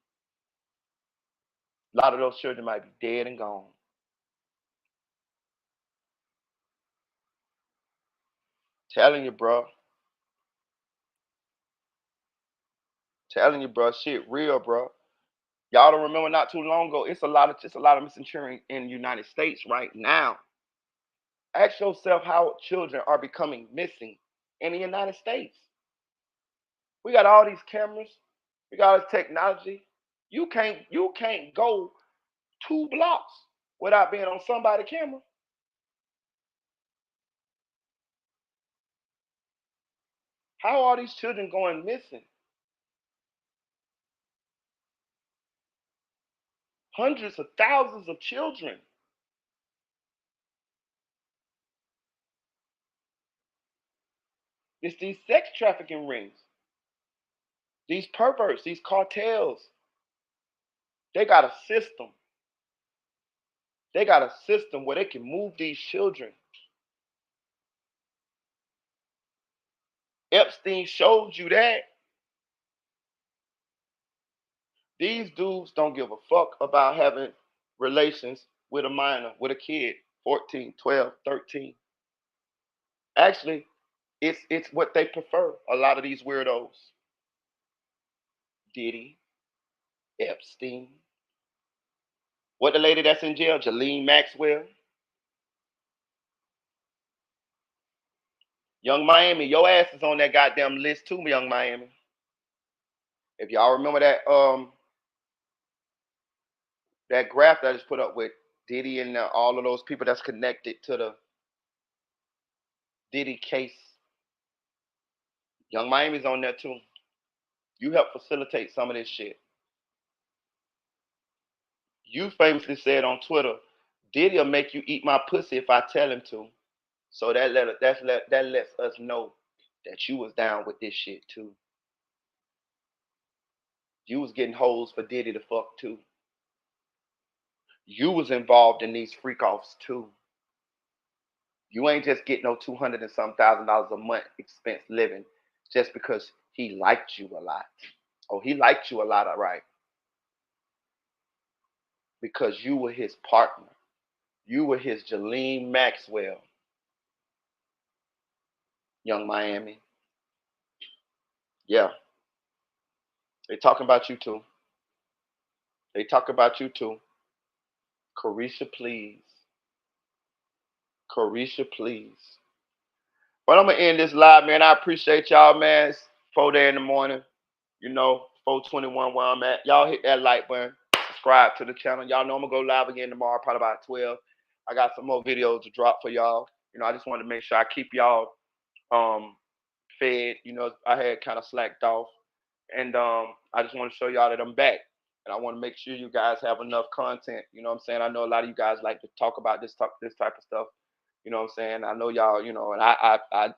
A lot of those children might be dead and gone. Telling you, bro. Telling you, bro. Shit, real, bro. Y'all don't remember not too long ago. It's a lot of missing children in the United States right now. Ask yourself how children are becoming missing in the United States. We got all these cameras. We got all this technology. You can't go 2 blocks without being on somebody's camera. How are these children going missing? Hundreds of thousands of children. It's these sex trafficking rings, these perverts, these cartels. They got a system. They got a system where they can move these children. Epstein showed you that. These dudes don't give a fuck about having relations with a minor, with a kid, 14, 12, 13. Actually, it's what they prefer. A lot of these weirdos. Diddy, Epstein. What the lady that's in jail, Jalene Maxwell. Young Miami, your ass is on that goddamn list too, Young Miami. If y'all remember that graph that I just put up with Diddy and all of those people that's connected to the Diddy case, Young Miami's on there too. You help facilitate some of this shit. You famously said on Twitter, Diddy'll make you eat my pussy if I tell him to. So that lets us know that you was down with this shit too. You was getting hoes for Diddy to fuck too. You was involved in these freak offs too. You ain't just getting no 200 and some $1,000 a month expense living just because he liked you a lot. Oh, he liked you a lot, all right. Because you were his partner. You were his Jalene Maxwell, Young Miami. Yeah. They talking about you too. They talk about you too. Carisha, please. Carisha, please. But I'm gonna end this live, man. I appreciate y'all, man. It's 4 day in the morning. 4:21 where I'm at. Y'all hit that like button. Subscribe to the channel. Y'all know I'm gonna go live again tomorrow, probably about 12. I got some more videos to drop for y'all. I just wanted to make sure I keep y'all fed. I had kind of slacked off. And I just want to show y'all that I'm back. And I want to make sure you guys have enough content. You know what I'm saying? I know a lot of you guys like to talk about this type of stuff. You know what I'm saying? I know y'all, and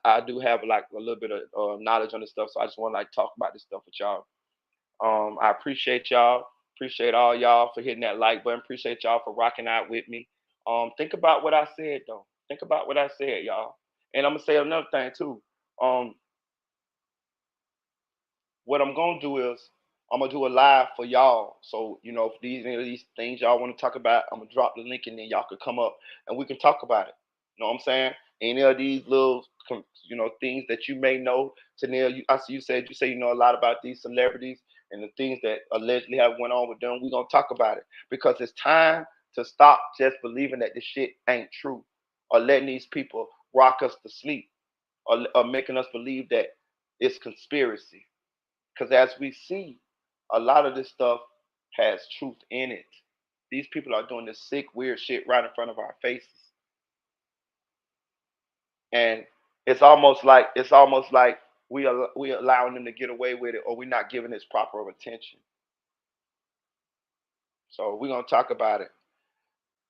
I do have like a little bit of knowledge on this stuff. So I just want to like talk about this stuff with y'all. I appreciate y'all. Appreciate all y'all for hitting that like button. Appreciate y'all for rocking out with me. Think about what I said though. Think about what I said, y'all. And I'm gonna say another thing too. Um, what I'm gonna do is I'm gonna do a live for y'all. So if any of these things y'all want to talk about, I'm gonna drop the link and then y'all could come up and we can talk about it. You know what I'm saying? Any of these little things that you may know, Tanil, I see you say you know a lot about these celebrities and the things that allegedly have went on with them. We're gonna talk about it because it's time to stop just believing that this shit ain't true or letting these people rock us to sleep or making us believe that it's conspiracy. Because as we see, a lot of this stuff has truth in it. These people are doing this sick, weird shit right in front of our faces, and it's almost like we allowing them to get away with it, or we're not giving this proper attention. So we're gonna talk about it.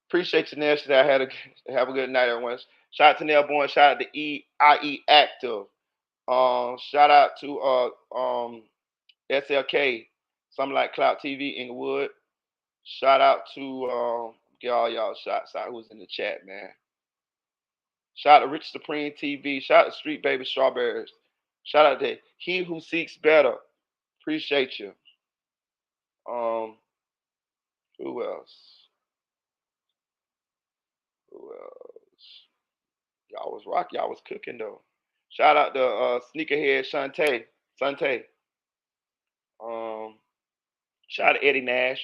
Appreciate you, Nash. I had have a good night, everyone. Shout out to Nail Boy. Shout out to EIE Active. Shout out to SLK, something like Cloud TV Inglewood. Shout out to get all y'all shots out who's in the chat, man. Shout out to Rich Supreme TV. Shout out to Street Baby Strawberries. Shout out to He Who Seeks Better. Appreciate you. Um, who else? Who else? Y'all was rock. Y'all was cooking though. Shout out to Sneakerhead Shantae. Sante. Um, shout out to Eddie Nash.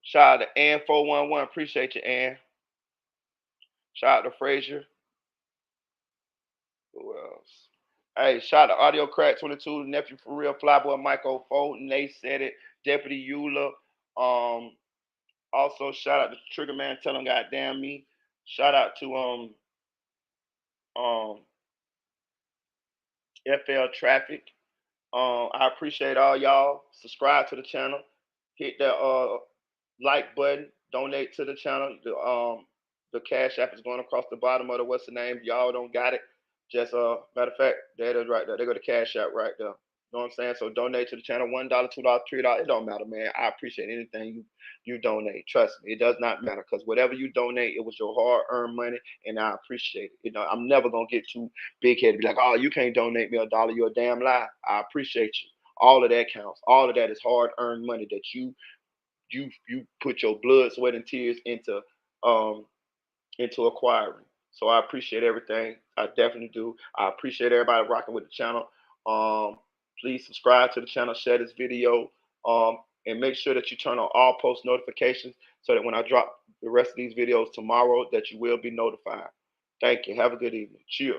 Shout out to Ann411. Appreciate you, Ann. Shout out to Frazier. Who else? Hey, shout out to Audio Crack 22, Nephew for Real, Flyboy Michael Fulton, Nate said it, Deputy Eula. Also shout out to Trigger Man, tell him goddamn me. Shout out to um FL Traffic. I appreciate all y'all. Subscribe to the channel. Hit that like button. Donate to the channel. The cash app is going across the bottom of the what's the name. Y'all don't got it. Just matter of fact, that is right there. They go to cash app right there. You know what I'm saying? So donate to the channel. $1, $2, $3. It don't matter, man. I appreciate anything you donate. Trust me, it does not matter because whatever you donate, it was your hard-earned money, and I appreciate it. You know, I'm never gonna get too big-headed. Be like, oh, you can't donate me $1. You're a damn lie. I appreciate you. All of that counts. All of that is hard-earned money that you put your blood, sweat, and tears um into acquiring. So I appreciate everything. I definitely do. I appreciate everybody rocking with the channel. Please subscribe to the channel, share this video, and make sure that you turn on all post notifications so that when I drop the rest of these videos tomorrow, that you will be notified. Thank you. Have a good evening. Cheers.